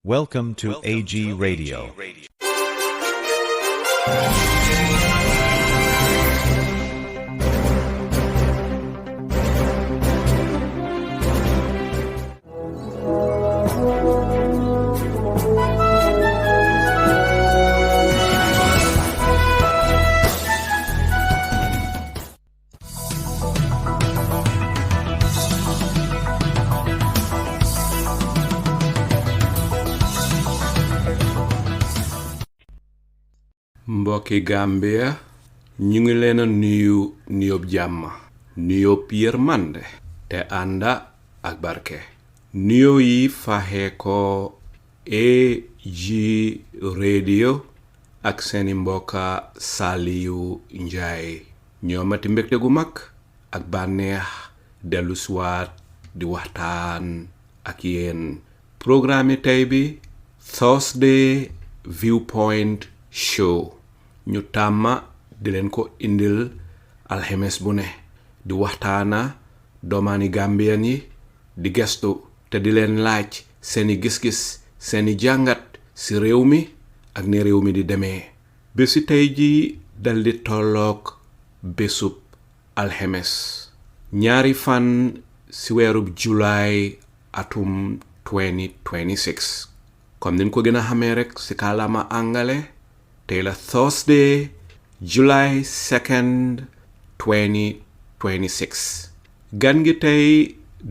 Welcome to AG Radio. mbokki Gambia ñu ngi leen a nuyu nuyób jàmm nuyób yërmande te ànda ak barke nuyoo yi faxe ko AG Radio ak seeni mbokka Saliyu Njaay ñoomati mbégte gu mag ak bànneex dellu siwaat di waxtaan ak yéen programme tey bi Thursday Viewpoint show ñu tàmma di leen ko indil alxemes bu ne di waxtaana doomaani Gambian yi di gestu te di leen laaj seeni gis-gis seeni jàngat si réew mi ak ne réew mi di demee bési tey ji dal di tolloog bésub alxemes ñaari fan si weerub July atum 2026 comme niñ ko gën a xamee rek si kàllaama angale tey la Thursday July 2nd 2026 gan gi tey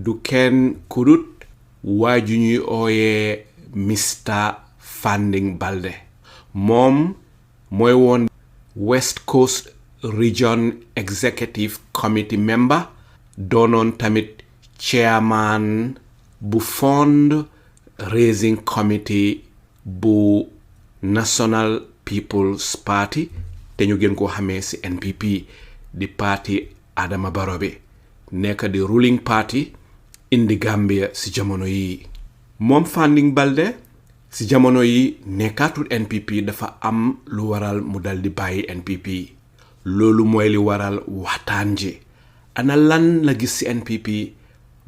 du kenn kudut waaju ñuy ooyee Mr. Fanding Baldeh moom mooy woon West Coast Region Executive Committee member doonoon tamit chairman bu Fundraising Committee bu National People's Party te ñu gën koo xamee ci NPP di parti Adama Barrow bi nekk di ruling party indi Gambia ci jamono yi moom Fanding Baldeh ci jamono yi nekkaatul NPP dafa am lu waral mu dal di bàyyi NPP loolu mooy li waral waxtaan ji ana lan la gis ci NPP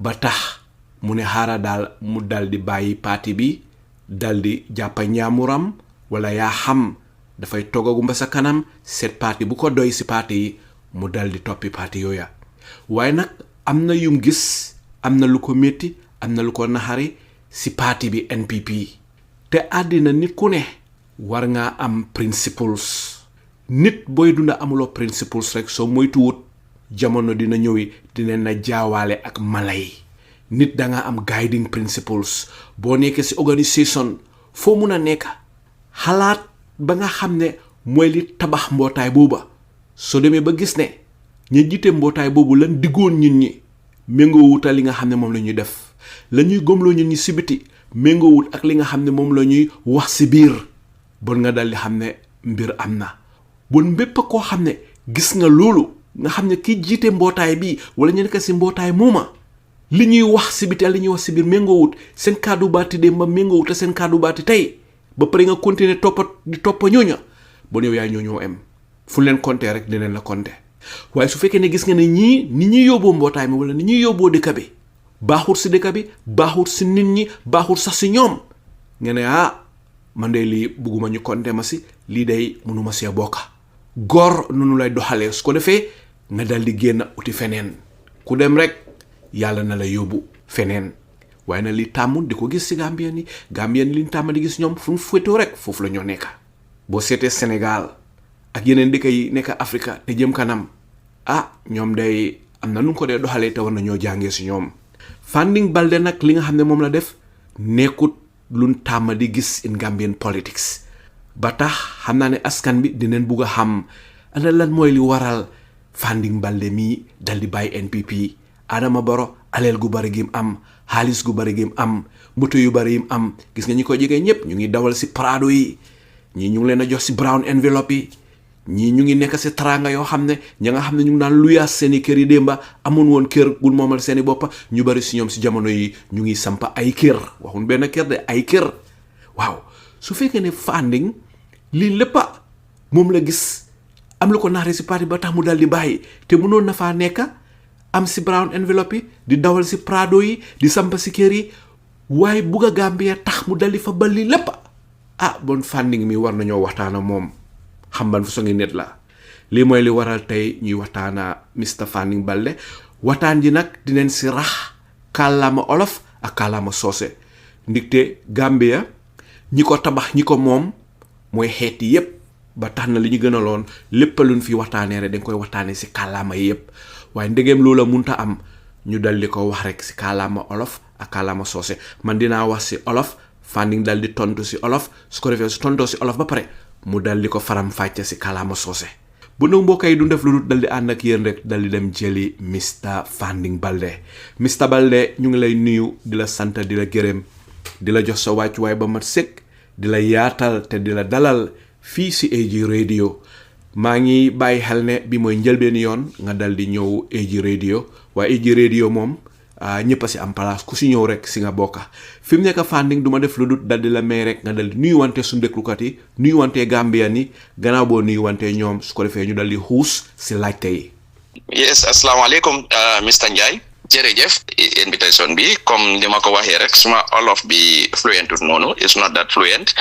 ba tax mu ne xaara daal mu dal di bàyyi parti bi dal di jàppa ñaamuram wala yaa xam dafay togagu mba sa kanam seet parti bu ko doy si parti yi mu dal di toppi parti yooya waaye nag am na yum gis am na lu ko métti am na lu ko naxari si parti bi NPP te àddina nit ku ne war ngaa am principles nit booy dunda amuloo principles rek soo moytuwut jamono dina ñëwi dina na jaawaale ak mala yi nit da nga am guiding principles boo nekkee si organisation foo mun a nekk xalaat ba nga xam ne mooy li tabax mbootaay booba soo demee ba gis ne ña jiite mbootaay boobu lan diggoon ñun ñi méngoo wutal li nga xam ne moom la ñuy def la ñuy gomloo ñun ñi si biti méngoo wut ak li nga xam ne moom la ñuy wax si biir bon nga dal di xam ne mbir am na bon bépp koo xam ne gis nga loolu nga xam ne ki jiite mbootaay bii wala ñu nekk si mbootaay mooma li ñuy wax si biti ak li ñuy wax si biir méngoo wut seen kàddu baati démb ba méngoo wut ak seen kàddu baati tey ba pare nga continuer toppa ñooña bon yow yaay ñoo am fu leen compter rek dinañ la compter waaye su fekkee ne gis nga ne ñii ni ñuy yóbboo mbootaay mi wala ni ñuy yóbboo dëkk bi baaxul si dëkk bi baaxul si nit ñi baaxul sax si ñoom nga ne man de lii bugguma ñu compter ma si lii day mënuma see bokka góor noonu lay doxalee su ko defee nga dal di génn uti feneen ku dem rek yàlla na la yóbbu feneen waaye na li tàmm di ko gis ci Gambian yi li ñu tàmm di gis ñoom fu mu féetoo rek foofu la ñoo nekk boo seetee Sénégal ak yeneen dëkk yi nekk Afrika te jëm kanam ñoom day am na nu ko dee doxalee te war na ñoo jàngee ci ñoom Fanding Baldeh nag li nga xam ne moom la def nekkut luñ tàmm di gis in Gambian politics ba tax xam naa ne askan bi dinañ bugg a xam ana lan mooy li waral Fanding Baldeh mii dal di bàyyi NPP Adama Barrow aleel gu bari gi am xaalis gu bari gi am moto yu bari yi am gis nga ñi ko jege ñëpp ñu ngi dawal si Prado yi ñii ñu ngi leen a jox si brown envelope yi ñii ñu ngi nekk si taranga yoo xam ne ña nga xam ne ñu ngi daan luyaas seeni kër yi démba amoon woon kër gul moomal seeni boppa ñu bari si ñoom si jamono yi ñu ngi sampa ay kër waxuñ benn kër de ay kër waaw su fekkee ne Fanding lii léppa moom la gis am lu ko naxari si parti ba tax mu dal di bàyyi te mënoon na faa nekk am si brown envelope yi di dawal si Prado yi di sampa si kër yi waaye bugg a Gambia tax mu daldi fa balli lépp bon Fanding mi war nañoo waxtaana moom xam ban façon ngi nit la lii mooy li waral tey ñuy waxtaana Mr Fanding Baldeh waxtaan ji nag dineen si rax kàllaama olof ak kàllaama soose ndigte Gambia ñi ko tabax ñi ko moom mooy xeeti yépp ba tax na li ñu gënaloon lépp luñ fi waxtaanee rek dañ koy waxtaanee si kàllaama yépp waaye ndegem loola munta am ñu dal di ko wax rek si kàllaama olof ak kàllaama soose man dinaa wax si olof Fanding dal di tontu si olof su ko defee su tontoo si olof ba pare mu dal di ko faram fàcce si kàllaama soose bu nag mbokk yi du def lu dul dal di ànd ak yéen rek dal di dem jëli Mr Fanding Baldeh Mr Baldeh ñu ngi lay nuyu di la sant di la gërëm di la jox sa wàccuwaay ba mat sëkk di la yaatal te di la dalal fii si AG Radio maa ngi bàyyi xel ne bi mooy njëlbeen yoon nga dal di ñëw AG Radio waaye AG Radio moom ñëpp a si am place ku si ñëw rek si nga bokka fi mu nekk Fanding du ma def lu dul dal di la may rek nga dal di nuyuwante suñu déglukat yi nuyuwante Gambian yi gannaaw boo nuyuwante ñoom su ko defee ñu dal di xuus si laajte yi. Yes, asalaamaaleykum Mr Njie jërëjëf invitation bi comme ni ma ko waxee rek suma olof bi fluent noonu it's not that fluent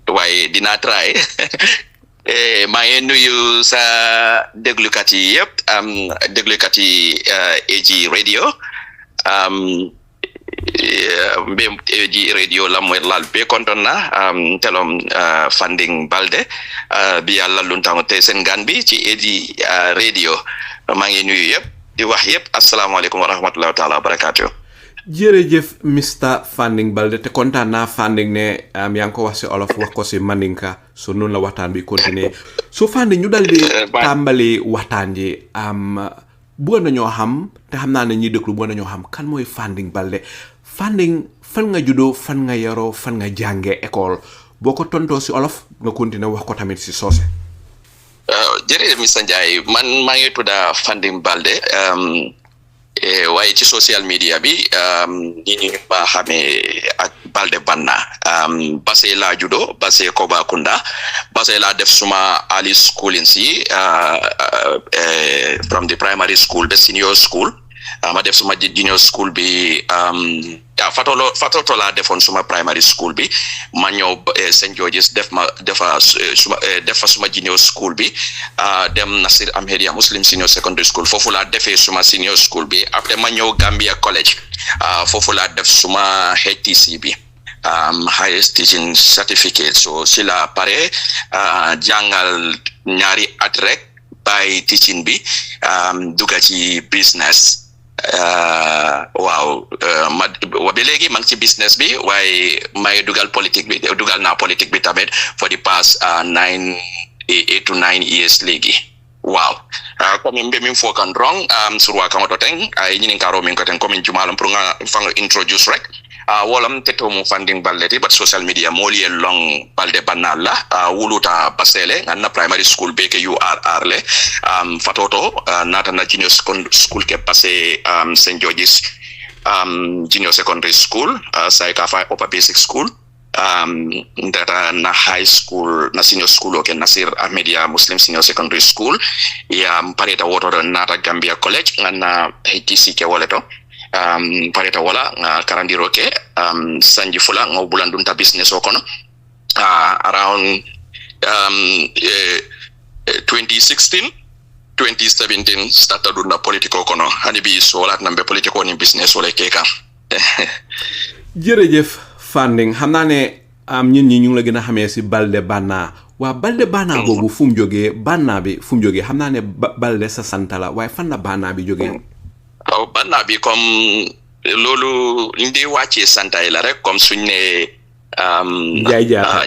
waaye dinaa try maa ngi nuyu sa déglukat yi yëpp déglukat yi AG Radio mbe AG Radio la mooy laal be konton na telom Fanding Baldeh bi yàlla luntango te seen gan bi ci AG Radio maa ngi nuyu yëpp di wax yëpp asalaamaaleykum wa rahmatullahi taala wa barakatuh jërëjëf Mr Fanding Baldeh te kontaan naa Fanding ne yaa ngi ko wax si olof wax ko si mandinka so noonu la waxtaan bi continuer so Fanding ñu dal di tàmbali waxtaan ji bëgg nañoo xam te xam naa ne ñiy déglu bëgg nañoo xam kan mooy Fanding Baldeh Fanding fan nga juddoo fan nga yaroo fan nga jàngee école boo ko tontoo si olof nga continuer wax ko tamit si soose. jërëjëf Mr Njie man maa ngi tudda Fanding Baldeh waaye ci social media bi ñi ñu ba xamee ak Baldeh Banna Basse laa judo Basse Kobakunda Basse laa def suma early schooling si from the primary school the senior school ma def suma junior school bi fatoto laa defoon suma primary school bi ma ñëw St George's defa suma junior school bi dem Nasir Ahmedia Muslim Senior Secondary School foofu laa defee suma senior school bi après ma ñëw Gambia College foofu laa def suma HTC bi highest teaching certificate so si la pare jàngal ñaari at rek by teaching bi duga ci business waaw ba léegi maa ngi ci business bi waaye may dugal politique bi dugal naa politique bi tamit for the past 8 to 9 years léegi waaw comme mbe min fokan wrong surwa kangoto ten ay nyinin karo min ko ten comme jumalum pour nga fang introduce rek wolam teto mu Fanding Baldeh but social media moli long Baldeh Banna la wuluta basele na primary school be ke URR le fatoto nata na junior school ke passé St George's junior secondary school saika fa upper basic school ndata na high school na senior school okay Nasir Ahmedia Muslim Senior Secondary School ya pareta woto nata Gambia College na HTC ke woleto pareta wala karandiro ke sanji fula ngo bulandunta business okono around 2016 2017 started na political kono hani bi so wala nambe political ni business wala keka jërëjëf Fanding xam naa ne ñun ñi ñu ngi la gën a xamee si Baldeh Banna waa Baldeh Banna boobu fu mu jógee Banna bi fu mu jógee xam naa ne Baldeh sa sant la waaye fan la Banna bi jógee Banna bi comme loolu ndi wàccee santay la rek comme suñ ne Njai Jatta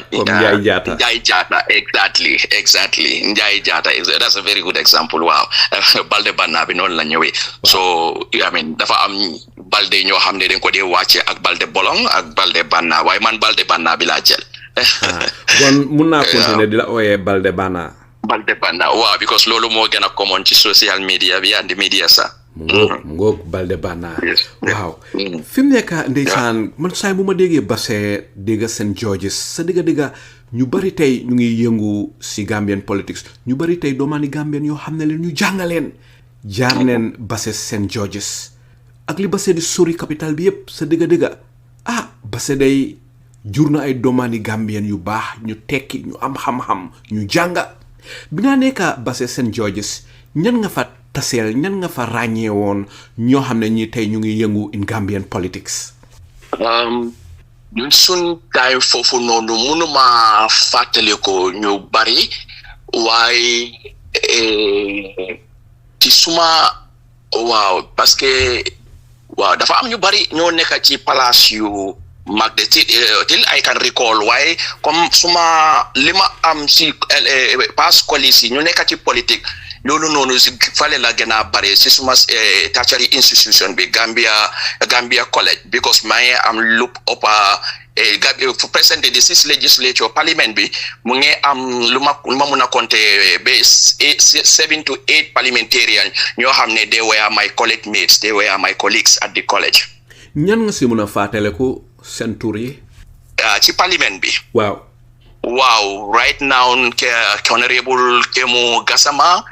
exactly Njai Jatta that's a very good example wow Baldeh Banna bi noonu la ñëwee so I mean dafa am Baldeh ñoo xam ne dañ ko dee wàcce ak Baldeh Bolong ak Baldeh Banna waaye man Baldeh Banna bi laa jël kon mun naa continuer di la ooyee Baldeh Banna waaw because loolu moo gën a common ci social media bi and media sax ngoog Baldeh Banna waaw fi mu nekk ndeysaan man saay bu ma déggee Basse dégg St George's sa dégga ñu bari tey ñu ngi yëngu si Gambian politics ñu bari tey doomaani Gambian yoo xam ne leen ñu jàngaleen jaar neen Basse St George's ak li Basse di sori capital bi yépp sa dëgga Basse day jurna ay domani Gambien yu baax ñu tekki ñu am xam-xam ñu jànga bi nga nekka Basse St George's ñan nga fa taseel ñan nga fa ràññee woon ñoo xam ne ñi tey ñu ngi yëngu in Gambian politics. ñun sun time foofu noonu mënuma fàttali ko ñu bari waaye ci suma waaw parce que waaw dafa am ñu bari ñoo nekk ci place yu mag de till I can recall waaye comme suma lima am si past collège yi ñu nekk ci politique loolu noonu si fale la gën a bare si suma tertiary institution bi Gambia College because may am loop up present the 6th legislature parliament bi mu ngi am lu ma mun a compter ba 7 to 8 parliamentarians ñoo xam ne they were my college mates, they were my colleagues at the college. ñan nga si mun a fàttale ko seen tur yi ci parliament bi. waaw right now honorable Kemu Gassama,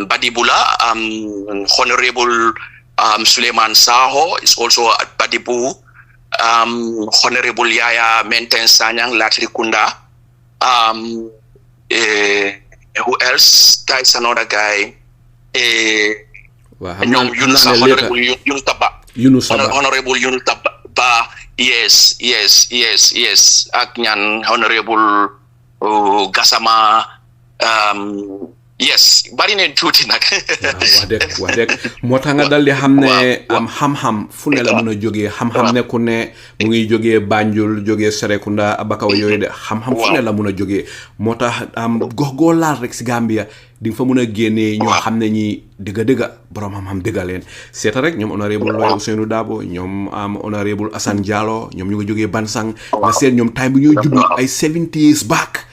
Badibula, honorable Suleiman Saho is also at Badibu, honorable Yaya Menten Sanyang Latrikunda, who else? There's another guy. Honorable Yunutaba. Yes. Aknyan honorable Gassama. Yes, bari ne tuuti nak. wax dëgg moo tax nga dal di xam ne am xam-xam fu ne la mën a jógee xam-xam ne ku ne mu ngi jógee Banjul jógee Serekunda Abakaw yooyu de xam-xam fu ne la mën a jógee moo tax am gox goo laal rek si Gambia di nga fa mën a génnee ñoo xam ne ñi dëgga borom xam-xam dëgga leen seeta rek ñoom honorable Loya Ousainou Dabo ñoom am honorable Assane Diallo ñoom ñu ngi jógee Bansang nga seet ñoom time bi ñuy juddu ay 70 years back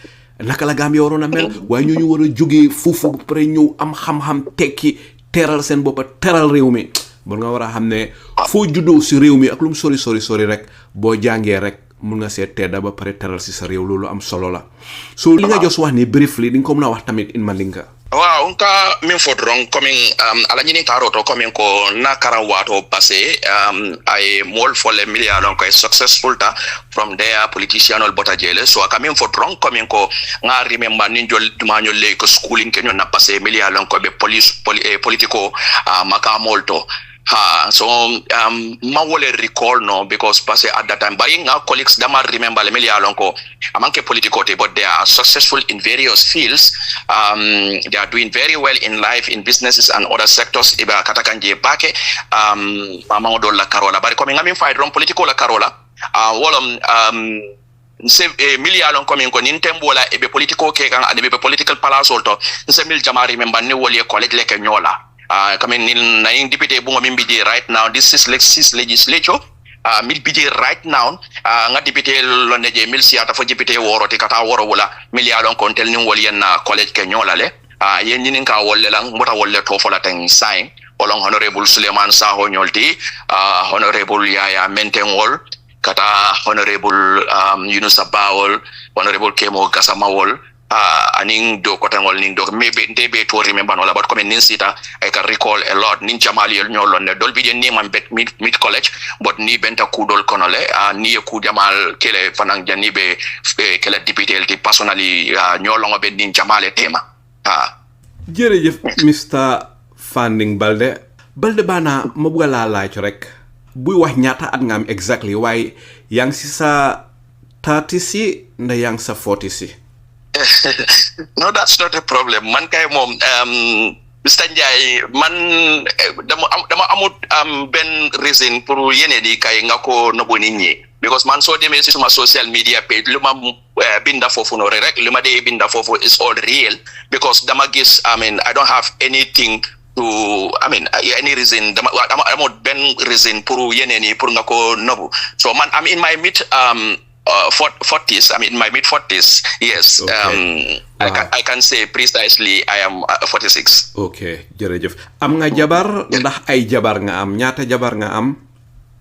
naka la Gambia waroon a mel waaye ñooñu war a jógee foofu ba pare ñëw am xam-xam tekki teral seen boppa teral réew mi bon nga war a xam ne foo juddoo si réew mi ak lu mu sori rek boo jàngee rek mun nga seet tedda ba pare teral si sa réew loolu am solo la so li nga jos wax ni briefly di nga ko mën a wax tamit in Mandinka. Wow, unka min fodrong coming ala nyini karoto coming ko na karawato Basse ay mol for le million ko successful ta from there politician ol bota jele so aka min fodrong coming ko nga remember ninjol dumanyo le ko schooling kenyo na Basse million ko be police politico maka molto so ma wole recall no because Basse at that time buying our colleagues dama remember le million ko amanke politico te but they are successful in various fields they are doing very well in life in businesses and other sectors iba katakanje bake mama do la Carola bari ko ngami fight rom politico la Carola wolom se million ko min ko nintembo la ebe politico ke kan ade be political palace olto se mil jamari member ne woli college le ke nyola coming in nine deputy bunga mimbidi right now this is legislature mil bidi right now nga deputy lo neje mil siata fo deputy woro te kata woro wala million ko tel ni woli na college ke nyola le yen ni ka wolle lang mota wolle to fola tan sign olong honorable Suleiman Saho nyolti honorable Yaya Mentengol kata honorable Yunusa Bawol honorable Kemo Gasamawol aning do kotangol ning do maybe ndebe to remember no about comment ninsita I can recall a lot nin jamali nyolo ne dol bi ni man bet mid college but ni benta kudol konole ni ku jamal kele fanang janibe kele député ti personally nyolo ngobe nin jamale tema jërëjëf Mr Fanding Baldeh Banna ma bëgg la laaj rek buy wax ñaata at nga am exactly waaye yang si sa 30 si nda yang sa 40 si. No, that's not a problem. Man kay mom Mr. Njai man dama amut ben reason pour yene di kay nga ko nobo nit ñi because man so demé ci suma social media page luma binda fofu no rek luma de binda fofu is all real because dama gis I mean I don't have anything to any reason dama amut ben reason pour yene ni pour nga ko nobo so man I'm in my mid 40s. I'm in my mid 40s. Yes. Okay. I can say precisely I am 46. Okay, jërëjëf. Am nga jabar ndax ay jabar nga am? Ñaata jabar nga am?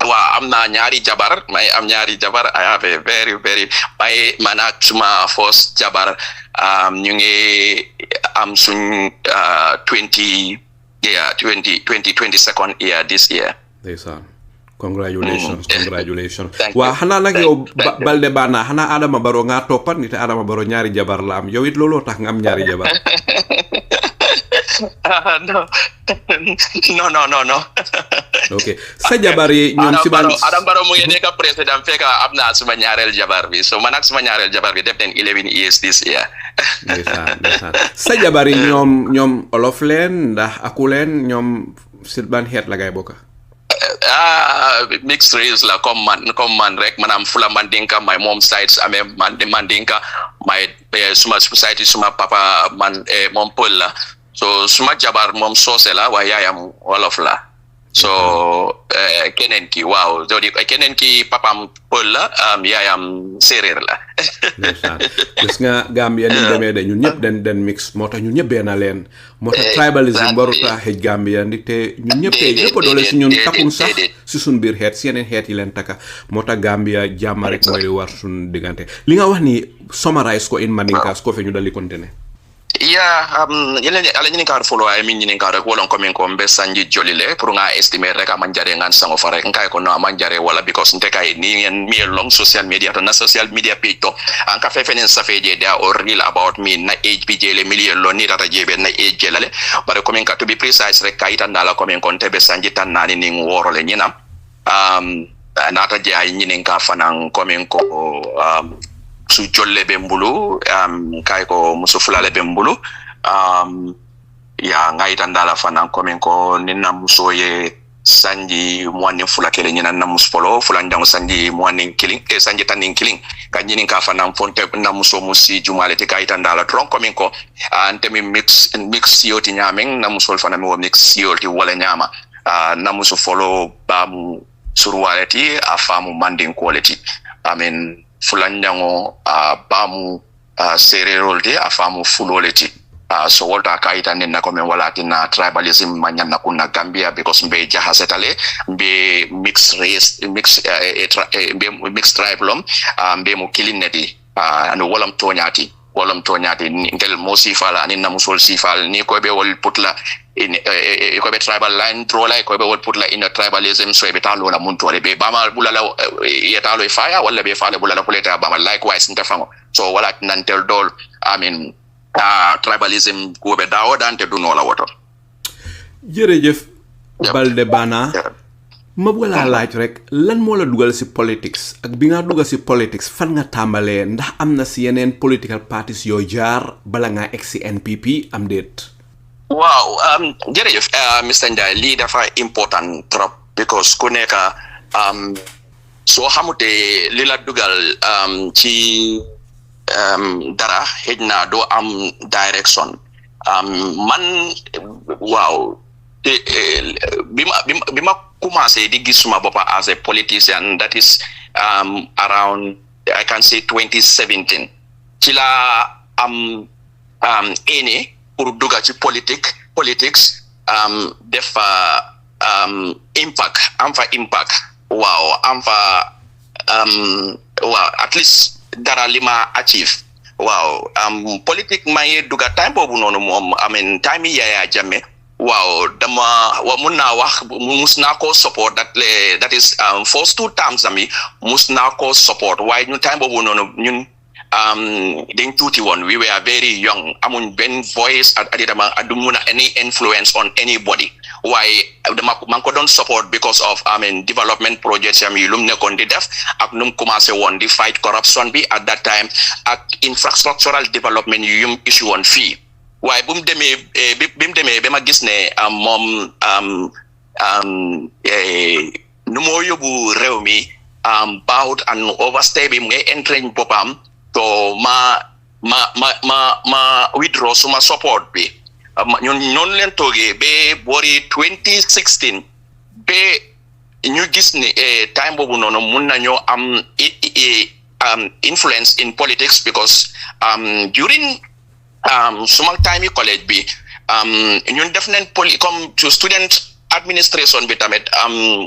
Wa am na ñaari jabar. May am ñaari jabar. I have a very may man ak suma first jabar ñu ngi am suñ 22nd year this year. ndeysaan congratulations Thank waa you. xanaa nag Thank yow you. Thank you. Baldeh Banna xanaa Adama Barrow ngaa toppat ni te Adama Barrow ñaari jabar la am yow it looloo tax nga am ñaari jabar No. ok sa jabar yi ñoom si ban Adam Barrow mu ngi nekk président fekk am naa suma ñaareel jabar bi so man ak suma ñaareel jabar bi def nañ 11 years this year. ndeysaan sa jabar yi ñoom olof leen ndax aku leen ñoom si ban xeet la ngay bokka Mixed race la comme man rek manam fula mandinka my mom sides ame mandinka my suma society suma papa man mom Pël la so suma jabar mom soose la waaye yaayam wolof la so keneen ki waaw keneen ki papam Pël la yaayam séeréer la gis nga Gambia ni demee de ñun ñëpp den mix moo tax ñun ñëpp benn leen moo tax tribalism waruta xëj Gambia ndi te ñun ñëpp tey ñëpp doole si ñun takun sax si suñ biir xeet si yeneen xeet yi leen taka moo tax Gambia jàmm rek mooy li war suñ diggante li nga wax ni summarize ko in Mandinka ko fe ñu dali continuer ala ñini kar follow ay min ñini kar rek wolon ko min ko mbe sanji jolile pour nga estimer rek am jare ngan sango fa rek ngay ko no am jare wala because nte kay ni ngeen mi long social media to na social media page to an ka fe fenen sa fe je da or real about me na age bi jele million lo ni tata jebe na age jelale bare ko min ka to be precise rek kay tan dala ko min kon tebe sanji tan nani ni woro le ñina nata je ay ñini ka fanan ko min ko su jolle be mbulu kay ko musu fulale be mbulu ya ngai tandala fanan komen ko ninna muso ye sanji mwani fula kele nyina na muspolo fula ndango sanji mwani killing sanji tanin killing kanyini ka fanan fonte na muso musi jumale te kay tandala tron komen ko ante mi mix yoti nyameng na musol fanan mi mix yoti wala nyama na muso follow bamu surwaleti afamu manding quality fulanjango bamu sererol de afamu fuloleti so wolta kaita nenna ko men walati na tribalism manyanna kunna Gambia because mbe jahasetale mbe mixed race mixed tribal mbe mo kilinedi no wolam tonyati ngel mo sifala ni namusol sifal ni ko be wol putla in ko be tribal line trola ko be wol putla in tribalism so be talo la muntu be bama bulala yetalo fire wala be fale bulala kuleta bama likewise ntafango so wala nantel dol tribalism ko be dawo dante du no la woto jërëjëf Baldeh Banna ma bëgg laa laaj rek lan moo la dugal si politics ak bi nga dugal si politics fan nga tàmbalee ndax am na si yeneen political parties yoo jaar bala nga egg si NPP am déet waaw jërëjëf Mr Ndiaye lii dafa important trop because ku nekk soo xamute li la dugal ci dara xëj na doo am direction man waaw bima commencé di gis suma boppa as a politician that is around I can say 2017 ci la am ene pour duga ci politics def impact waaw at least dara lima achieve waaw politique may duga time bobu nonu mom time Yaya Jammeh wow mun naa wax mus naa ko support that is first 2 terms ami mus naa ko support waaye ñu time boobu noonu ñun dañ tuuti woon we were very young amuñ benn voice adu mun a any influence on anybody waaye man ko doon support because of development projects yi lum nekkoon di def ak num commencé woon di fight corruption bi at that time ak infrastructural development yu yum issue woon fii waaye bu mu demee ba ma gis ne moom nu moo yóbbu réew mi baaxut and overstay bi mu ngay entrain boppam to ma withdraw suma support bi ñun leen toogee ba boori 2016 ba ñu gis ne time boobu noonu mun nañoo am influence in politics because during suma time college bi ñun def nañ comme to student administration bi tamit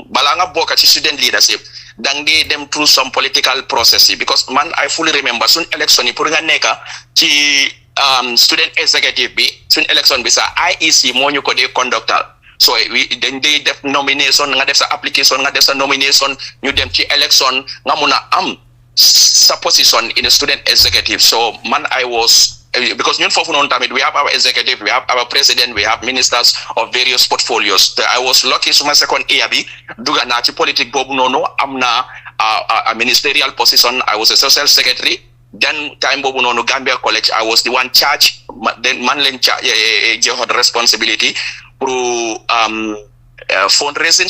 bala nga bokk ci student leadership dang di dem through some political process because man I fully remember sun election yi pour nga nekk ci student executive bi sun election bi sa IEC moo ñu ko dee conductal so then they def nomination nga def sa application nga def sa nomination ñu dem ci election nga mun a am sa position in a student executive. So man I was because ñun foofu noonu tamit we have our executive, we have our president, we have ministers of various portfolios. I was lucky suma second year bi duga naa ci politique boobu noonu am na a ministerial position. I was a social secretary. Then time boobu noonu Gambia College I was the one charged, then man leen joxoon responsibility pour fundraising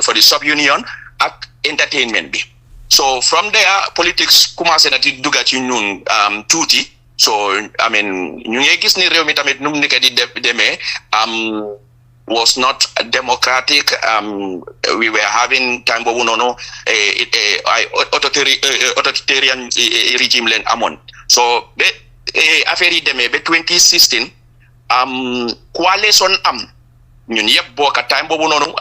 for the sub-union ak entertainment bi. So from there politics commencé na di dugga ci ñun tuuti. So I mean ñu ngi gis ni réew mi tamit num ni ka di demee was not democratic. We were having time boobu noonu authoritarian regime leen amoon. So affaire yi demee ba 2016 coalition am ñun yëpp bokka time boobu noonu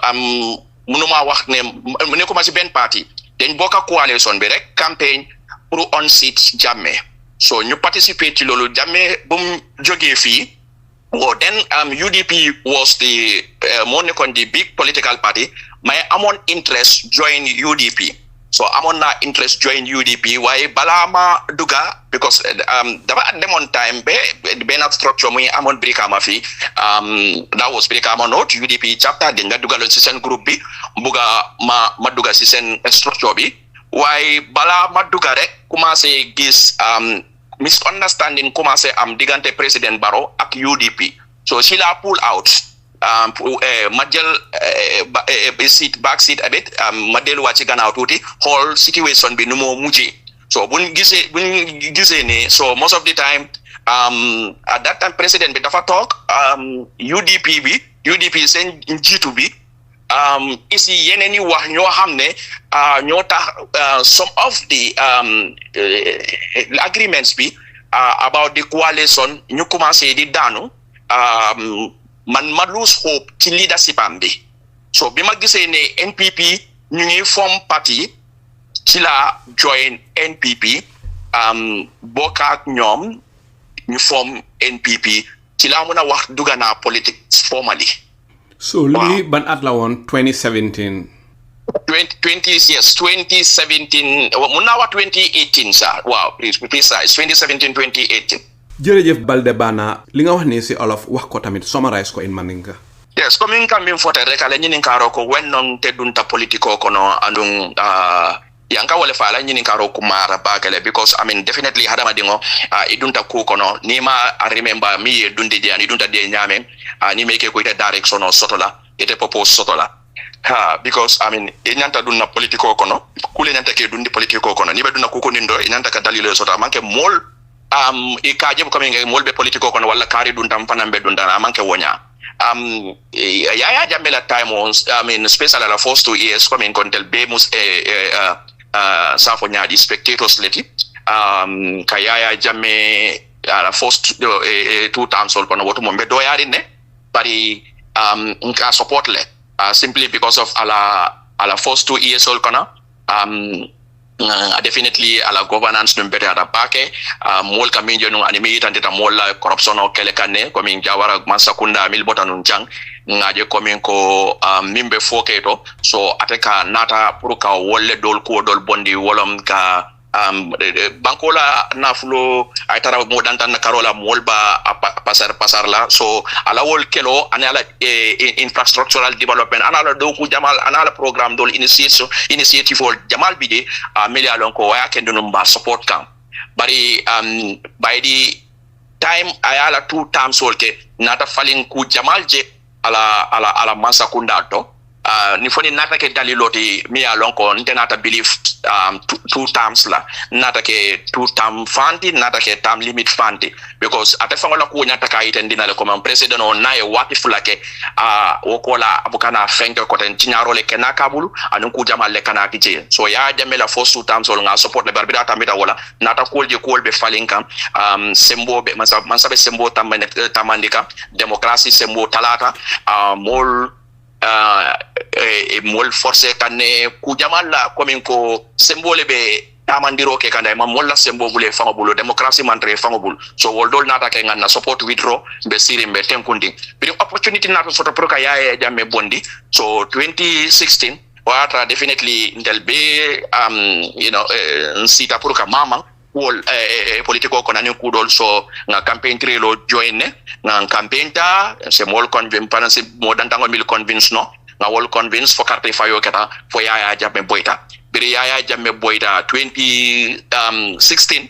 mënuma wax ne mu ne commencé benn parti dañ bokka coalition bi rek campagne pour on seat Jammeh. So ñu participer ci loolu Jammeh bu mu jógee fii. Well, then UDP was the moo nekkoon the big political party. My amon interest join UDP. So amon na interest join UDP. Why balama duga because dafa demon time be na structure muy amon Brikama fi. That was Brikama note UDP chapter dinga duga lo sen group bi buga ma duga si sen structure bi. Why balama duga rek commencé gis misunderstanding commencé am digante President Barrow ak UDP. So she la pull out ma jël back seat a bit ma delluwaat ci gannaaw tuuti whole situation bi nu moo mujjee. So buñ gisee ne so most of the time at that time President bi dafa toog UDP seen njiitu bi ici yeneen yi wax ñoo xam ne ñoo tax some of the agreements bi about the coalition ñu commencé di daanu man ma lose hope ci leadership am bi. So bi ma gisee ne NPP ñu ngi form party ci la join NPP bokk ak ñoom ñu form NPP ci la mën a wax dugga naa politique formally. So lii ban at la woon 2017 yes 2017 mun naa wax 2018 sa waaw please precise 2017 2018. jërëjëf Baldeh Banna li nga wax ni si olof wax ko tamit summarize ko in Mandinka. Yes, coming min fote rek ala nyinin karo ko wennon te dunta politiko kono andung yanka wale fala nyinin karo kumara bakele because I mean definitely hadama dingo idunta ku kono ni ma I remember mi dundi je ani dunta de nyame ni meke ko ite direction o sotola ite propose sotola because I mean inyanta dunna politiko kono kule nyanta ke dundi politiko kono ni be dunna ku ko nindo inyanta ka dalilo sota manke mol e kaje ko min mol be politiko kono wala kari duntam fanambe dundana manke wonya. Yaya Jammeh time was I mean especially the first 2 years coming contel bemus safonya di spectators leti kayaya Jammeh the first 2 times all kono wotu mombe do yari ne bari nka support le simply because of ala first 2 years all kono definitely ala governance no better ada pake mol kaminjo no anime tanteta mol corruption o kele kanne ko min jawara masakunda mil botanun jang ngaje ko min ko mimbe foketo so ateka nata pour ka wolle dol ko dol bondi wolom ka bankola nafulo ay tara mo dantan na karola molba pasar la so ala wol kelo anala infrastructural development anala do ku jamal anala program dol initiative for jamal bide melia lon ko waya kendo numba support camp bari by the time ayala 2 times wolke nata falling ku jamal je ala masakunda to ni foni nata ke daliloti mi alon ko ntenata believe 2 times la nata ke 2 term fanti nata ke term limit fanti because ate fangola ko nyata ka itendina le comme president on nae wati fulake wokola abukana fenke ko ten tinyaro le kena kabulu anun ku jamal le kana kije so ya jamela first 2 times nga support le barbida tamita wala nata kolje kolbe falinka sembo be mansabe sembo tamandika democracy sembo talata mol mol forcé kanne ku jamal la comme ko symbole be damandiro ke kanda ma molla sembo bule fangobulo democracy mantre fangobul so woldol nata ke nganna support withdraw be siri be tenkundi bi opportunity nata soto proka yaye jamme bondi so 2016 wata definitely ndel be sita proka mama wol politiko konani kudol so nga campaign trelo join nga campaign ta se mol convince panasi modantango mil convince no nga wol convince fo carte fayo keta fo yaya jamme boyta biri yaya jamme boyta 2016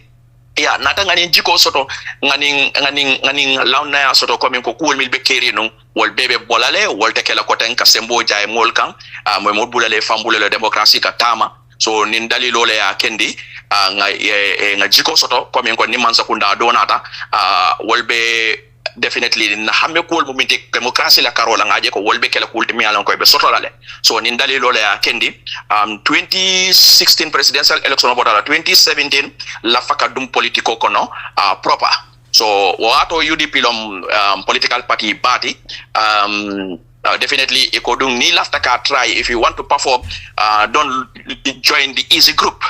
ya nata ngani jiko soto ngani launa ya soto comme ko kuul mil be keri no wol bebe bolale wol tekela ko tan ka sembo jay mol kan moy mo bulale fambule le démocratie ka tama so nin dalilo le ya kendi nga jiko soto comme ko ni mansa kunda donata wolbe definitely na hambe ko mo minti démocratie la carola ngaje ko wolbe kala kulti mi alon ko be soto lale so nin dalilo le ya kendi 2016 presidential election botala 2017 la faka dum politiko kono proper so wato UDP lom political party party definitely ekodung ni lafta ka try if you want to perform don't join the easy group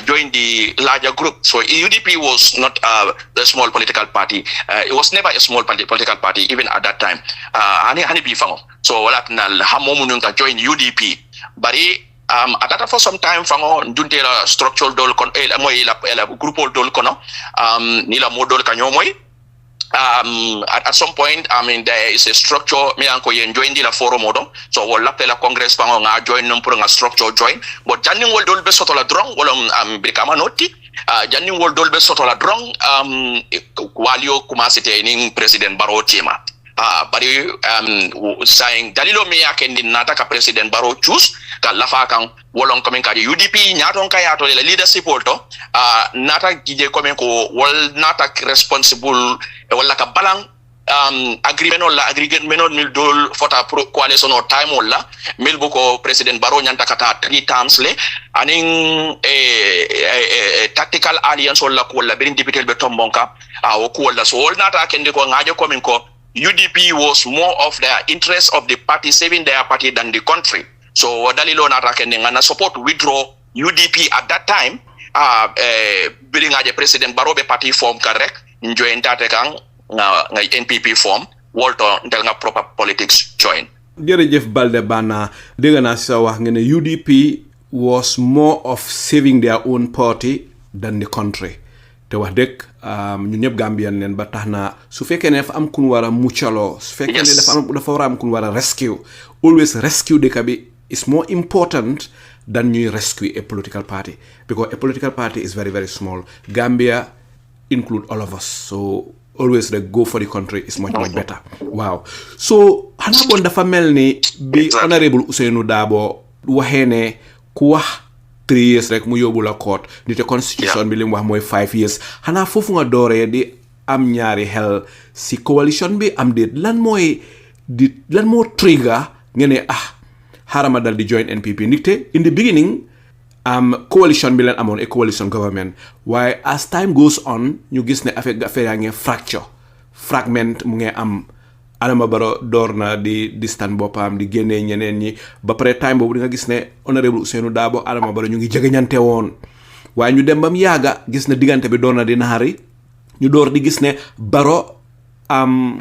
join the larger group so UDP was not a small political party it was never a small political party even at that time hani bifango so wala na hamomu nunga join UDP bari atata for some time fango duntela structural dol kon moy la group dol kono ni la modol kanyomoy at some point there is a structure me anko yen join di la forum odo so wol la congress pango nga join num pour nga structure join but janning wol dol be soto la drong wala brikama noti janning wol dol be soto la drong walio commencé te ning president Barrow tema bari saying dalilo me yakendi nata ka president Barrow choose ka lafa kan wolon komen ka UDP nyaton ka yato le leadership wolto nata gije komen ko wol nata responsible wala ka balang agreement wala agreement mil dol fota pro coalition or time wala mil boko president Barrow nyanta kata 3 times le aning tactical alliance wala ko wala berin député be tombonka o ko wala so wol nata kendi ko ngaje komen ko UDP was more of the interest of the party saving their party than the country. So wadalilo nata kende ngana support withdraw UDP at that time biling aje president Barrow be party form correct join tate kang nga NPP form Walter ndel nga proper politics join. Jërëjëf Baldeh Banna dégg naa sa wax nga ne UDP was more of saving their own party than the country. Te wax dëgg ñun ñëpp Gambian leen ba tax na su fekkee ne dafa am kun war a muccaloo su fekkee ne dafa war a am kun war a rescue always rescue dëkk bi is more important than ñuy rescue a political party because a political party is very very small. Gambia include all of us so always like go for the country is much better. Wow. So xanaa bon dafa mel ni bi honorable Ousainou Darboe waxee ne ku wax 3 years rek mu yóbbu la court nite constitution bi li mu wax mooy 5 years xanaa foofu nga dooree di am ñaari xel si coalition bi am déet lan moo trigger nga ne xarama dal di join NPP nite in the beginning coalition bi leen amoon a coalition government waaye as time goes on ñu gis ne affaire yaa ngi fragment mu ngi am Adama Barrow door na di distant boppam di génnee ñeneen ñi ba pare time boobu di nga gis ne honorable Ousainou Darboe Adama Barrow ñu ngi jegeñante woon waaye ñu dem bam yaaga gis ne diggante bi door na di naxari ñu door di gis ne Barrow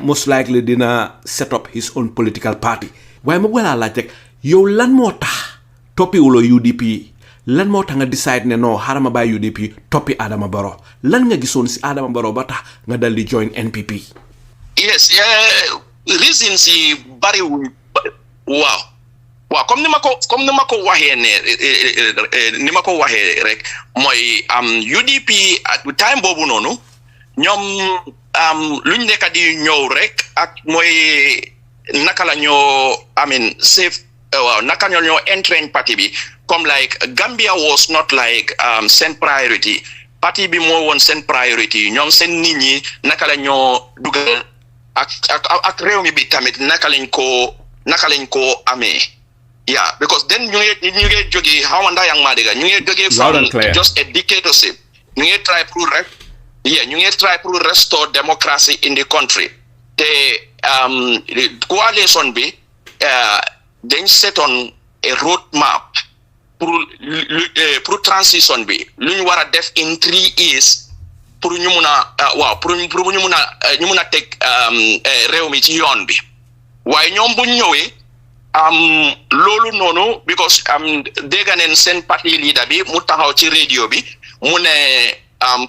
most likely dina set up his own political party waaye ma bëgg laa laaj rek yow lan moo tax toppiwuloo UDP lan moo tax nga decide ne non xarama bàyyi UDP toppi Adama Barrow lan nga gisoon si Adama Barrow ba tax nga dal di join NPP. Yes, reasons si bari waaw comme ni ma ko waxee ne ni ma ko waxee rek mooy UDP at time boobu noonu ñoom luñ nekk di ñëw rek ak mooy naka la ñoo safe waaw naka ñoo entrain party bi comme like Gambia was not like seen priority party bi moo woon seen priority ñoom seen nit ñi naka la ñoo dugal ak réew mi bi tamit naka lañ ko amee because then ñu ngi jógee xawma ndax yang maa dégg ñu ngi jógee from just a dictatorship ñu ngi try pour restore democracy in the country te coalition bi dañ set on a road map pour transition bi lu ñu war a def in 3 years pour ñu mun a pour ñu mun a teg réew mi ci yoon bi waaye ñoom bu ñu ñëwee loolu noonu because dégg neen seen parti leader bi mu taxaw ci radio bi mu ne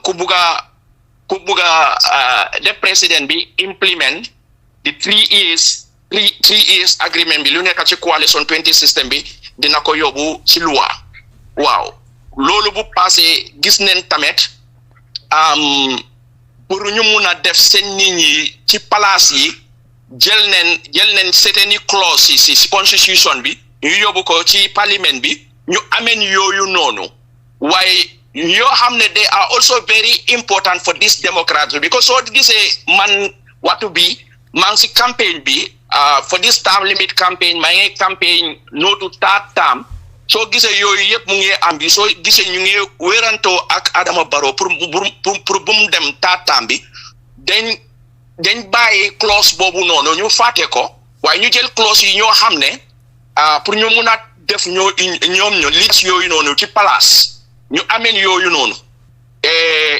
ku bugga def président bi implement the 3 years agreement bi lu nekk ci coalition 20 system bi dina ko yóbbu ci loi waaw loolu bu passé gis neen tamit pour ñu mun a def seen nit ñi ci place yi jël neen certaines clauses yi si constitution bi ñu yóbbu ko ci parlement bi ñu ameen yooyu noonu waaye yoo xam ne they are also very important for this democracy because soo gisee man waxtu bi maa ngi si campaign bi for this term limit campaign maa ngi campaign no to third term soo gisee yooyu yëpp mu ngi am bi soo gisee ñu ngi wérantoo ak Adama Barrow pour bu mu dem third term bi dañ bàyyi clause boobu noonu ñu fàtte ko waaye ñu jël clause yi ñoo xam ne pour ñu mun a def ñoom lit yooyu noonu ci place ñu ameen yooyu noonu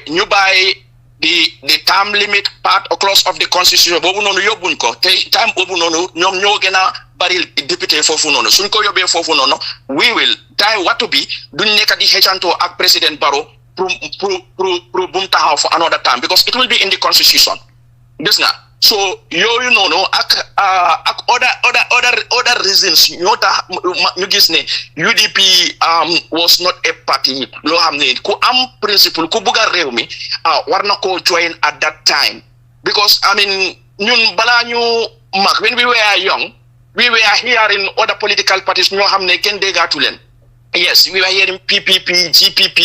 ñu bàyyi the term limit part or clause of the constitution boobu noonu yóbbuñ ko te time boobu noonu ñoom ñoo gën a bari député foofu noonu suñ ko yóbbee foofu noonu we will time wattu bi duñ nekk di xëccantoo ak président Barrow pour bu mu taxaw for another time because it will be in the constitution gis nga so yooyu noonu ak other reasons ñoo tax ñu gis ne UDP was not a party loo xam ne ku am principle ku bugg a réew mi war na koo join at that time because I mean ñun balaa ñu mag when we were young we were hearing other political parties ñoo xam ne kenn déggaatu leen yes we were hearing PPP GPP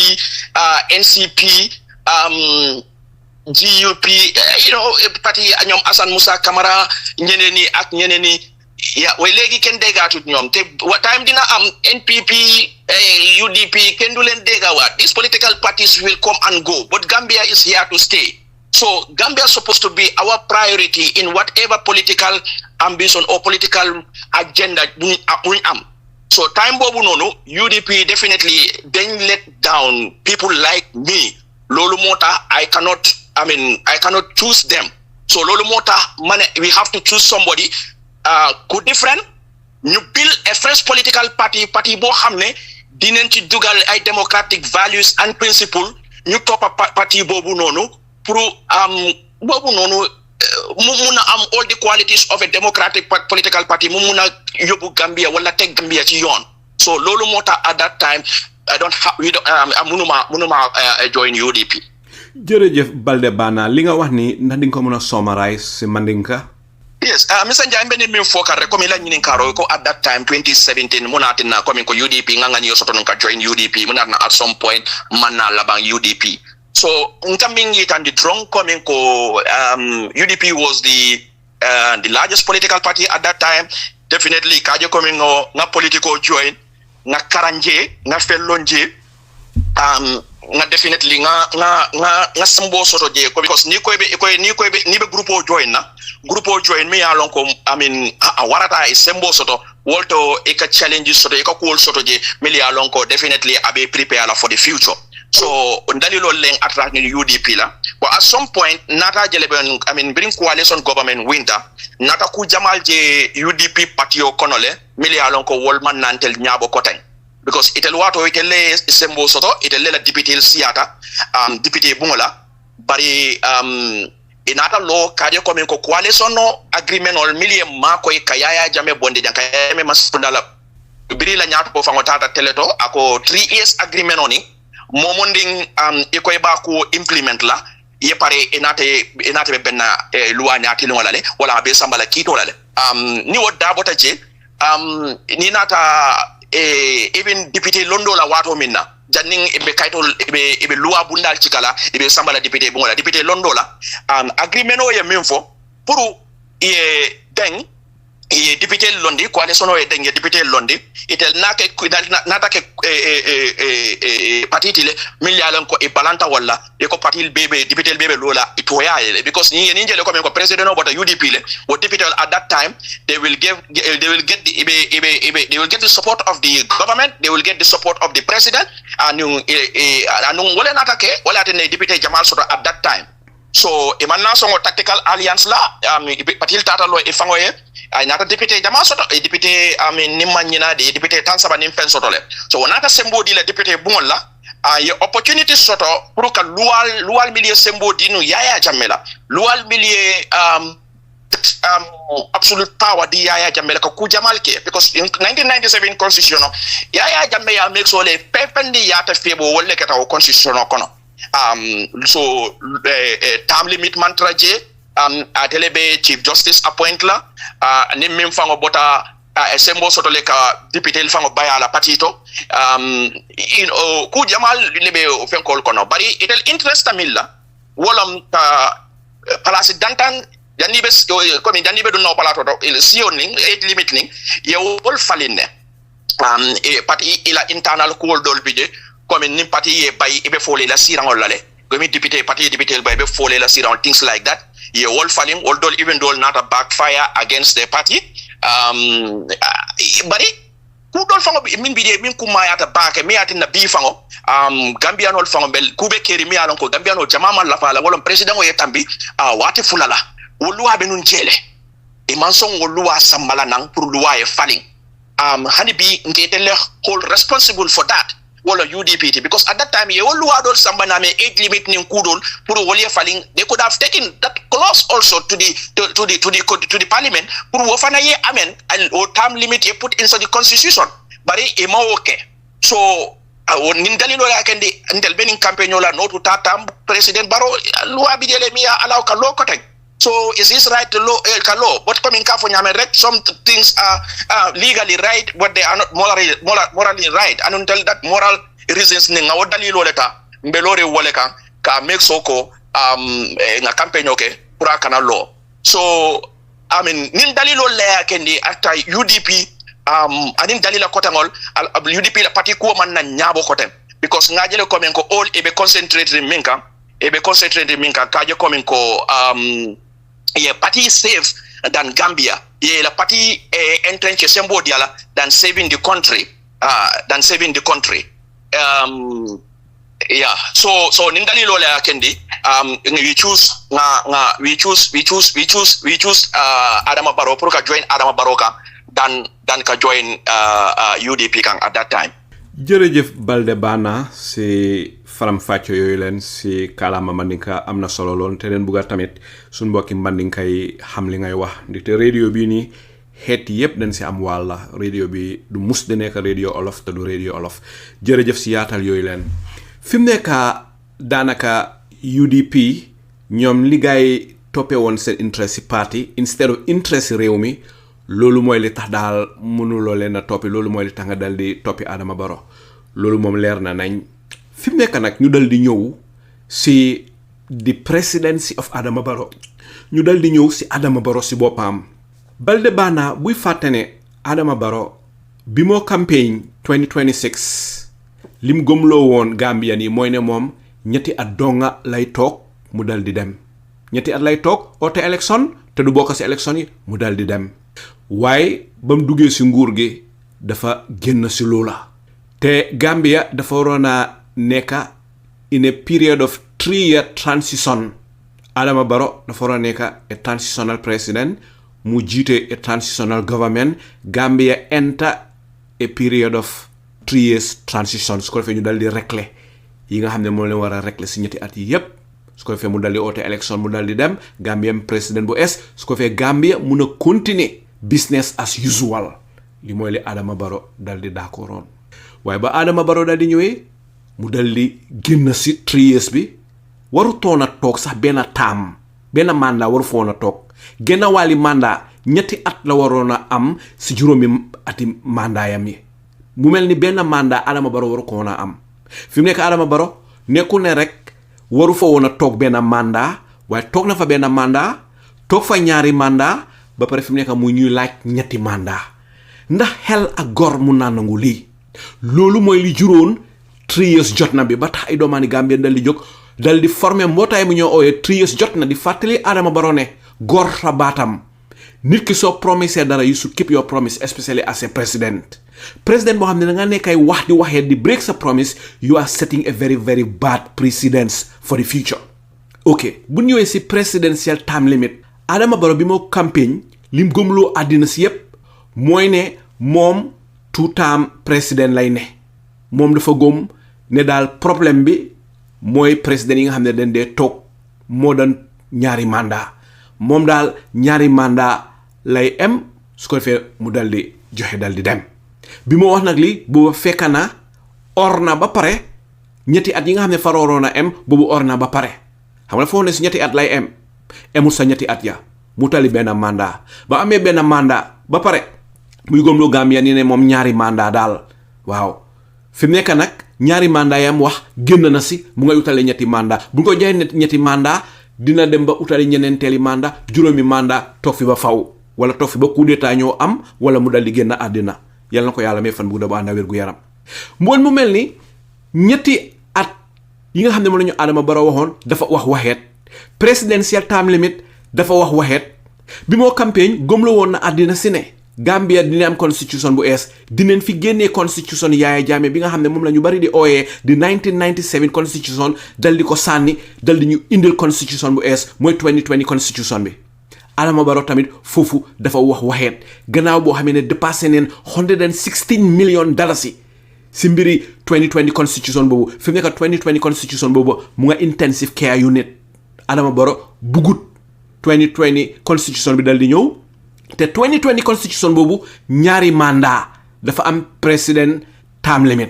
NCP GUP parti ñoom Assane Moussa Camara ñeneen ñi ak ñeneen ñi waaye léegi kenn déggaatut ñoom te time dina am NPP UDP kenn du leen déggawaat these political parties will come and go but Gambia is here to stay so Gambia is supposed to be our priority in whatever political ambition or political agenda buñ am so time boobu noonu UDP definitely dañ let down people like me loolu moo tax I cannot choose them. So lolu mota we have to choose somebody who different. You build a fresh political party bo xamne dinañ ci dugal ay democratic values and principle ñu top party bobu nonu pour bobu nonu mu muna am all the qualities of a democratic political party mu muna yobu Gambia wala tek Gambia ci yoon. So lolu mota at that time munuma join UDP. jërëjëf Baldeh Banna li nga wax ni ndax di nga ko mën a summarize si Mandinka. Yes, Mr. Njai mbeni mi foka rekomi la nyini karo ko at that time 2017 munati na komi ko UDP nga nyo soto nka join UDP munati na at some point manna labang UDP. So nkamingi tandi drong komi ko UDP was the largest political party at that time. Definitely kaje komi nga political join nga karanje nga fellonje nga definitely nga sambo soto je ko because ni ko be grupo join me alon ko warata e sembo soto wolto e ka challenges soto e ka cool soto je me alon ko definitely abe prepare for the future so ndalilo leng attract ni UDP la but at some point nata jeleben bring coalition government winter nata ku jamal je UDP party o konole me alon ko wolman nantel nyabo koten because itel wato itelle sembo soto itelle la député siata député bungola bari inata lo kade ko men ko coalition no agreement ol million ma ko kayaya jame bonde janka me masundala biri la nyato ko fango tata teleto ako 3 years agreement oni momonding iko ba ko implement la ye pare inate be benna loi nyati lo lale wala be sambala kito lale ni wodda bota je ni nata even député londo la wato minna janning ebe kaytol ebe loi bundal cikala ebe sambala député bongola député londo la agreement o ye minfo pour ye deng e député londi coalition o e dengue député londi itel nake nata ke parti le millialan ko e balanta walla e ko parti bebe député bebe lola itoya because ni jele ko men ko president o bota UDP le o député at that time they will get the support of the government, they will get the support of the president and wala nata ke wala tene député Jamal Soto at that time. So emanna songo tactical alliance la patil tata lo e fangoye ay nata député Jamal Soto e député nimanyina de député tansaba nim fen soto le so nata sembo di la député bungol la ay opportunity soto pour que lual milieu sembo di nu Yaya Jammeh la lual milieu absolute power di Yaya Jammeh ko ku Jamal ke because in 1997 constitution Yaya Jammeh ya make so le pependi yata febo wolle keta o constitution kono so term limit mantra je atelebe chief justice appoint la ni mim fango bota sembo soto le ka député il fango baya la patito ku Jamal lebe o fenkol kono bari itel interest tamilla wolam ta place dantan janibe comme janibe do no palato il sioning et limit ning ye wol faline e parti ila internal cool dol bije comme ni parti ye bay e be folé la sirangol lale comme député parti député bay be folé la sirangol things like that ye wol faling all dol even dol not a backfire against the party bari ku dol fango min bide min kuma yata baake mi yati na bi fango Gambian ol fango bel kube keri mi alon ko Gambian ol jamama la fala wala president o yetambi wati fulala woluwa be nun jele e manson woluwa sambala nang pour luwa e faling hani bi ngete le hold responsible for that wala UDP because at that time ye woluwa dol sambana me age limit nin kudol pour woli faling they could have taken that clause also to the parliament pour wo fana ye amen and o term limit ye put inside the constitution bari e ma okay so nin dalilo ya kendi ndel benin campaign la no to tatam president Barrow luwa bi dele mi alaw ka lo ko tek. So is this right to law? But coming for rek, some things are legally right, but they are not morally right. And until that moral reasons, nga wadalilo leta mbelore woleka ka make soko nga campaign okay pura kana law. So I mean nin dalilo le kendi after UDP anin dalila kotangol UDP la party ko man na nyabo kotem because ngajele komen ko all ebe concentrated minka kaje komen ko party safe than Gambia. La party entrenche sembo diala than saving the country. So nindali lo la kendi we choose Adama Barrow pour ka join Adama Barrow than ka join UDP kan at that time. Jërëjëf Baldeh Banna si faram fàcce yooyu leen si kàllaama mandinka am na solo lool te leen bugga tamit suñ mbokki mandinka yi xam li ngay wax ndaxte radio bii nii xeet yépp dañ si am wàlla radio bi du mus di nekk radio olof te du radio olof jërëjëf si yaatal yooyu leen fi mu nekk daanaka UDP ñoom li gaay toppee woon seen interest si parti instead of interest si réew mi loolu mooy li tax daal mënuloo leen a toppi loolu mooy li tax nga dal di toppi Adama Barrow loolu moom leer na nañ fi mu nekk nag ñu dal di ñëw si the presidency of Adama Barrow ñu dal di ñëw si Adama Barrow si boppam Baldeh Banna buy fàtte ne Adama Barrow bi moo campagne 2026 lim gëmloo woon Gambian yi mooy ne moom ñetti at donga lay toog mu dal di dem ñetti at lay toog oote élection te du bokk si élection yi mu dal di dem waaye ba mu duggee si nguur gi dafa génn si loola te Gambia dafa waroon a nekka in a period of 3-year transition Adama Barrow dafa waroon a nekka a transitional president mu jiite a transitional government Gambia enter a period of 3 years transition su ko defee ñu dal di régler yi nga xam ne moom leen war a régler si ñetti at yi yépp su ko defee mu dal di oote élection mu dal di dem Gambia président bu es su ko defee Gambia mun a continuer business as usual li mooy li Adama Barrow dal di d'accordoon waaye ba Adama Barrow dal di ñëwee mu dal di génn si 3 years bi waru toon a toog sax benn mandat waru foon a toog génn wàlli mandat ñetti at la waroon a am si juróomi ati mandat yam yi mu mel ni benn mandat Adama Barrow waru ko woon a am fi mu nekk Adama Barrow nekkul ne rek waru fa woon a toog benn mandat waaye toog na fa benn mandat toog fa ñaari mandat ba pare fi mu nekk muy ñuy laaj ñetti mandat ndax xel ak gor mun naa nangu lii loolu mooy li juróon 3 years jot na bi ba tax ay doomaani Gambien dal di jóg dal di former mbootaay mu ñoo ooyee 3 years jot na di fàttali Adama Barrow ne gor sa baatam nit ki soo promisé dara you should keep your promise especially as a president boo xam ne da nga nekkay wax di waxee di break sa promise you are setting a very very bad precedence for the future. ok bu ñëwee si presidential term limit Adama Barrow bi moo campagne lim gëmloo àddina si yépp mooy ne moom 2 term président lay ne moom dafa gëm ne daal problème bi mooy président yi nga xam ne dañ dee toog moo doon ñaari mandat moom daal ñaari mandat lay em su ko defee mu dal di joxe dal di dem bi moo wax nag li booba fekka na or na ba pare ñetti at yi nga xam ne farooroon a em boobu or na ba pare xam nga foo ne si ñetti at lay em emul sa ñetti at ya mu tali benn mandat ba amee benn mandat ba pare muy gomloo Gambia ni ne moom ñaari mandat daal waaw fi mu nekk nag ñaari mandat yam wax génn na si mu ngay utale ñetti mandat bu ko joxee ñetti mandat dina dem ba utale ñeneenteeli mandat juróomi mandat toog fi ba faw wala toog fi ba coup d'état ñoo am wala mu dal di génn àddina yàlla na ko yàlla may fan bu da ba ànd wér gu yaram mboon mu mel ni ñetti at yi nga xam ne moom la ñu Adama Barrow waxoon dafa wax waxeet presidential term limit dafa wax waxeet bi moo campagne gëm la woon na àddina si ne Gambia dina am constitution bu ees dineen fi génnee constitution Yaya Jammeh bi nga xam ne moom la ñu bari di ooyee di 1997 constitution dal di ko sànni dal di ñu indil constitution bu ees mooy 2020 constitution bi Adama Barrow tamit foofu dafa wax waxeet gannaaw boo xamee ne dépassé neen 116 million dalasi si mbiri 2020 constitution boobu fi mu nekk 2020 constitution boobu mu nga intensive care unit Adama Barrow bugut 2020 constitution bi dal di ñëw te 2020 constitution boobu ñaari mandat dafa am president term limit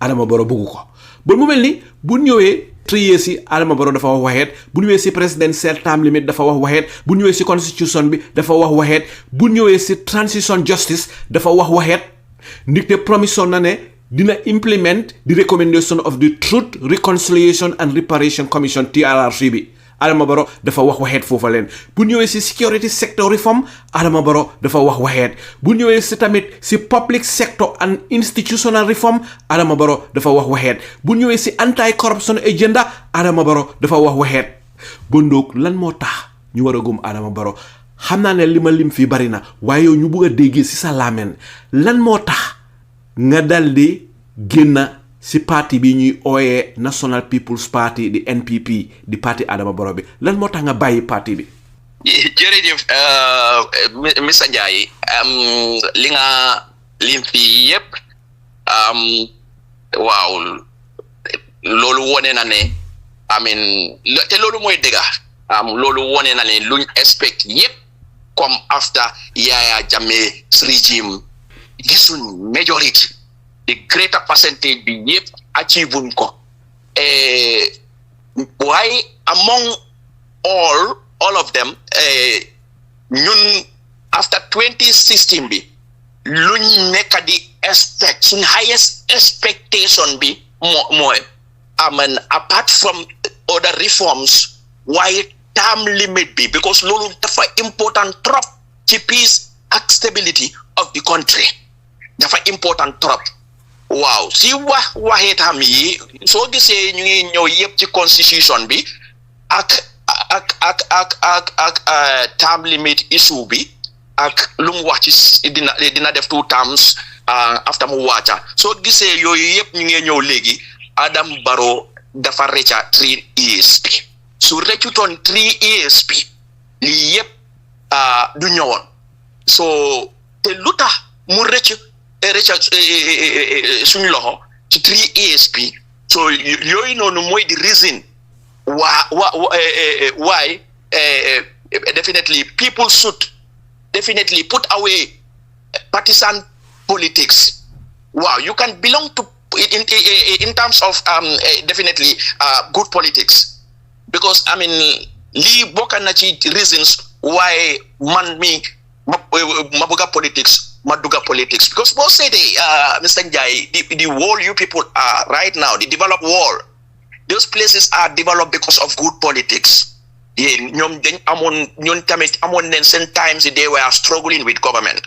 Adama Barrow bugg ko ba mu mel ni bu ñëwee 3 years yi Adama Barrow dafa wax waxeet bu ñëwee si presidential term limit dafa wax waxeet bu ñëwee si constitution bi dafa wax waxeet bu ñëwee si transition justice dafa wax waxeet ndigte promission na ne dina implement the recommendation of the Truth, Reconciliation and Reparation Commission TRRC bi Adama Barrow dafa wax waxeet foofa leen bu ñëwee si security sector reform Adama Barrow dafa wax waxeet bu ñëwee si tamit si public sector and institutional reform Adama Barrow dafa wax waxeet bu ñëwee si anti corruption agenda Adama Barrow dafa wax waxeet ba ndoog lan moo tax ñu war a gëm Adama Barrow xam naa ne li ma lim fii bari na waaye yow ñu bugg a déggee si sa laamen lan moo tax nga dal di génn si parti bi ñuy ooyee National People's Party di NPP di parti Adama Barrow bi lan moo tax nga bàyyi parti bi. jërëjëf Mr Ndiaye li nga lim fii yëpp waaw loolu wone na ne te loolu mooy dëgga loolu wone na ne luñ expect yëpp comme after Yaya Jammeh's regime gisuñ majority the greater percentage bi yëpp achieve wuñ ko waaye among all of them ñun after 2016 bi luñ nekk di expect suñ highest expectation bi mooy apart from other reforms waaye term limit bi because loolu dafa important trop ci peace ak stability of the country dafa important trop waaw si waxeetam yi soo gisee ñu ngi ñëw yëpp ci constitution bi ak term limit issue bi ak lu mu wax ci dina def 2 terms after mu wàcca soo gisee yooyu yëpp ñu ngi ñëw léegi Adama Barrow dafa rëcca 3 years bi su rëccutoon 3 years bi lii yëpp du ñëwoon so te lu tax mu rëcc suñu loxo ci 3 years bi so yooyu noonu mooy the reason why definitely people should definitely put away partisan politics. Wow, you can belong to in terms of definitely good politics, because li bokk na ci reasons why man mi ma bëgg politics. Maduga politics, because both say Mr. Njai, the world you people are right now, the developed world, those places are developed because of good politics. ñoom dañ amoon ñun tamit amoon nañ seen times they were struggling with government.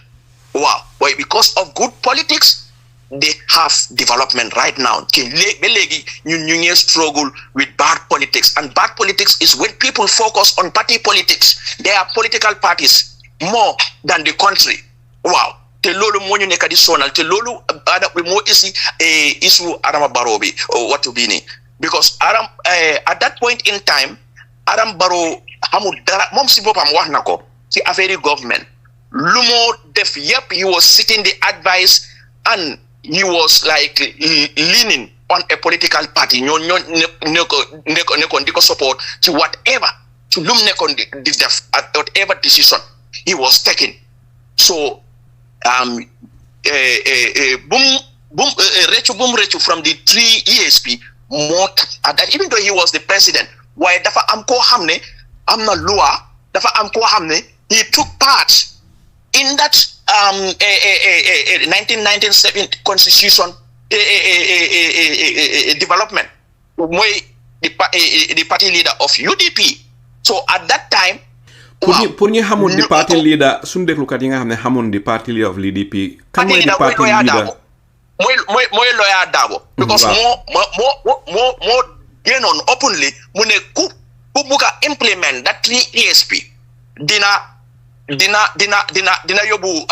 Wow. Why? Because of good politics, they have development right now. You struggle with bad politics, and bad politics is when people focus on party politics. They are political parties more than the country. Wow. Te lolu mo ñu nekk di sonal te lolu mo issue Adama Barrow bi what to be ni because at that point in time Adama Barrow xamul dara moom si boppam wax na ko ci affaire government lu mo def yep he was sitting the advice and he was like leaning on a political party ñoo nekkoon di ko support ci whatever ci lum nekkoon di def at whatever decision he was taking. So Rechu from the 3 ESP more that even though he was the president, why dafa am ko xamne am na loi dafa am ko xamne he took part in that 1997 constitution development moy the party leader of UDP. So at that time pour ñu xamone di party leader sun deklu kat yi nga xamne xamone di party leader of l'UDP kan moy di party leader moy lawyer Dabo because more gain on openly mu ne ku buga implement that 3 ESP dina yobu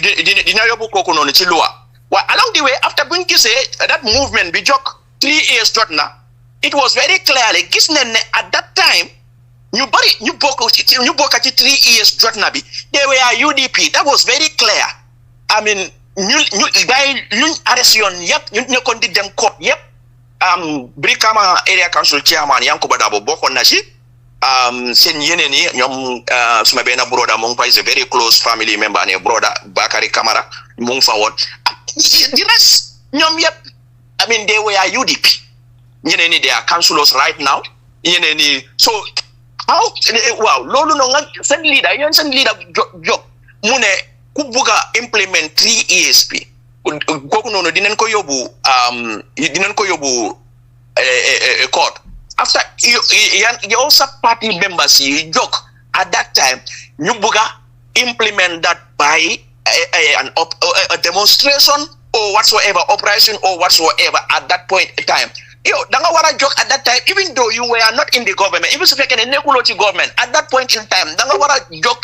dina yobu koko non ci loi wa along the way after buñ gisé that movement bi jok 3 years jot na it was very clearly gis nañ ne at that time ñu bokk ci 3 years jot na bi they were UDP. That was very clear. I mean ñu arrest yoon yep ñu kon di dem court yep Brikama area council chairman Yankuba Dabo bokon na ci sen yeneen yi ñoom suma benn brother mu ngi fay is a very close family member ne brother Bakari Kamara mu ngi fa woon the rest ñoom yep I mean they were UDP. ñeneen ni they are councillors right now ñeneen ni so how wow loolu no nga seen leader job mu ne ku buga implement 3 ESP kooku noonu dinañ ko yóbbu court after yow sa party members yi jóg at that time ñu buga implement that by a demonstration or whatsoever operation or whatsoever at that point in time. Yo, danga wara jog at that time, even though you were not in the government, even if you can nekulo ci government, at that point in time, danga wara jog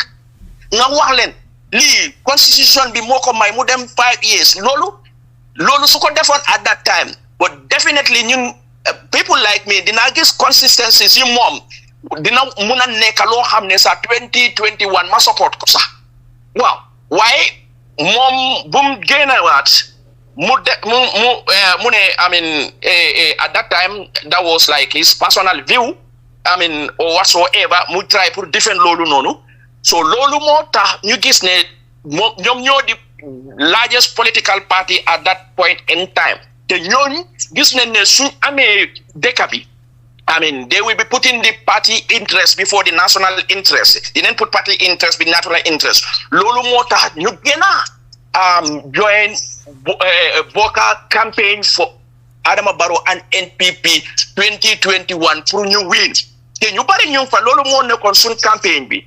nga wax len li constitution bi moko may mu dem 5 years. Lolu su ko defon at that time, but definitely ñun people like me dina gis consistencies yi mom dina muna nek lo xamne sa 2021 ma support ko sax. Wow, why mom bum gëna wat I mean, at that time, that was like his personal view. I mean, or whatsoever, mu try for different lolu nonu. So lolu mota, you guess ne, the largest political party at that point in time. The young gis ne soon ame dekabi. I mean, they will be putting the party interest before the national interest. They didn't put party interest with national interest. Lolu mota, you gena join Boca campaign for Adama Barrow and NPP 2021 for new win. Then you bari ñu fa lolu mo nekkon sun campaign bi.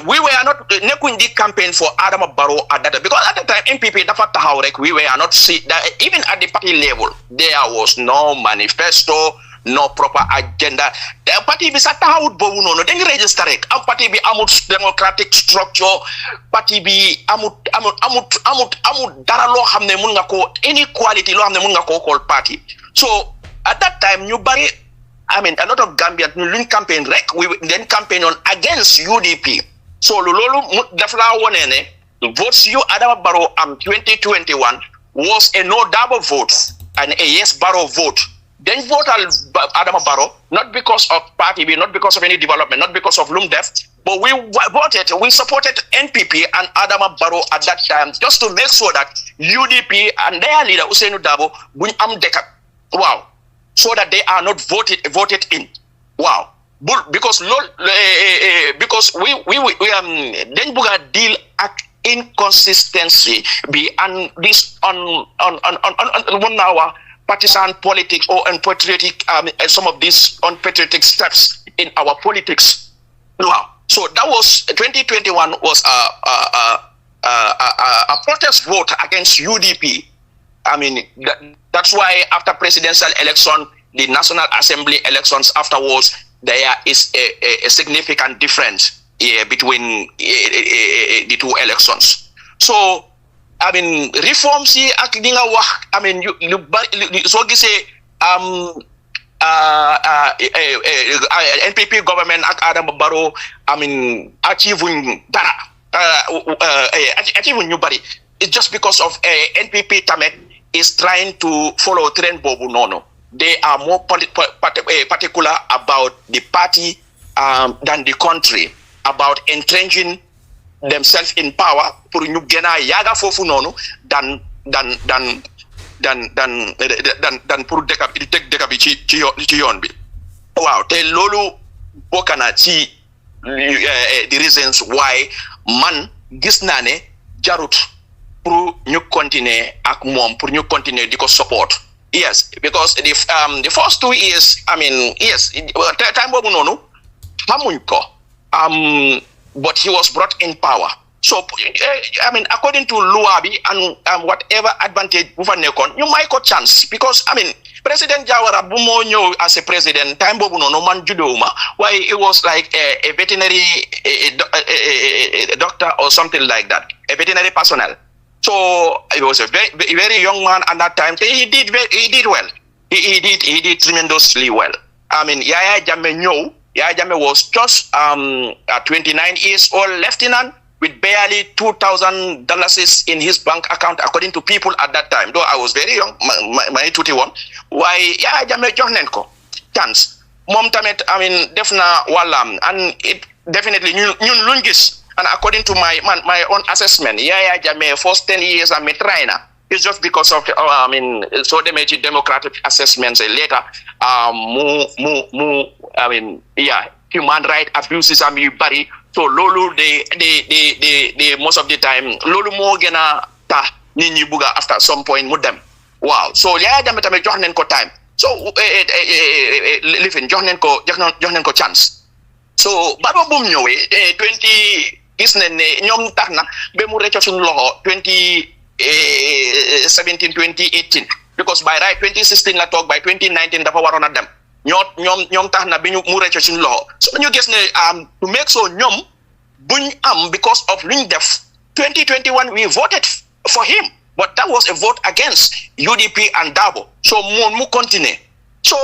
We were not nekkuñ di campaign for Adama Barrow at that time because at the time NPP dafa taxaw rek we were not see that even at the party level there was no manifesto, no proper agenda. The party bi sa taxawut bobu nonu dañ register rek am party bi amut democratic structure, party bi amut dara lo xamne mën nga ko inequality lo xamne mën nga ko call party. So at that time ñu bari I mean a lot of Gambians ñu luñ campaign rek we then campaign on against UDP. So lolu daf la woné né votes you Adama Barrow am 2021 was a no double vote and a yes Barrow vote. Then vote Adama Barrow, not because of party, not because of any development, not because of Lumdef, but we supported NPP and Adama Barrow at that time just to make sure that UDP and their leader Usainu Dabo win Amdeka. Wow. So that they are not voted in. Wow. Because we then buga deal inconsistency be and this on 1 hour partisan politics or unpatriotic, some of these unpatriotic steps in our politics. Wow. So that was 2021 was a protest vote against UDP. I mean, that's why after presidential election, the National Assembly elections afterwards, there is a significant difference between the two elections. So, I mean, reforms here, I mean, so you say, NPP government ak Adam Barrow, I mean, achieving new body. It's just because of NPP Tamet is trying to follow trend bobu nono. They are more particular about the party than the country, about entrenching themselves in power pour ñu gëna yaga fofu noonu dan pour dëkk bi ci yoon bi. Waaw te loolu bokk na ci the reasons why man gis naa ne jarut pour ñu continuer ak moom pour ñu continuer di ko support. Yes, because the first 2 years, I mean, yes, time bobu noonu xamuñ ko. But he was brought in power. So, I mean, according to Luabi and whatever advantage you might got chance. Because, I mean, President Jawara Bumonyo as a president, time bobu no man judoma, why it was like a veterinary doctor or something like that, a veterinary personnel. So he was a very young man at that time. He did well. He did tremendously well. I mean, Yaya Jammeh was just 29 years old lieutenant with barely $2,000 in his bank account, according to people at that time. Though I was very young, my 21. Why Yaya Jammeh Johnenko chance. Mom tamet, I mean, defna walam, and it definitely new lungis. And according to my own assessment, Yaya Jammeh first 10 years I'm a trainer. It's just because of I mean, so they made democratic assessments later. I mean, yeah, human right abuses are bari. So Lulu, they most of the time Lulu mo gena ta nini buga after some point with them. Wow. So Yaya Jammeh tame joxnen ko time. So living joxnen ko chance. So baba bum ñëwé 20 gis nañ ne ñom tax na be mu reccu suñu loxo 2017 2018 because by right 2016 la talk by 2019 dafa warona dem ñom tax na biñu mu reccu suñu loxo so ñu gis ne to make so ñom buñ am because of luñ def 2021 we voted for him but that was a vote against UDP and Dabo so mu continue so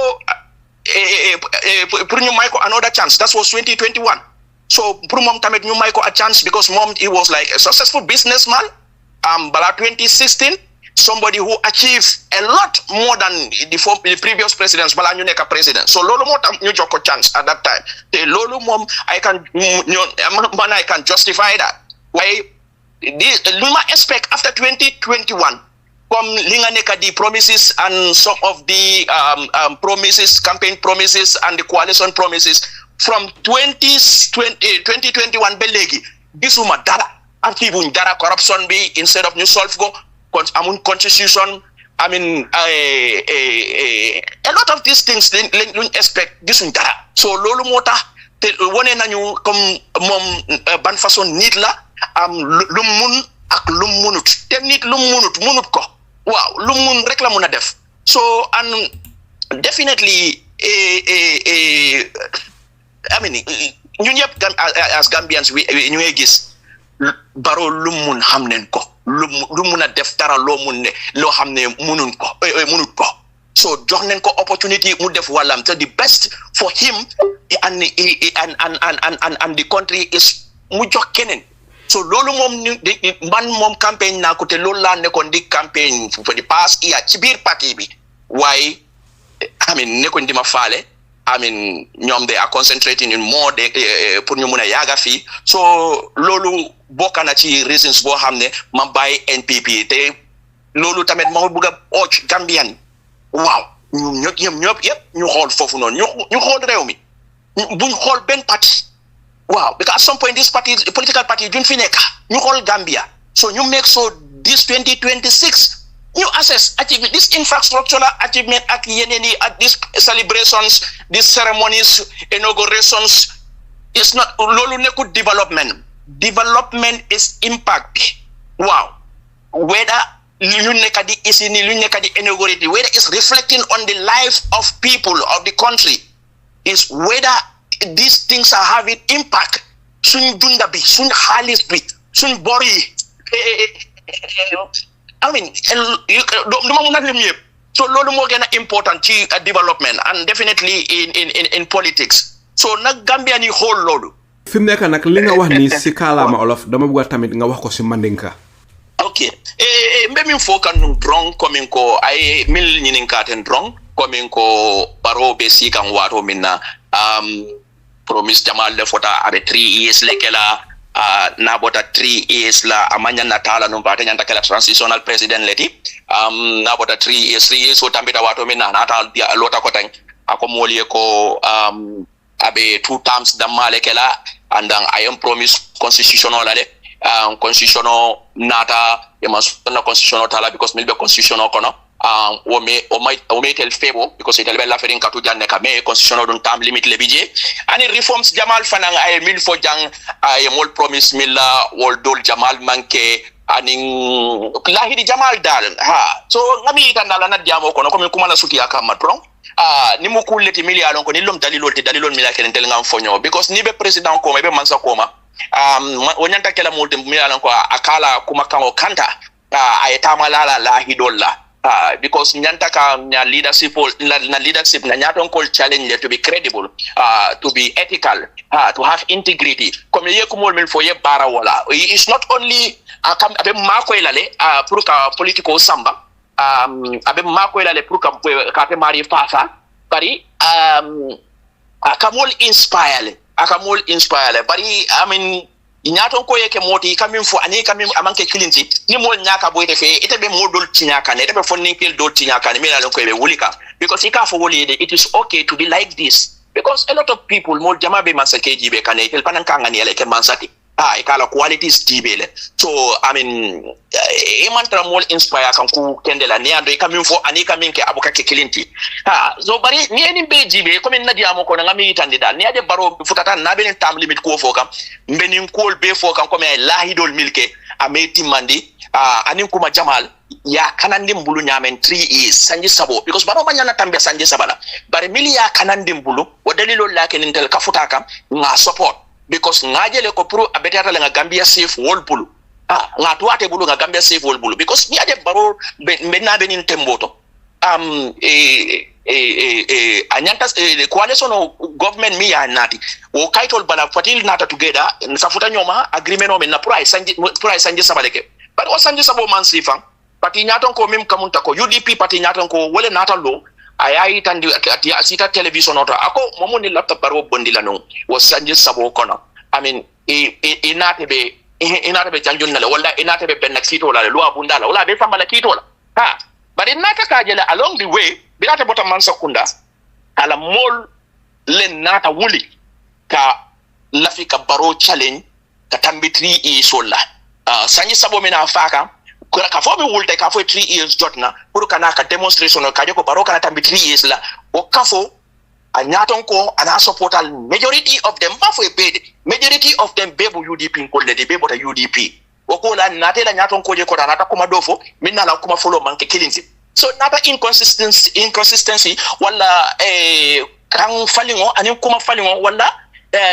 pour ñu may ko another chance that was 2021 so pour mom tamet ñu may ko a chance because mom he was like a successful businessman bala 2016 somebody who achieved a lot more than the previous presidents bala ñu nekk president so lolu mo tam ñu jox ko chance at that time te lolu mom I can justify that why luma expect after 2021 comme li nga nekk di promises and some of the promises campaign promises and the coalition promises from 2021 ba legi gisuma dara antibuñ dara corruption bi instead of ñu solve go amun constitution I mean a lot of these things luñ expect gisuñ dara so lolu motax te woné nañu comme mom ban façon nit la lu mun ak lu munut te nit lu munut ko wow lu mun rek la mëna def so and definitely I mean ñun ñep as Gambians we ñu ngi gis Barrow lu mun xam nañ ko lu mëna def dara lo mun ne lo xam ne munut ko so jox nañ ko opportunity mu def walam te the best for him and the country is mu jox kenen so lolu mom campaign na ko te lolu la nekon di campaign for the past year ci bir parti bi why I mean nekon di ma falé I mean ñom they are concentrating in more pour ñu mëna yaga fi so lolu bokka na ci reasons bo xamne ma bay NPP te lolu tamet ma bëgga Gambian wow ñop yépp ñu xol fofu non ñu xol réew mi buñ xol ben parti wow because at some point this party political party duñ fi nekk ñu xol Gambia so ñu make so this 2026 ñu assess achievement this infrastructural achievement ak yeneen yi at these celebrations these ceremonies inaugurations is not loolu nekkul development is impact wow whether lu nekk di isini lu nekk di inaugurate whether it's reflecting on the life of people of the country is whether these things are having impact suñ dunda bi suñ xaalis bi suñ bor yi I mean duma mun a lim yëpp so loolu moo gën a important ci development and definitely in politics so nag Gambian yi xool loolu fi mu nekk nag li nga wax ni si kaalaama olof dama bëgg tamit nga wax ko si mandinka okay mbe min fo kan drong komin ko ay mil nyinin katen drong komin ko Barrow be si kan wato minna promise Jamal le fota abe 3 years lekela na bota 3 years la amanya natala no bata nyanta kala transitional president leti na bota 3 years so tambita wato minna nata lota ko tan akomoli ko abe 2 terms da malekela and I am promise constitutional ale constitutional nata na constitutional tala because milbe constitutional kono o me tel febo because itel bella ferin katu janne ka me constitutional dun time limit le bije ani reforms Jamal fanang ay mil fo jang ay mol promise milla wol dol Jamal manke ani lahidi Jamal dal ha so ngami tanala na diamo kono ko mi kuma la suti akama tron ni mu kulleti milialon ko ni lom dalilol mila ken tel ngam fonyo because ni be president ko be mansa koma wonyanta kala multi milialon ko akala kuma kango kanta ayeta malala lahidolla because nyanta ka na leadership na nyaton call challenge to be credible to be ethical to have integrity comme ye kumol mil fo ye bara wala it's not only abe mako ilale pour ka political samba abe mako ilale pour ka te mari fasa bari akamol inspire bari I mean nyaton ko yeke moti kamin fo ani kamin amanke kilinti ni mol nyaka boyte fe ite be modol tinyaka ne ite be fonni kel do tinyaka ne mela ko be wulika because ika fo woli it is okay to be like this because a lot of people mol jama be masakeji be kane tel panan kanga ni ke mansati ikala qualities tibele so I mean imantra mol inspire kan ku kendela ne ando kamin fo ani kamin ke abuka ke kilinti so bari ni eni be jibe ko min nadi amoko na ngami tandi dal ni ade Barrow futata na benen tam limit ko fo kam mbenin kol be fo kam ko me lahidol milke ameti mandi anin kuma Jamal ya kanandi mbulu nyamen 3 years sanji sabo because Barrow manyana tambe sanji sabala bari mili ya kanandi mbulu o dalilo lake nintel kafuta kam nga support because ngajele ko pro abetata la Gambia safe wall bulu nga tuate bulu nga Gambia safe wall bulu because ni ade Barrow benna benin temboto anyanta coalition government mi ya nati o kaitol bala fatil nata together safuta nyoma agreement o men na price sanji sabaleke but o sanji sabo man sifan pati nyaton ko mim kamunta ko UDP pati nyaton ko wole nata lo ayayi tandi ati asita television oto ako momo ni laptop Barrow bondila no wo sanji sabo kono I mean inate be janjun nale wala inate be ben naksito la lo abundala wala be fambala kito la but inata kajela along the way bilata bota man sakunda ala mol len nata wuli ka lafika Barrow challenge ka tambi 3 years sola sanji sabo mina faka ka fo be wulte ka fo 3 years jotna pour kana ka demonstration ka joko Barrow kana tambi 3 years la o kafo anyaton ko ana supportal majority of them ba fo bede majority of them bebo UDP ko le de bebo ta UDP o ko la natela nyaton ko je ko nata kuma dofo minna la kuma follow manke kilinsi so nata inconsistency wala kan falingo ani kuma falingo wala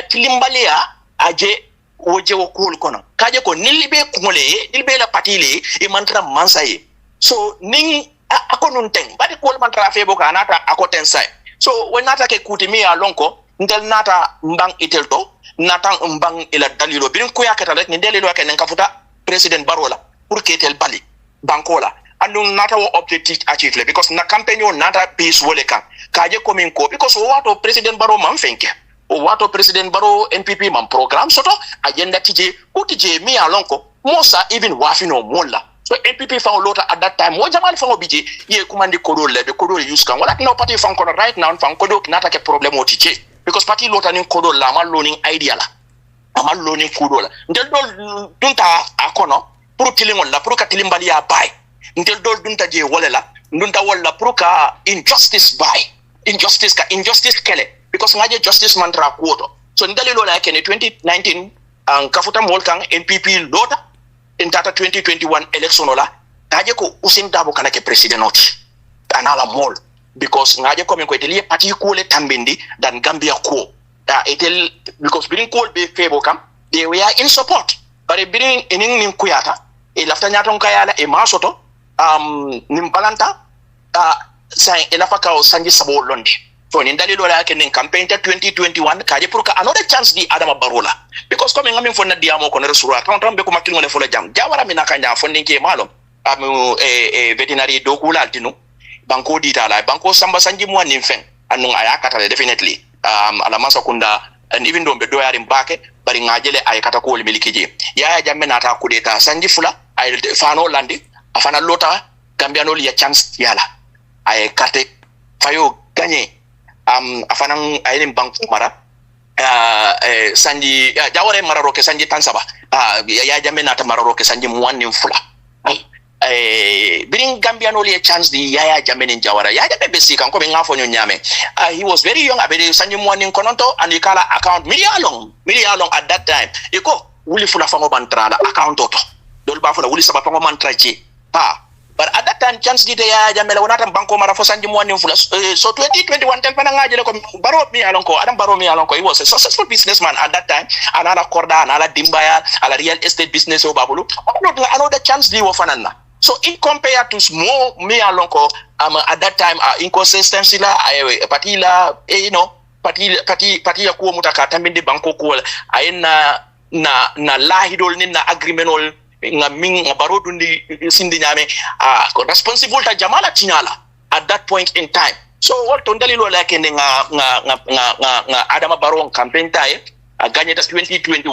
tilimbalia aje woje wo kul kono kaje ko nilbe kumole nilbe la patile e mantra mansaye so ning akonun teng badi ko mantra febo kanata akoten sai so when nata ke kuti mi alonko ndel nata mbang itelto nata mbang ila dalilo bin ko yakata rek ni delilo ke nen kafuta president Barrow la pour que tel bali bankola andun nata wo objective achieve because na campaign yo nata peace wole kan kaje komin ko because wato president Barrow man fenke o wato president Barrow NPP man program soto agenda tije utije mi alonko mosa even wafino molla so NPP fa lota at that time wo Jamal fa obije ye kumandi kodol le be kodol use kan wala no party fa kono right now fa kodol nata ke problem otije because party lota ni kodol la mal loning idea la amal loning kodol ndel dol dunta akono pour tilingol la pour ka tilimbali ya bay ntel dol dunta je wala ndunta wala pruka injustice kele because ngaje justice mantra kuoto so ndalilo la kene 2019 kafuta molkan NPP lota in tata 2021 election ola ngaje ko Usain Dabo kana ke president oti anala mol because ngaje ko men ko telie parti ko le tambindi dan Gambia ko etel because birin ko be febo kam they were in support but birin inin nin kuyata e lafta nyaton kayala e masoto nim balanta sa elafa ka sanji sabo londi so ni dalilo la ken campaign ta 2021 kaje pour ka another chance di Adama Barola because comme ngamin fonna diamo ko resura tan be ko makil ngole fola jam jawara mina kanja fonni ke malo veterinary do kula tinu banko di tala banko samba sanji mo nin fen anu aya kata definitely alama sakunda and even though be do yarim bake bari ngajele ay kata ko milikije ya jamme nata kudeta sanji fula ay fano landi afana lota Gambiano ya chance yala ay kate fayo gagné afanang aylim bank mara sanji jawore mararoke sanji tansaba ya jamme nata mararoke sanji muwanni fula bring Gambiano li a chance di yaya jamme nin jawara ya jamme besi kan ko be ngafo nyo nyame he was very young abede sanji muwanni kononto and he kala account million at that time iko wuli fula fango bantrala account toto dol ba fula wuli saba fango mantraji but at that time chance dite ya jamela wonata banko mara fo sanji mo woni fula so 2021 tel fana ngajele ko Barrow mi alon ko Adam Barrow mi alon ko he was a successful businessman at that time anala korda anala dimbaya ala real estate business o babulu another chance di wo fanana so in compare to small me alon ko at that time inconsistency la party la party ya ko mutaka tambinde banko ko ayena na lahidol ni na agreementol nga Barrow dundi sindi nyame responsible ta jamala tinyala at that point in time so what tondalilo like nga Adama Barrow campaign tae gagné das 2021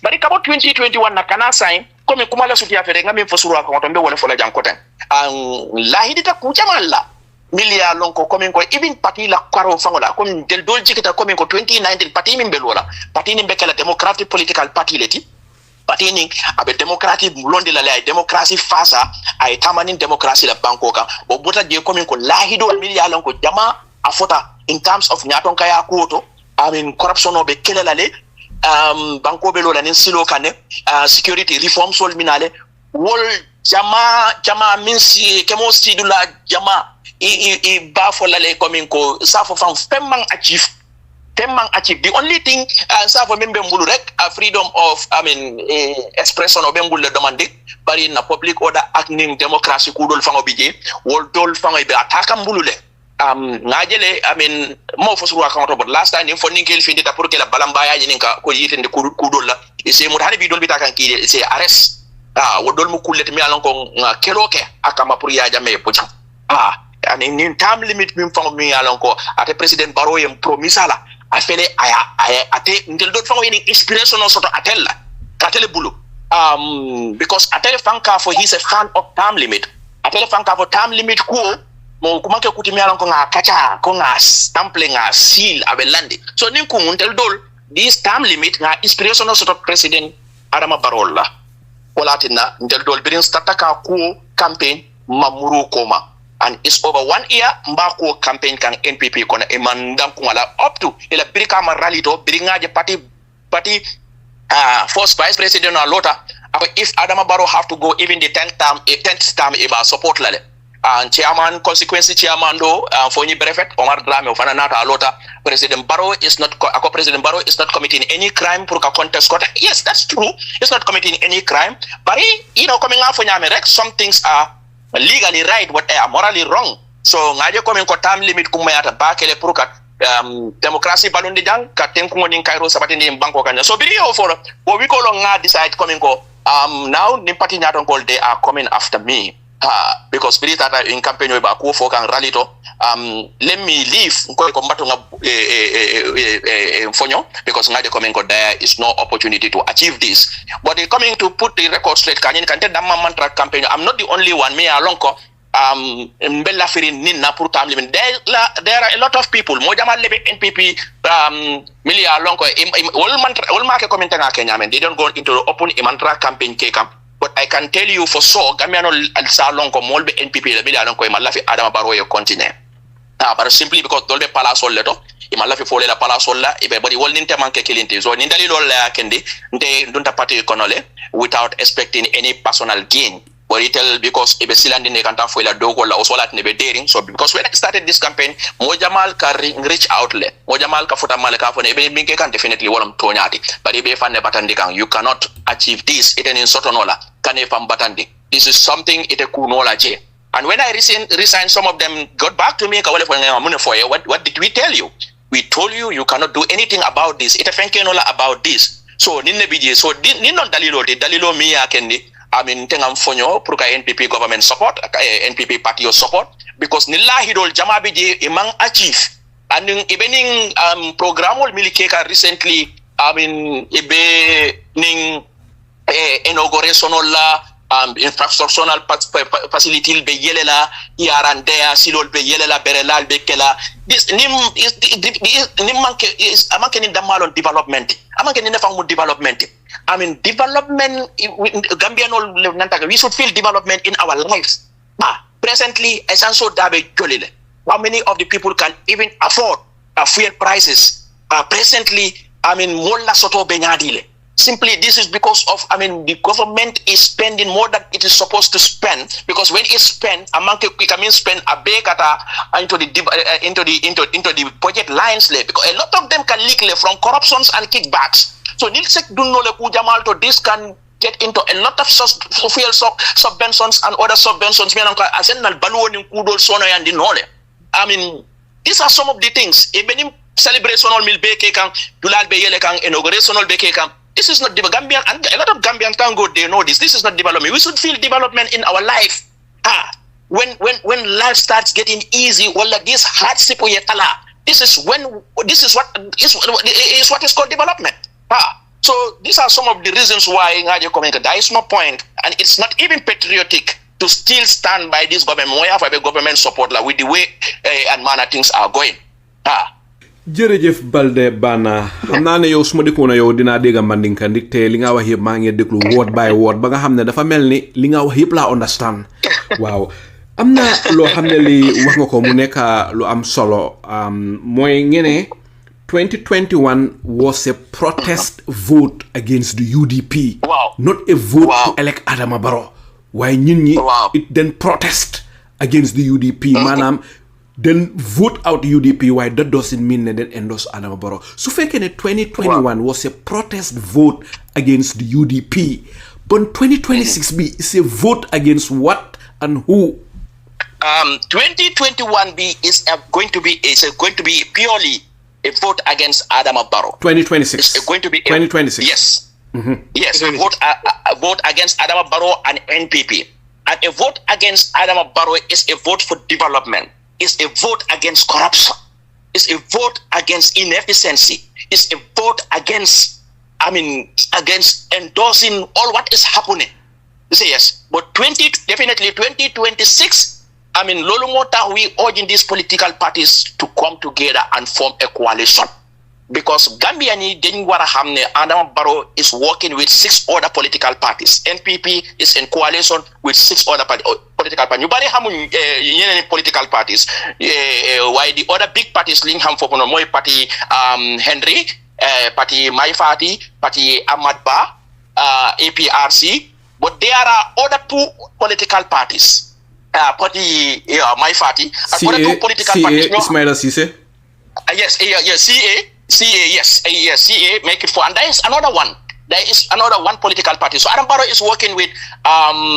bari kabo 2021 na kana sign comme kumala suti afere ngami fosuru ko tombe wala fola jankoten lahidita ku jamala milia lonko comme ko even parti la karo fangola comme del dol jikita comme ko 2019 parti min belola parti ni bekala democratic political party leti patini abe democratic londi la democracy fasa ay tamanin democracy la banko ka bo bota je komin ko lahido milia lon ko jama afota in terms of nyaton kaya kuoto corruption obe kelelale banko be lola nin silo kane security reform sol minale wol jama minsi kemo sidula jama i bafo la le komin ko safo fam femman achieve the only thing sa for membe mbulu rek freedom of expression o be mbulu demande bari na public order acting democracy ku dol fango bije wol dol fango be ataka mbulu le ngajele mo fo suru account but last time info ninkel findi ta pour que la balambaya yininka ko yitende ku dol la ise mo tane bi dol bita kan ki ise arrest wo dol mu kullet mi alon ko keloke akama pour ya jame poja and in time limit mi fango mi alon ko ate president Barrow yem promisala afele ate ndel dot fango yini inspiration no soto atella katele bulu because atele fanka for he's a fan of time limit atele fanka for time limit ko mo kumake kutimia lanko nga kacha ko nga stample nga seal abelandi so ninku ndel dol this time limit nga inspiration no soto president Adama Barrow la walatina ndel dol birin stataka ko campaign mamuru koma and it's over 1 year mbako campaign kan NPP kona emandam kumala up to ila birika ma rally to biringaje party first vice president na lota if Adama Barrow have to go even the 10th term iba support lale and chairman consequence chairman do for ni brevet Omar Drame ofana nata lota president Barrow is not committing any crime pour ka contest kota yes that's true it's not committing any crime but coming out for nyame rek some things are legally right but morally wrong so ngaje komen ko time limit kumayata bakele pour ka democracy balundi jang ka tenku ngoni kairo sabati ndi banko kanya so video for what we call nga decide coming ko now ni party nyaton call they are coming after me because bili tata in campaign ba ko fo kan rally to let me leave ko mbato nga fonyo because ngaje coming ko there is no opportunity to achieve this but they coming to put the record straight kan damma mantra campaign I'm not the only one me along ko mbella firin ninna pour tam limit there are a lot of people mo jamal lebe NPP milia along ko wol make comment nga Kenya men they don't go into the open mantra campaign ke camp But I can tell you for sure, Gambia no salon ko molbe NPP le bila ko malafi Adama Barrow yo continue. But simply because dolbe palasol leto, imalafi fole la palasol la, ibe body wol ninte manke kilinte. So nindali lol la kendi, nte dunta party konole without expecting any personal gain. But it tell because ibe silandi ne kanta fo la dogo la osolat ne be daring. So because when I started this campaign, mo jamal ka reach outlet, mo jamal ka futa mal ka fo ne be minke kan definitely wolom tonyati. But ibe fan ne batandi kan, you cannot achieve this iten in sotonola. Kane fam batandi. This is something ite kunola je. And when I resigned, some of them got back to me. What did we tell you? We told you you cannot do anything about this. Ite fenkenola about this. So ninne bije. So ninno dalilo mi akendi. I mean tengam fonyo pruka NPP government support, NPP party support because nilla hidol jama bije imang achieve. And evening programol milikeka recently. I mean ibe ning inauguration la. Infrastructural facility be yelela yarandea silol be yelela berelal be kela this nim manke is amanke ni damalon development amanke ni nefangu development. I mean development Gambia no nantaka we should feel development in our lives. Presently esanso dabe jolile. How many of the people can even afford fuel prices? Presently I mean molla soto benyadile. Simply, this is because of, the government is spending more than it is supposed to spend. Because when it's spent, we can spend a big into the budget lines, because a lot of them can leak from corruptions and kickbacks. So, Nilsek Dunole Kujamal to this can get into a lot of fuel subventions and other subventions. These are some of the things. Even celebration mil beke kan, dulal be yele kan, inauguration beke kan. This is not Gambian, and a lot of Gambian tango they know this. This is not development. We should feel development in our life. When life starts getting easy, well, like this hardship this is what is called development. So these are some of the reasons why there is no point, and it's not even patriotic to still stand by this government. We have a government support with the way and manner things are going. Jërëjëf Baldeh Banna xam naa ne yow suma dikkoon na yow dinaa dégg mandinka ndik te li nga wax yëpp maa ngi déglu word by word ba nga xam ne dafa mel ni li nga wax yëpp laa understand waaw am na loo xam ne li wax nga ko mu nekk lu am solo mooy ngene 2021 was a protest vote against the UDP. Wow. Not a vote to elect Adama Barrow. Why ñi it then protest against the UDP manam then vote out UDP. Why that doesn't mean that then endorse Adama Barrow. So fekkene 2021 was a protest vote against the UDP, but 2026 is a vote against what and who? 2021 is going to be purely a vote against Adama Barrow. 2026. It's going to be 2026. Yes. Yes, a vote against Adama Barrow and NPP. And a vote against Adama Barrow is a vote for development. It's a vote against corruption. It's a vote against inefficiency. It's a vote against endorsing all what is happening. You say yes. But 2026, Lolumota, we urging these political parties to come together and form a coalition. Because Gambiani didn't want to hamne Adama Barrow is working with 6 other political parties. NPP is in coalition with 6 other political parties. You bari hamun political parties. Why the other big parties link ham for Moy party Henry, party Maifati, party Ahmad Ba, APRC. But there are other 2 political parties. Party Maifati and other 2 political parties. Ismaila Cisse. Yes, CA, CA, make it 4. And there is another one. There is another 1 political party. So Adama Barrow is working with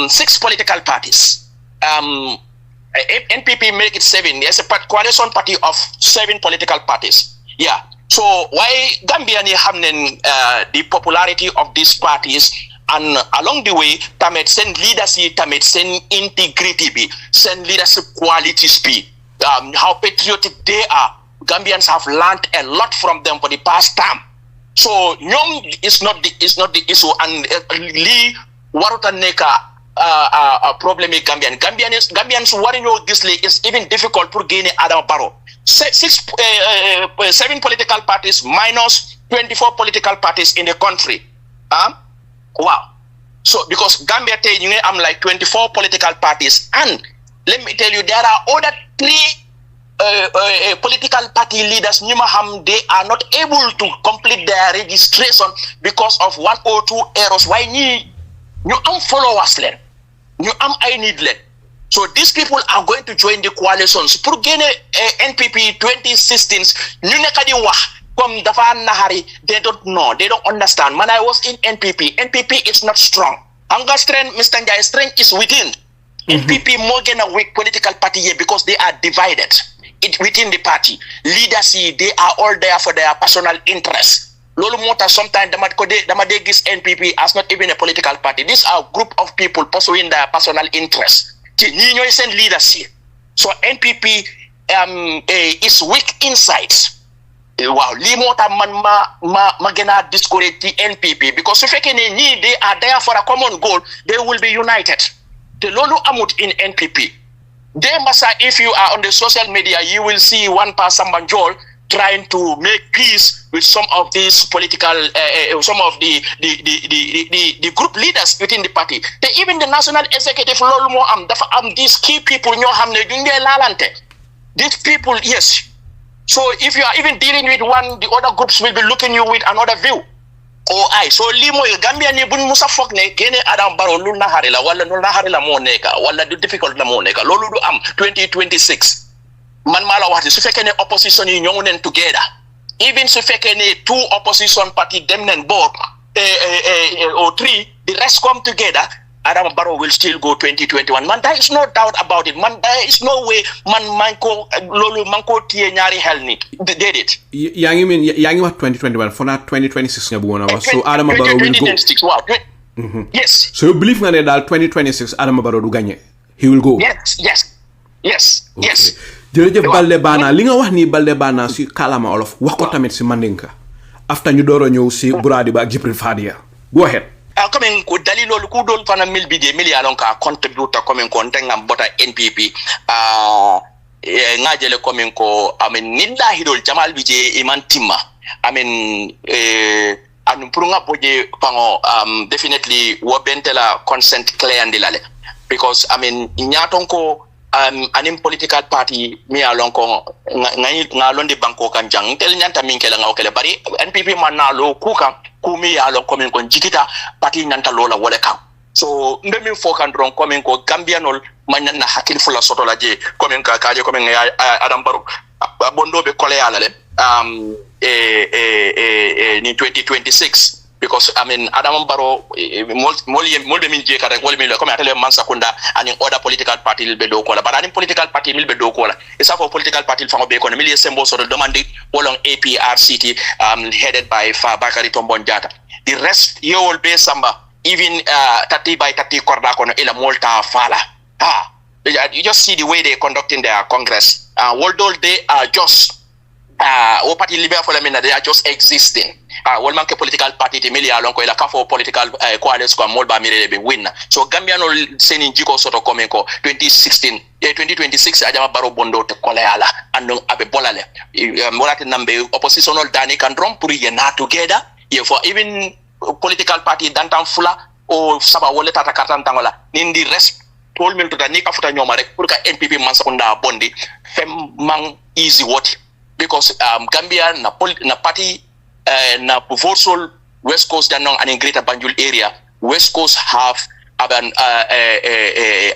6 political parties. NPP make it 7. There's a coalition party of 7 political parties. Yeah. So why Gambia ni hamnen the popularity of these parties, and along the way, tamet send leadership, tamet send integrity be, send leadership qualities be, how patriotic they are. Gambians have learned a lot from them for the past time. So young is not the issue, and Lee Waruta Neka a problem with Gambians worrying this league is even difficult for gaining Adama Barrow. 7 political parties minus 24 political parties in the country. Wow. So because Gambia today you am like 24 political parties, and let me tell you there are other 3 political party leaders they are not able to complete their registration because of 1 or 2 errors. Why you am followers len, you am I need len. So these people are going to join the coalitions. Pour gagner NPP 2016, ñu nekk di wax comme dafa nahari, they don't know, they don't understand. Man, I was in NPP. NPP is not strong. Anga strength, Mr. Njai, strength is within. NPP more than a weak political party here because they are divided within the party. Leaders, they are all there for their personal interests. Lolo Mota sometimes the gis NPP as not even a political party. These are a group of people pursuing their personal interests. Leaders. So NPP is weak insights. Wow, Limota ma gonna discourage the NPP because if they are there for a common goal, they will be united. The Lolo Amut in NPP. They must, if you are on the social media, you will see one person Banjol trying to make peace with some of these political, some of the group leaders within the party. Even the national executive, these key people, these people, yes. So if you are even dealing with one, the other groups will be looking you with another view. So limo Gambia ni bun musa fok ne kene Adam Barrow lu na harila wala lu na harila mo neka wala du difficult na mo neka lolu du am 2026 man mala wax su fekkene opposition yi ñoo nen together, even su fekkene 2 opposition party dem nen board or 3, the rest come together, Adam Barrow will still go 2021. Man, there is no doubt about it. Man, there is no way manko tie ñaari hel ni did it. Yangi wax 2021 for not 2026 nga bu wona wax. So Adam Barrow will go. Wow. Yes. So you believe nga ne dal 2026 Adam Barrow du gagner. He will go. Yes. Jërëjëf Baldeh Banna li nga wax ni Baldeh Banna si kalama olof wax ko tamit si mandinka. After ñu dooro ñew si Buradi ba ak Jibril Fadia. Go ahead. Comme ko dalilo ku dol fana mil bidé million ka contributor comme ko ngam bota NPP ngajele comme ko amen nilla hidol jamal bije iman timma amen anu pour nga boje pango definitely wo bentela consent clear andilale because amen nyaton ko anim political party mi alon ko ngalondi banko kan jang tel nyanta min kala ngawkele bari NPP manalo kuka kumi ya lo komen kon jikita parti nanta lola wala kam so ndemi fokan dron komen ko Gambianol man na hakil fula soto la je komen ka kaje komen Adam Barrow bondo be kole ala le ni 2026 because I mean Adam Barrow molde min je kare wol min comme atele man sakunda ani other political party be do kola but ani political party mil be do kola isa for political party fango be kono mil sembo so demande wolong APRCT headed by Bakari Tombon Jata. The rest you will be samba even 30 by 30 korda kono ila molta fala you just see the way they conducting their congress although they are just party libe for them they are just existing wol manke political party te mili alon ko ila ka for political coalition ko molba mirele be win so Gambiano seni jiko soto komen ko 2016 2026 ajama Barrow bondo te koleala andon abe bolale molati nambe oppositional dani kan drum pour yena together for even political party dantan fula o saba wole tata kartan tangola nindi rest tol mil to ni ka futa nyoma rek pour ka NPP man sakunda bondi fem man easy what because Gambia na party na Vorsol West Coast danong and in Greater Banjul area. West Coast have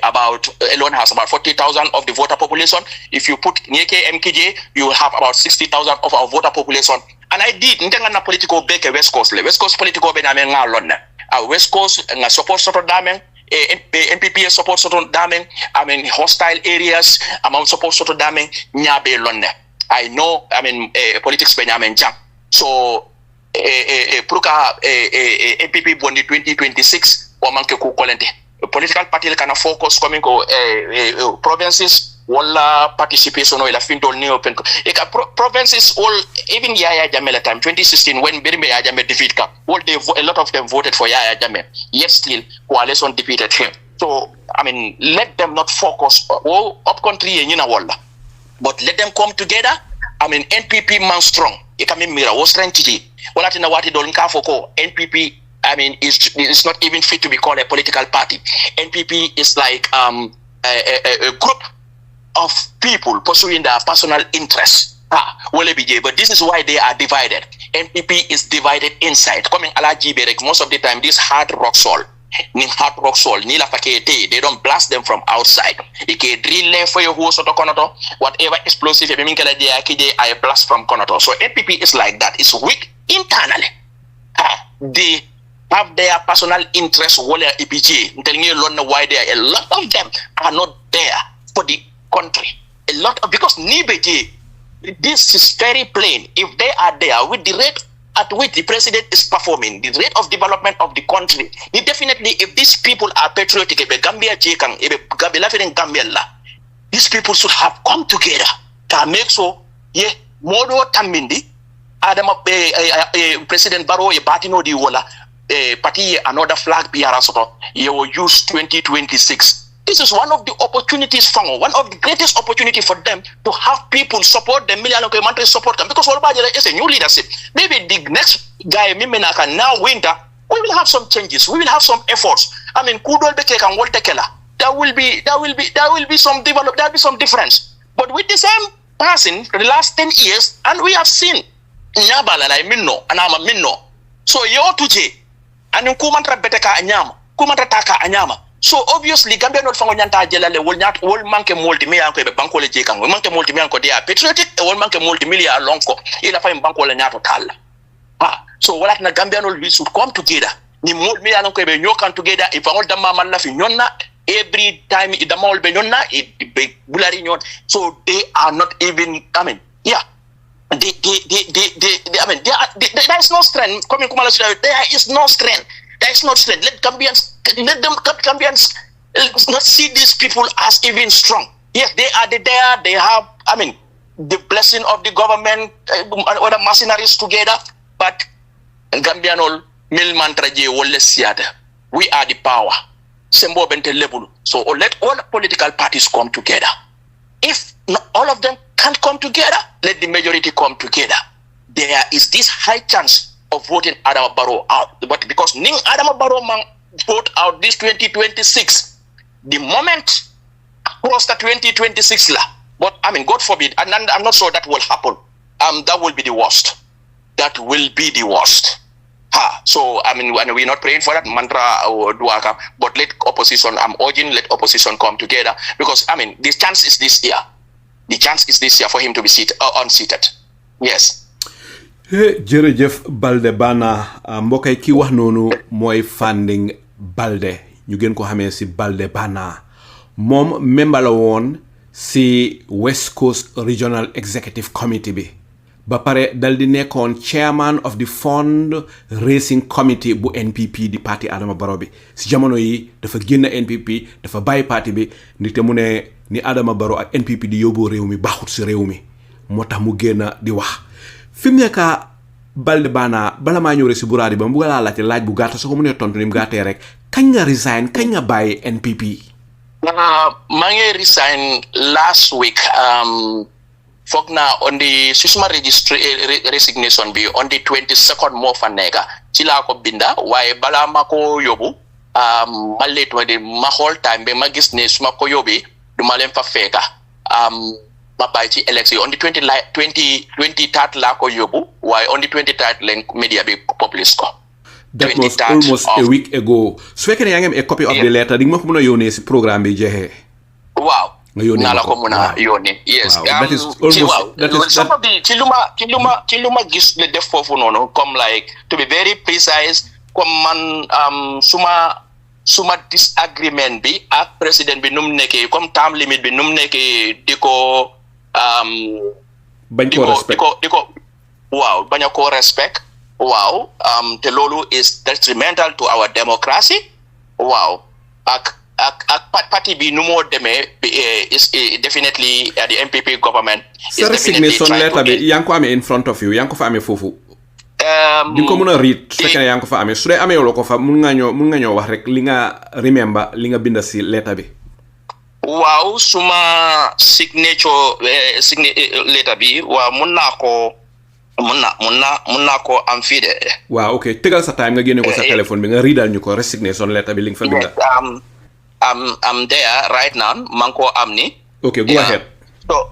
about alone has about 40,000 of the voter population. If you put Nyeke MKJ, you will have about 60,000 of our voter population. And I did ntenga na political beke West Coast le. West Coast political be na men ngalon. West Coast na support soto damen. NPP support soto damen. I mean hostile areas amount support soto damen nyabe lonne. I know, I mean, politics Benjamin Jam. So, Pruka NPP Bondi 2026, or Manke Kukolente. Political party can focus coming provinces, wala participation or Fintol New Open. Provinces, all, even Yaya Jamela time, 2016, when Birme Yajame defeat Cup, a lot of them voted for Yaya Jame. Yet still, coalition defeated him. So, I mean, let them not focus, up country and Yinawalla. But let them come together. I mean, NPP man strong. It can be mira. What strength today? What I wati don't care for NPP I mean, it's not even fit to be called a political party. NPP is like a group of people pursuing their personal interests. But this is why they are divided. NPP is divided inside. Coming alaji most of the time, this hard rock salt. They don't blast them from outside. Whatever explosive I blast from Konoto. So NPP is like that. It's weak internally. They have their personal interests. I'm telling you why a lot of them are not there for the country. Because Nibeji, this is very plain. If they are there with the rate at which the president is performing, the rate of development of the country, definitely if these people are patriotic, Gambia, these people should have come together to make so, Modo Tamindi, Adam President Barrow, Batino di Wola, Party, another flag, Biarasoto, you will use 2026. This is one of the opportunities, one of the greatest opportunity for them to have people support them, support them, because is a new leadership. Maybe the next guy, Mimenaka, now winter, we will have some changes. We will have some efforts. I mean, Kudol Beke and Walter Keller. There will be some develop. There will be some difference. But with the same person for the last 10 years, and we have seen Nyabal and I Minno and I'm a Minno. So you tuje and Kumantra Beteka Anyama, Kumantra Taka Anyama. So obviously Gambia not fango nyanta jelale will not all manke multimillion ko be banko le jekan manke multimillion ko dia patriotic all manke multimillion lonko ila fa banko le nyato talla so wala na Gambia no we should come together ni multimillion ko be nyokan together if all dama man la fi nyonna every time the mall be nyonna it be bulari nyon so they are not even I mean there is no strength coming there is no strength. There is no strength. Let them Gambians not see these people as even strong. Yes, they are there. They have, I mean, the blessing of the government, other mercenaries together. But Gambianol mil mantra je wolle siata. We are the power. Sembo bente level. So let all political parties come together. If not all of them can't come together, let the majority come together. There is this high chance of voting Adama Barrow out. But because Ning Adama Barrow man vote out this 2026, the moment across the 2026 la, but I mean, God forbid, and I'm not sure that will happen. That will be the worst. That will be the worst. So I mean, we're not praying for that mantra or duaka, but let opposition, I'm urging, let opposition come together because I mean, the chance is this year. The chance is this year for him to be unseated. Yes. jërëjëf Baldeh Banna mbokay ki wax nonu moy Fanding Baldeh ñu gën ko xamé ci Baldeh Banna mom member la won ci West Coast Regional Executive Committee bi ba pare dal di nekkon chairman of the Fundraising Committee bu NPP di parti Adama Barrow bi ci jamono yi dafa génn NPP dafa bay parti bi ndite mu ne ni Adama Barrow ak NPP di yóbbu réew mi baaxut ci réew mi motax mu génn di wax Fimneka Baldeh Banna bala ma ñëw rek ci buraadi ba mu la laaj bu gatta sako mu ne tontu nim gaté rek kañ nga resign kañ nga baye NPP ma ngi resign last week fogna on the susma resignation bi on the 22nd mo fa neka ci la ko binda waye bala mako yobu ma let ma de ma xol time be ma gis ne suma ko yobi duma len fa feka ma bay ci election on the 23rd la ko yobu why on the 23rd len media be publish ko that was almost a week ago so fekene ya ngam a copy of the letter ding mako mëna yone ci programme bi jexé wow na la ko mëna yone yes that is almost some of the ci luma gis le def fofu nono comme like to be very precise comme man suma disagreement bi ak president bi num nekké comme term limit bi num nekké diko diko wow baña ko respect wow te lolu is detrimental to our democracy wow ak party bi numo démé is definitely the NPP government is definitely letter bi yanko amé in front of you yanko fa amé fofu di ko mëna read fekkene yanko fa amé su dé amé lo ko fa mën nga ñoo wax rek li nga remember li nga binda ci letter bi wow suma signature letter bi wa mun na ko mun na ko am fii de. waaw ok tegal sa time nga génne ko sa téléphone bi nga riidal ñu ko resignation letter bi li nga fa binda. I'm there right now man ko am ni. Okay, go ahead. So,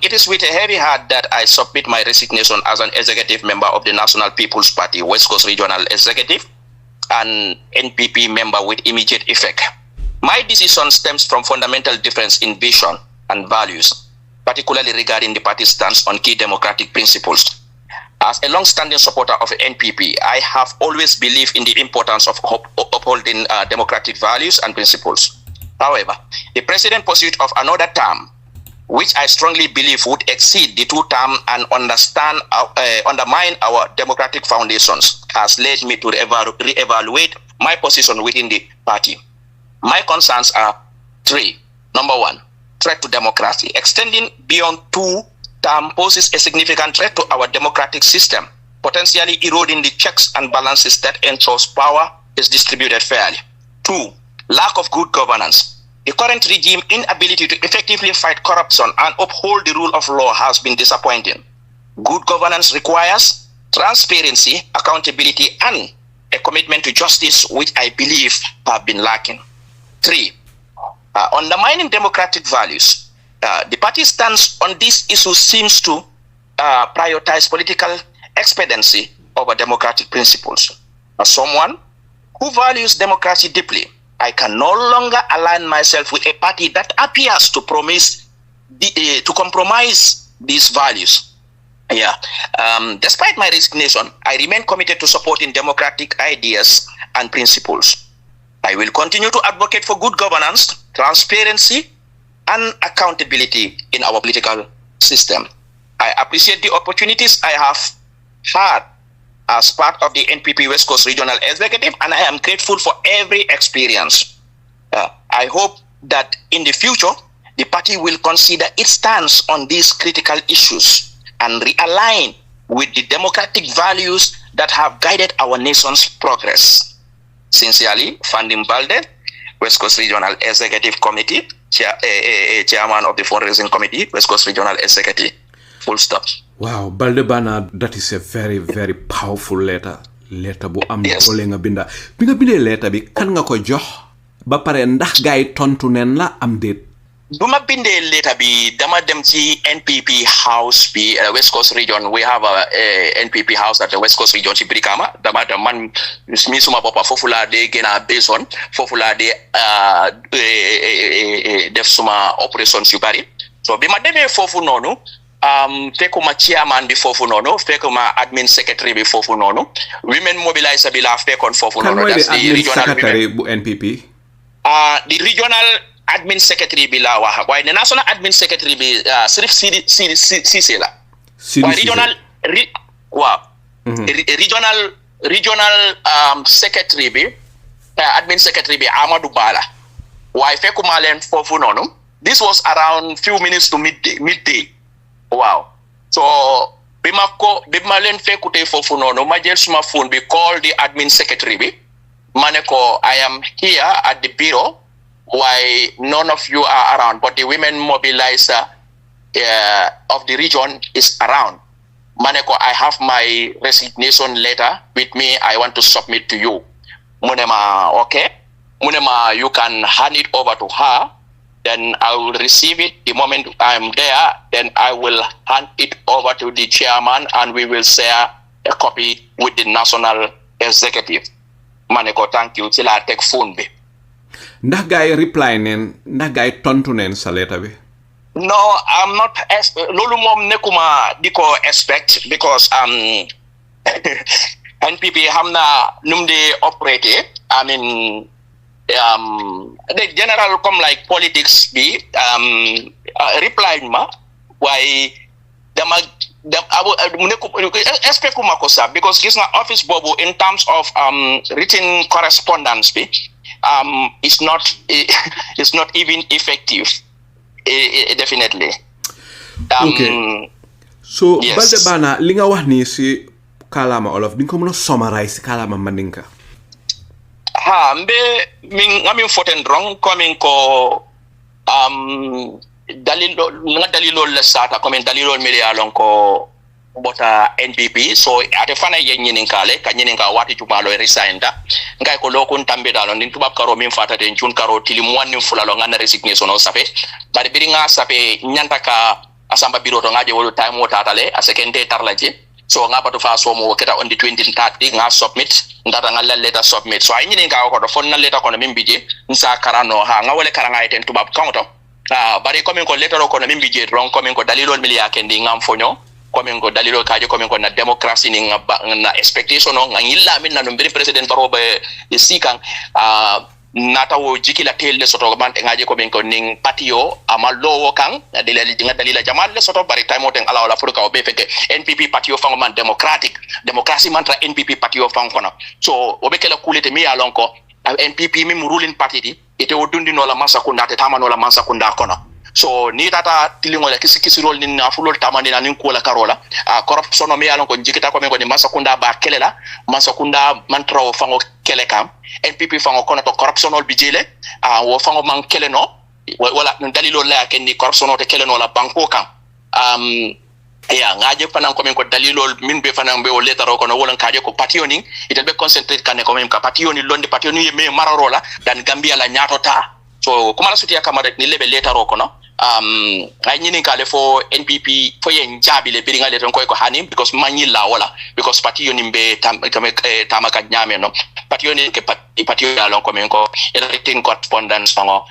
it is with a heavy heart that I submit my resignation as an executive member of the National People's Party, West Coast Regional Executive, and NPP member with immediate effect. My decision stems from fundamental difference in vision and values, particularly regarding the party's stance on key democratic principles. As a long-standing supporter of NPP, I have always believed in the importance of upholding democratic values and principles. However, the president's pursuit of another term, which I strongly believe would exceed the two-term and undermine our democratic foundations, has led me to re-evaluate my position within the party. My concerns are three. Number one, threat to democracy. Extending beyond two-term poses a significant threat to our democratic system, potentially eroding the checks and balances that ensures power is distributed fairly. Two, lack of good governance. The current regime inability to effectively fight corruption and uphold the rule of law has been disappointing. Good governance requires transparency, accountability, and a commitment to justice, which I believe have been lacking. Three, undermining democratic values. The party's stance on this issue seems to prioritize political expediency over democratic principles. As someone who values democracy deeply, I can no longer align myself with a party that appears to to compromise these values. Despite my resignation, I remain committed to supporting democratic ideas and principles. I will continue to advocate for good governance, transparency, and accountability in our political system. I appreciate the opportunities I have had as part of the NPP West Coast Regional Executive, and I am grateful for every experience. I hope that in the future, the party will consider its stance on these critical issues and realign with the democratic values that have guided our nation's progress. Sincerely, Fanding Baldeh, West Coast Regional Executive Committee, Chairman of the Fundraising Committee, West Coast Regional Executive. Full stop. Wow, Baldeh Banna, that is a very, very powerful letter. Letter bu am doole nga binda. Bi nga bindee letter bi kan nga ko jox ba pare ndax gaay tontu nen la am déet? Bu ma bindee letter bi dama dem ci NPP house bi West Coast Region. We have a NPP house at the West Coast Region ci Brikama. Dama dem man mi suma boppa fofu la de gëna beson, fofu la de def suma operations yu bari. So bi ma demee fofu nonu fekuma chairman bi fofu nono, fekuma admin secretary bi fofu nono, women mobilizer bi la fekon fofu nono. That's the regional secretary bu NPP. The regional admin secretary bi la wax, waaye the national admin secretary bi Sirif Cissé la. Waaye regional secretary bi admin secretary bi Amadou Bala. Waaye fekuma len fofu nono. This was around few minutes to midday. Wow. So bima len fekute fofu nono ma jël suma phone bi call the admin secretary bi maneko I am here at the bureau, why none of you are around, but the women mobilizer of the region is around. Maneko, I have my resignation letter with me, I want to submit to you. Munema, okay. Munema, you can hand it over to her. Then I will receive it the moment I'm there. Then I will hand it over to the chairman and we will share a copy with the national executive. Maneko, thank you. Till I take phone be. Ndax gaay reply nen, ndax gaay tontu nen sa letter bi? No, I'm not. Lolu mom nekuma diko expect because NPP hamna numde operate. I mean. The general come like politics be replied ma why expect kumakosa because this na office bobo in terms of written correspondence be it's not even effective definitely. Okay. So yes. Baldeh Banna li nga wax ni si kalama olof bi nga ko mëna summarize kalama mandinka. Mbe min foten drong coming ko dalilo le sata comme dalilo milialon ko bota NPP so ate fana ye nyinin kale ka nyinin ka wati jumalo resign ngay ko lokun tambe dalon din tubab karo min fata den jun karo tilim wanni fulalo ngana resignation o sape bari biri nga sape nyanta ka asamba biro to ngaje wolu time o tatale a sekende tarlaje so nga batu fa so mo keta on the 2030 nga submit ndata nga letter submit so ay nyinin ka ko do fon na letter ko no mimbije nsa karano ha nga wole karanga iten tubab kaunto bari comme ko letter ko no mimbije ron comme ko dalilol miliya kendi ngam fonyo comme ko dalilo kaje comme ko na democracy ni na expectation nga ngilla min na no mbiri president Barrow be sikan nata wo jikila telle soto man ngaje ko ko ning patio amalo kan dalila jamal le soto bari time oten ala wala furka o be feke NPP patio fango man democracy mantra NPP patio fango na so o be kala kulete mi alon ko NPP mi ruling party di ite o dundi no la masakunda te tamano la masakunda kono so ni tata tilingo la kisirol ni na fulol tamani na nin kola karola corruption no mi alon ko jikita ko men ko ni masakunda ba kelela masakunda mantra o fango kele kam NPP fango kono to corruption ol bijele wo fango man kele no wala dalilo la ken ni corruption o te kele no la banko kam ya ngaje fanan ko men ko dalilol min be fanan be o letaro ko no wolan kaje ko pationi itel be concentrate kan ko men ka pationi londe pationi me mararola dan Gambia la nyatota so kuma la suti akamare ni lebe letaro ko no ay nyini kale fo NPP fo yen jabi le biringa le ton ko hanim because manila wala because pationi be tamaka nyame no pationi ke pationi alon ko men ko electing correspondence fango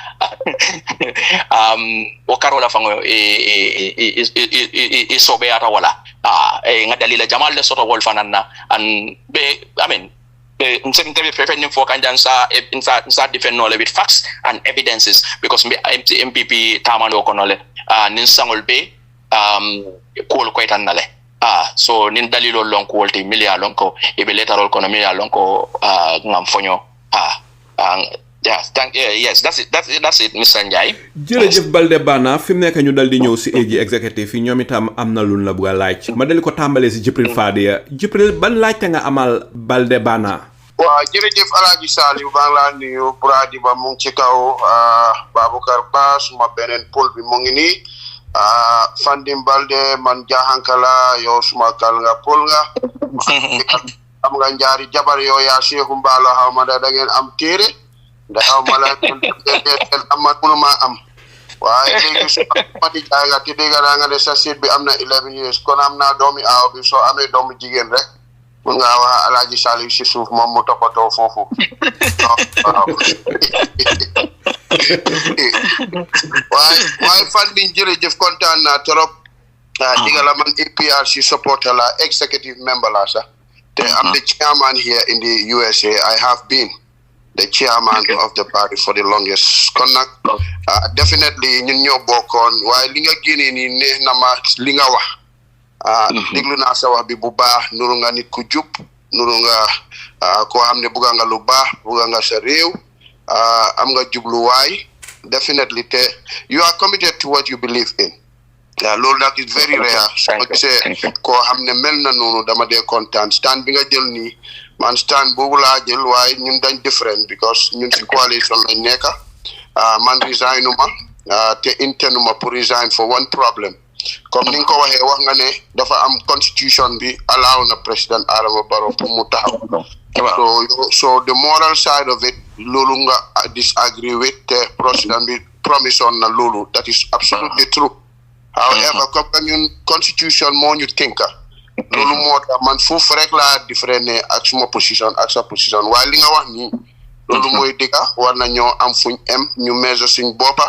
o karola fango e sobe ata wala ngadalila jamal le soto wol fanana an be amen something preferring for kanjansa insa defend no with facts and evidences because MPP tamano konole nin sangol be ko ko itanale so nin dalilo lon ko wolti million lon ko e be letterol kono million lon ko ngam fonyo yes that's it Mr. Njai jërëjëf Baldeh Banna fi mu nekk ñu dal di ñëw si AG executive yi ñoom itam am na luñ la bëgg a laaj ma dali ko tàmbalee si Jibril Fadia Jibril ban laajte nga amal Baldeh Banna waaw jërëjëf Alaaji Saliou baa ngi laa nuyu Brady Ba mu ngi ci kaw Baboucar Ba suma beneen pol bi mu ngi nii Fanding Baldeh man jaaxankala yow suma kal nga pol nga am nga njaari jabar yow yaa Seexu Mbaalo xaw ma da ngeen am téere ndax xaw ma la mënuma am waaye léegi suma di jaay nga te dégg nga ne sa seet bi am na 11 years kon am naa doomi aaw bi soo amee doomu jigéen rek mun nga wax Alaaji Saliou si suuf moom mu toppatoo foofu waaye Fanding jërëjëf kontaan naa trop diga la man APRC supporter la executive member la sax te I'm the chairman here in the USA I have been the chairman of the party for the longest kon nag definitely ñun ñoo bokkoon waaye li nga génnee nii neex na ma li nga wax déglu naa sa wax bi bu baax nuru nga nit ku jub nuru nga koo xam ne bugga nga lu baax bugga nga sa réew am nga jubluwaay definitely te you are committed to what you believe in loolu nag is very rare soo gisee koo xam ne mel na noonu dama dee kontaan stand bi nga jël nii man stand boobu laa jël waaye ñun dañ different because ñun si coalition lañ nekk man resignuma te intenuma pour resign for one problem comme ni nga ko waxee wax nga ne dafa am constitution bi allow na président Adama Barrow pour mu taxaw so the moral side of it loolu nga disagree with te président bi promise on na loolu that is absolutely true however comme ñun constitution moo ñu tinka loolu moo tax man foofu rek laa différent ne ak suma position ak sa position waaye li nga wax nii loolu mooy dëgga war na ñoo am fuñ em ñu measure suñ boppa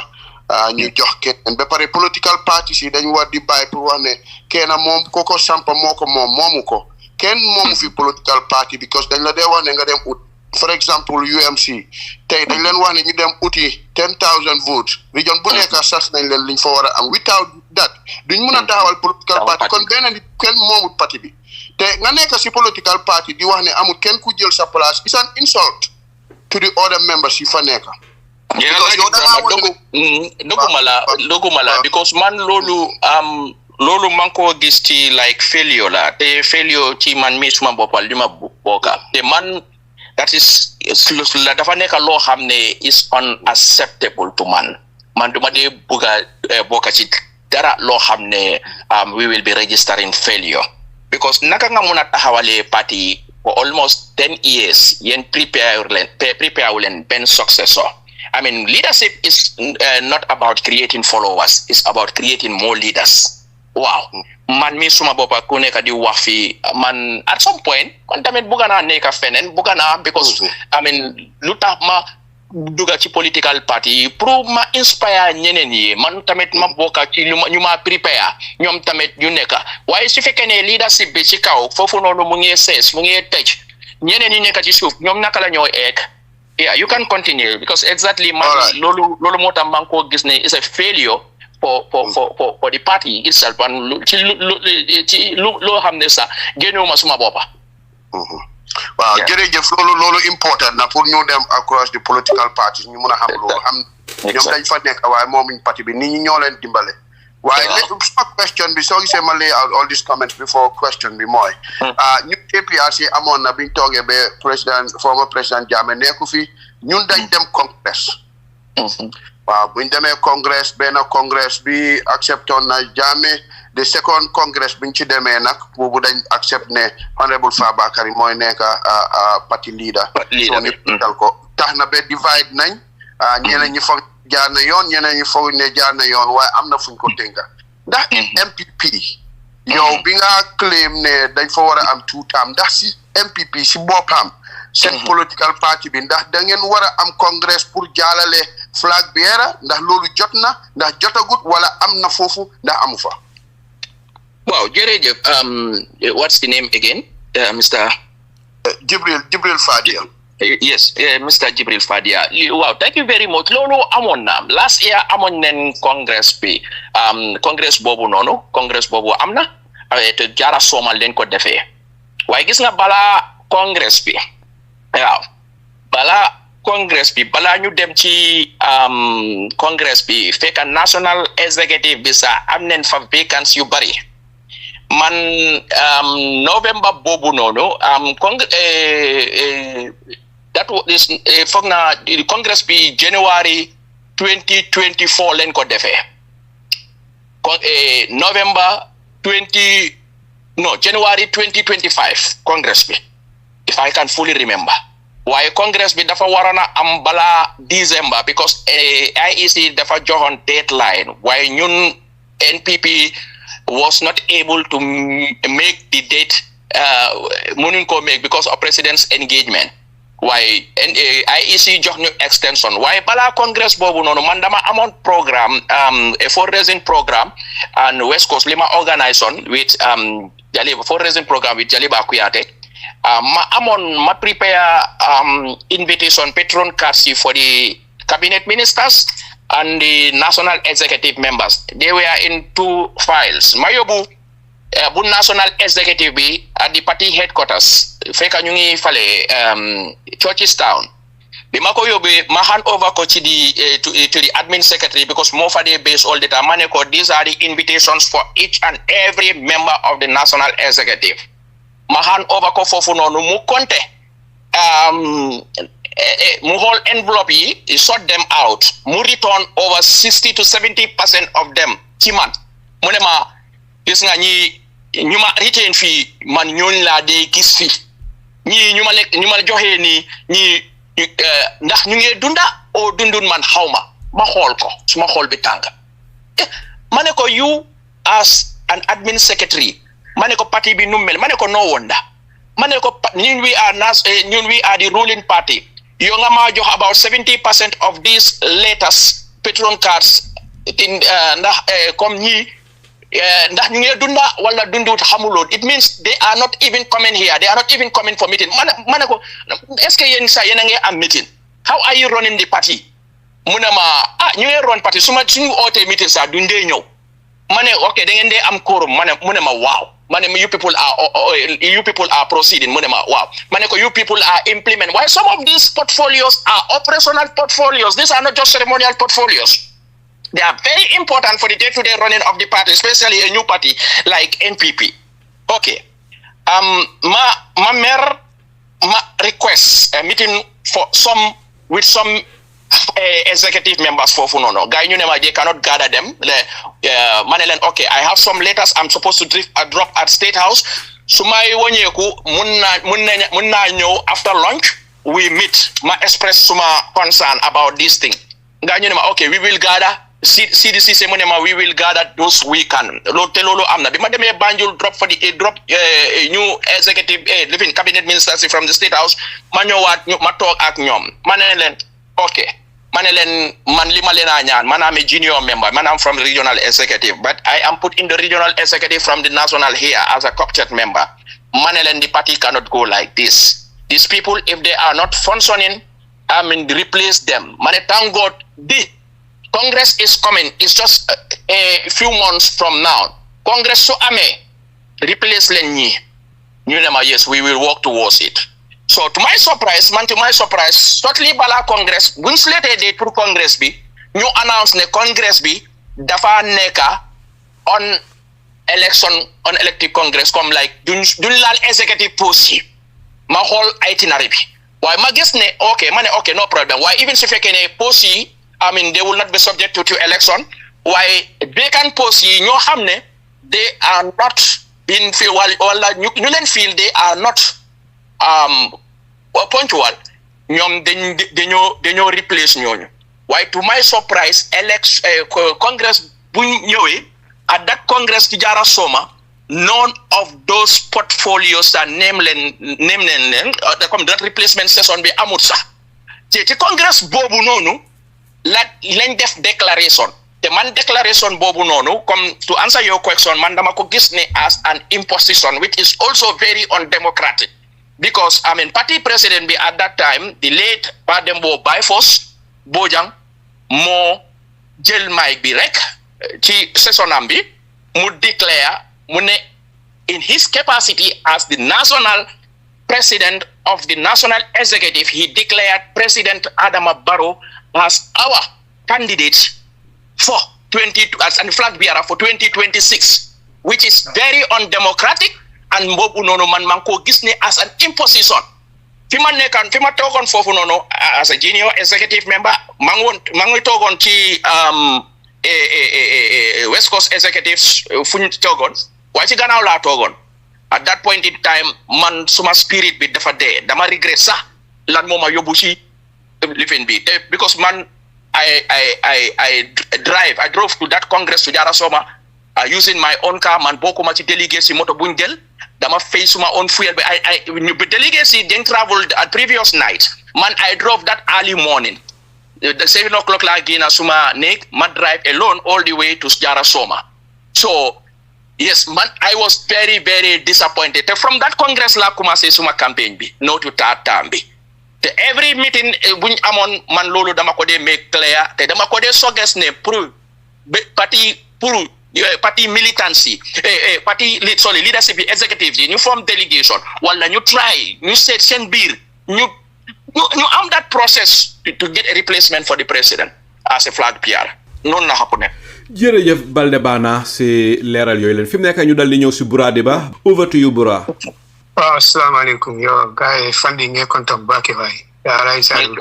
ñu jox kenn ba pare political parties yi dañ war di bàyyi pour wax ne kenn moom koko sampa moo ko moom moomu ko kenn moomu fi political party because dañ la dee wax ne nga dem ut for example UMC tey dañ leen wax ne ñu dem uti 10,000 votes region bu nekk sas nañ leen liñ fa war a am without that duñ mun a taxawal political party kon benn nit kenn moomut parti bi te nga nekk si political party di wax ne amul kenn ku jël sa place is an insult to the other members yi fa nekk doguma la because man loolu man ko gis ci like failure la te failure ci man mi suma boppal li ma bokka te man that is la dafa nekk loo xam ne is unacceptable to man man duma de buga bokk ci dara loo xam ne we will be registering failure because naka nga mun a taxawalee parti for almost 10 years yen prepare len ben successor. I mean, leadership is not about creating followers, it's about creating more leaders. Wow. Man mi suma bopa ku nekk di wax fi man at some point man tamit buga naa nekk feneen buga naa because I mean lu tax ma duga ci political party pour ma inspire ñeneen yi man tamit ma bokk ci ñu ma prepare ñoom tamit ñu nekk waaye su fekkee ne leadership bi ci kaw foofu noonu mu ngi sees mu ngi tëj ñeneen ñi nekk ci suuf ñoom naka la ñoo egg. Yeah, you can continue because exactly man lolu moo tax man ko gis ne is a failure for the party itself and loo xam ne sax génnewuma suma boppa. waaw jërëjëf loolu important na pour ñu dem across the political parties ñu mun a xam loolu xam ñoom dañ fa nekk waaye moomuñ parti bi nit ñi ñoo leen dimbale waaye suma question bi soo gisee ma lay out all these comments before question bi mooy ñu APRC amoon na biñ toogee ba former président Jammeh nekku fi ñun dañ dem congress waaw buñ demee congress benn congress bi acceptoon na Jammeh the second congress biñ ci demee nag boobu dañ accept ne honorable Fabakary mooy nekk party leader so ñu dal ko tax na ba divide nañ ñeneen ñi foog jaar na yoon ñeneen ñi foog ne jaar na yoon waaye am na fuñ ko tënka ndax MPP yow bi nga claim ne dañ fa war a am two term ndax si MPP si boppam seen political party bi ndax da ngeen war a am congress pour jaalale flag bearer ndax loolu jot na ndax jotagut wala am na foofu ndax amu fa. Wow, jërëjëf. What's the name again, Mr. Jibril Fadia. Yes, Mr. Jibril Fadia. Wow, thank you very much. Lolo amon na last year amon nen congress bi congress bobu nono congress bobu amna te jara somal len ko defé. Waaye gis nga bala congress bi. Waaw. Bala congress bi bala ñu dem ci congress bi fekk national executive bi sa am nen fa vacancy yu bari. Man November bobu nono that was foog na congress bi January 2024 len ko defee January 2025 congress bi if I can fully remember. Why congress bi dafa warana am bala December because IEC dafa joxoon deadline waaye ñun NPP was not able to make the date mënuñ ko make because of president's engagement. Why IEC jox ñu extension waaye bala congress boobu noonu man dama amoon programme a fundraising program and West Coast li ma organise on with fundraising program with Jaliba Kuyate. Ma prepare invitation patron cards for the cabinet ministers and the national executive members. They were in two files. Mayobu bu national executive be at the party headquarters. Feka ñu ngi fale Churchilltown. Bi ma ko yóbbe ma hand over ko ci to the admin secretary because mo fa dey base all the time. Ma ne ko these are the invitations for each and every member of the national executive. Ma hand over ko fofu nonu mu konte mu whole envelope yi sort them out mu return over 60 to 70% of them ci man mu ne ma gis nga ñi ñu ma retain fi man ñooñ la de gis fi ñi ñu ma joxe ni ñi ndax ñu ngi dunda o dundun man xawma ma xool ko suma xool bi tàng ma ne ko you as an admin secretary ma ne ko parti bi nu mel ma ne ko no wonder ma ne ko ñun we are the ruling party yo nga ma jox about 70% of these letters patron cards ndax comme ñi ndax ñu ngi dunda wala dundut xamuloon it means they are not even coming here, they are not even coming for meeting. ma ne ko est-ce que yéen sa yéen a ngi am meeting, how are you running the party? mu ne ma ñu ngi run party suñu oote meeting sa duñ dee ñëw. Ma ne ok da ngeen dee am quorum mu ne ma waaw. Ma ne you people are proceeding. Mu ne ma waaw. Ma ne ko you people are implement. Why some of these portfolios are operational portfolios, these are not just ceremonial portfolios. They are very important for the day-to-day running of the party, especially a new party like NPP. Okay. Ma request a meeting with some executive members for Funono. Guy, you know, they cannot gather them. Manelen, okay, I have some letters I'm supposed to drop at State House. Sumai Wonyeku, Munna nyo after lunch, we meet. Ma express suma concern about this thing. Guy, you know, okay, we will gather. CDC semonema, we will gather those we can. Lolo amna. Bimademe Banjul drop for the new executive living cabinet ministers from the State House. Manyo wat matok ak nyom. Manelen, okay. Manelen man lima lena nyan. Man am a junior member. Man am from regional executive, but I am put in the regional executive from the national here as a coopted member. Manelen, the party cannot go like this. These people, if they are not functioning, I mean replace them. Mane thank God the Congress is coming. It's just a few months from now. Congress so ame replace lenyi. Yes, we will work towards it. So to my surprise, totally bala Congress, bunslete date pour Congress bi, ñu announce ne Congress bi dafa neka on election on elective Congress comme like duñ laal executive post yi. Ma xool itinerary bi. Why ma gis ne okay, no problem. Why even if ne post yi, I mean, they will not be subject to election. Why vacant posts yi ñoo xam ne they are not being feel wala ñu leen feel they are not punctual. ñoom dañoo replace ñooñu. Why to my surprise, Congress bu ñëwee at that Congress ci Jara Soma, none of those portfolios that name comme that replacement session bi amut sax. ci Congress boobu noonu lañ def declaration. The man declaration bobu nonu, come to answer your question, man dama ko gis ne as an imposition, which is also very undemocratic. Because I mean party president be at that time, the late Badembo by force, Bojang, mo jël mic bi rek ci sessionam bi mu declare mu ne in his capacity as the national president of the national executive, he declared President Adama Barrow as our candidate for as a flag bearer for 2026, which is very undemocratic and bobu nono man manko gisne as an imposition. Fima togon fofu nono as a junior executive member mangi togon ci West Coast executives fuñ togon way ci gannaaw la togon. At that point in time man suma spirit bi dafa dee dama regret sax lan moma yóbbu ci living bi because man I drove to that Congress to Jarasoma using my own car. Man bokuma ci delegacy moto buñ jël dama fay suma own fuel bi I delegacy then traveled at previous night. Man I drove that early morning. The 7 o'clock la gina suma nek ma drive alone all the way to Jarasoma. So yes, man, I was very, very disappointed. From that Congress la commencé suma campaign bi no to third term bi. Every meeting buñ amon man lolu dama ko dé make clear te dama ko dé suggest ne pour parti militancy parti leadership executive ñu form delegation wala ñu try ñu set sen bir ñu am that process to get a replacement for the president as a flag PR non na happen. Jërëjëf Baldeh Banna si leeral yooyu leen fi mu nekk ñu dal di ñëw si Bura Deba. Over to you Bura. Assalamu alaikum. Yo, guy, funding a contact back if I salu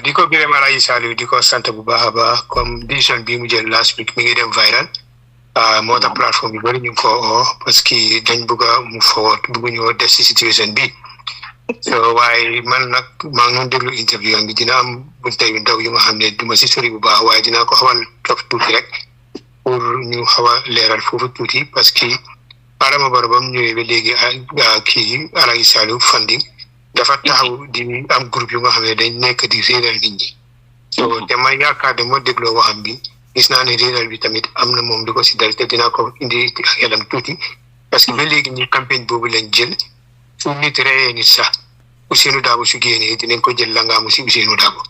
diko bire mara isalu diko santa bu bahaba comme vision bi mu jël last week mi ngi dem viral moo tax plateforme bi bari ñu ko parce que dañ bëgg mu forward bëgg ñu def ci situation bi so waaye man nag maa ngi doon déglu interview bi dina am bunte yu ndaw yu nga xam ne duma si sori bu baax waaye dinaa ko xawal topp tuuti rek pour ñu xaw a leeral foofu tuuti parce que Adama Barrow ba mu ñëwee ba léegi kii Alaji Salou Fanding dafa taxaw di am groupe yu nga xam ne dañ nekk di réeral nit ñi so te ma yaakaar de moo dégloo waxam bi gis naa ne réeral bi tamit am na moom di ko si dal te dinaa ko indi xelam tuuti parce que ba léegi ñu campagne boobu lañ jël fu nit reyee nit sax Ousseynou Dabo su génnee dinañ ko jël langaamu si Ousseynou Dabo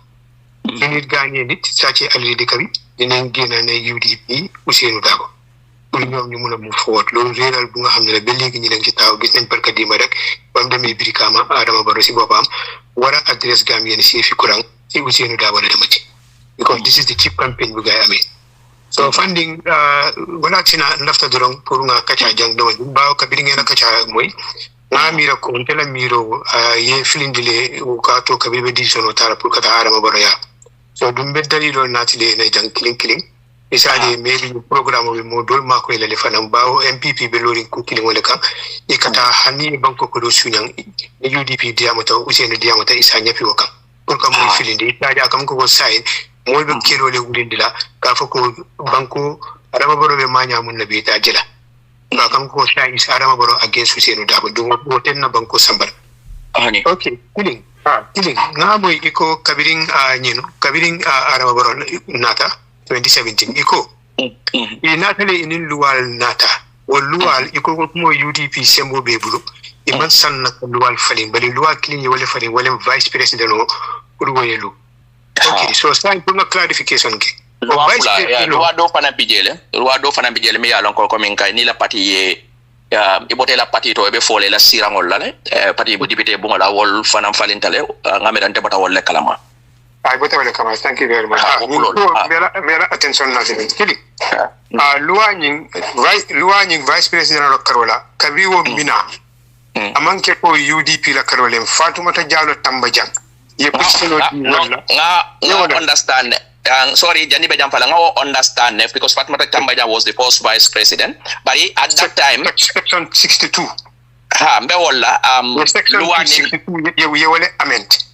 su nit gaañee nit sàccee alali dëkk bi dinañ génn ne UDP Ousseynou Dabo pour ñoom ñu mun a mu forward loolu réeral bu nga xam ne la ba léegi ñi leen ci taaw gis nañ barka dima rek ba mu demee Brikama Adama Barrow si boppam war a adresse Gambien si fi courant si Ousseynou Dabo la dama ci because this is the cheap campaign bu gaay amee so Fanding wala sina lafta dorong pour nga kacha jang do baaw ka bi ngeen kacha moy na mira ko ntela miro ye filindile ka to ka be decision o tara pour kata Adama Barrow ya so dum be dalilo natile na jang killing isali maybe programme be mo dol mako ile le fanam bawo NPP be lorin ko killing wala kan e kata hani banko ko do sunyang e UDP diamata usene diamata isa nyapi wakan pour ka mo filinde itaja kam ko sign mo be kero le wulindila ka fa ko banko Adama Barrow be manya mun nabi ta jila ka kam ko sai is Adama Barrow against Hussein Dabo do mo ten na banko sambar Hani. okay killing nga moy iko kabiring Adama Barrow nata 2017 iko inatale inin luwal nata wal luwal iko ko mo UDP sembo be bulu iman sanna luwal falin bali luwal killing wala falin wala vice president no pour woyelu okay so sai pour na clarification ke Loi do fana bijele mi yalon ko min kay ni la parti ye ibote la parti to be fole la sirangol la le parti bu député bu ngala wol fana falintale ngamedan tebata wol le kalama ay bote wala kama thank you very much mera attention na zini kili loi nying vice president la karola kabiwo mina amanke ko UDP la karolem Fatoumata Jallow Tambajang ye personal wala nga understand sorry, Jani Bejampala, I understand because Fatmata Tambaja was the first vice president. But at that time, section 62. Mbewola, section 62, you will amend.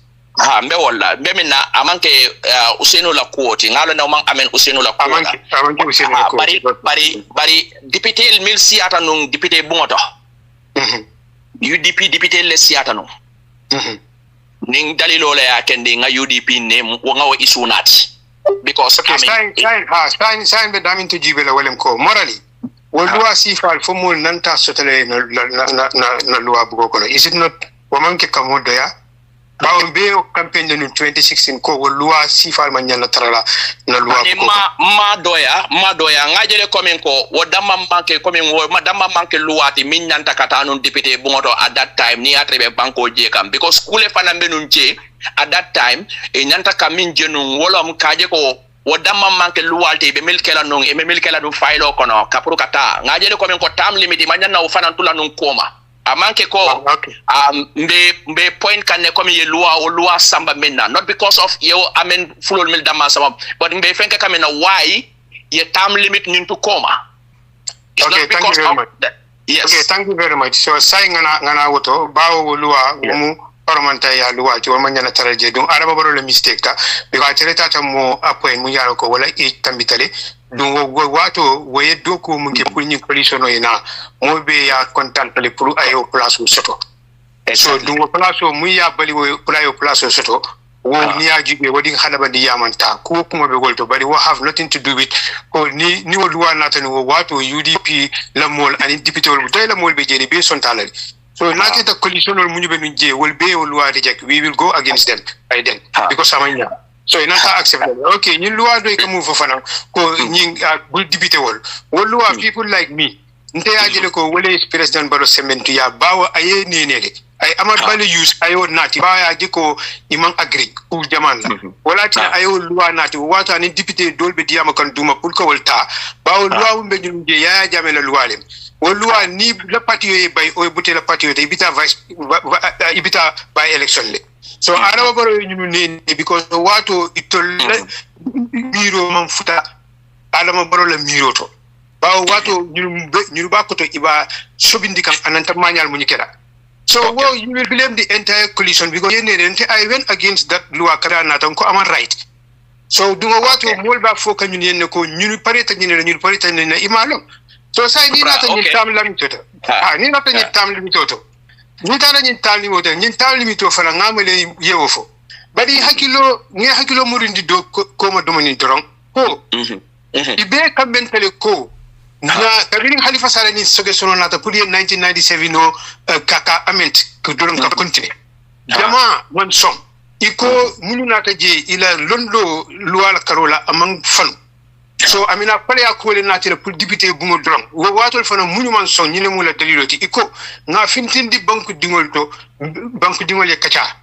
Mbewola, Bemina, Amanke, Usenu la quoting, I don't know, Amen Usenu la quoting. Bari, Deputy Mil Siatanung, Deputy Bungoto. UDP, Deputy Les Siatanung. Ning Dalilo le attending a UDP name, Wango Isunat. Because sign be damin to jibela welem ko morally wolwa sifal fo mol nanta sotale na loi bugo ko is it not woman ke kamodo ya bawo be o campaign in 2016 ko wolwa sifal man nyana tarala na loi bugo ma doya ngajele komen ko wodama manke komen wo madama manke luati min nyanta kata non député bungoto at that time ni atrebe banko je kam because kule fana benun je at that time e nyanta kamin jenu wolom kaje ko wadama manke luwalte be milkela non e milkela dum faylo kono kapuru kata ngajele ko men ko tam limiti manyana ufana tula non koma amanke ko mbe point kanne ko mi loi samba menna not because of yo amen fulol mil dama sama but mbe fenke kamena why ye tam limit nintu koma okay thank you very much yes okay thank you very much so say ngana woto bawo loi mu parlementa ya loi ti wama nyana taraje dum Adama Barrow le mistake ka because tata mo appoint mu yaro ko wala e tambitale dum wato waye doko mu ke pour ni coalition ina mo be ya contentale pour ayo place soto so dum place mu ya bali wo pour ayo place soto wo ni ya jibe wodi halaba di yamanta ko kuma be golto bari wo have nothing to do with ko ni wo loi natani wo wato UDP la mol ani député wol tay la mol be jeni be son talari. So not the coalition or Munibenu will be or reject. We will go against them by then because Samanya. So in acceptable. Okay, you lua do move for now. Go good debate wall. What lua people like me. Nte ajele ko wole President Barrow cement ya bawa aye nene. I am not value use ayo nati ba ajiko imang agree ku jaman la. Wala tina ayo lua nati wata ni deputy dolbe diama kan duma pulka walta. Bawa lua umbe nyunje ya jamela lualem. Wolua ni le parti bay o buté le parti ibita vice ibita by election le so Adama Barrow ñu ne because wato itol miro man futa Adama Barrow le miro to ba wato ñu ba ko to iba sobindi kam ananta mañal mu ñu keda so wo you will blame the entire coalition because I went against that loi kada na tan ko aman right so dunga wato mol ba fo kan ñu ne ko ñu pareta ñu na imalom so sai ni nata ni tam la mitoto ni nata ni tam la mitoto ni tana ni tam li moto ni tam li mito fana ngamale yewofo badi hakilo murindi do ko ma domani doron ko ibe kamben tele ko na kabiri Halifa Saleh ni soge sono nata pour 1997 no kaka ament ko doron ka continue jama mon som iko munu nata je ila londo luwala karola amang fanu so amina pale akole natira pour député bungo dron wo watol fana muñu man son ñine mu la daliloti iko nga fintindi banku dingol ye kacha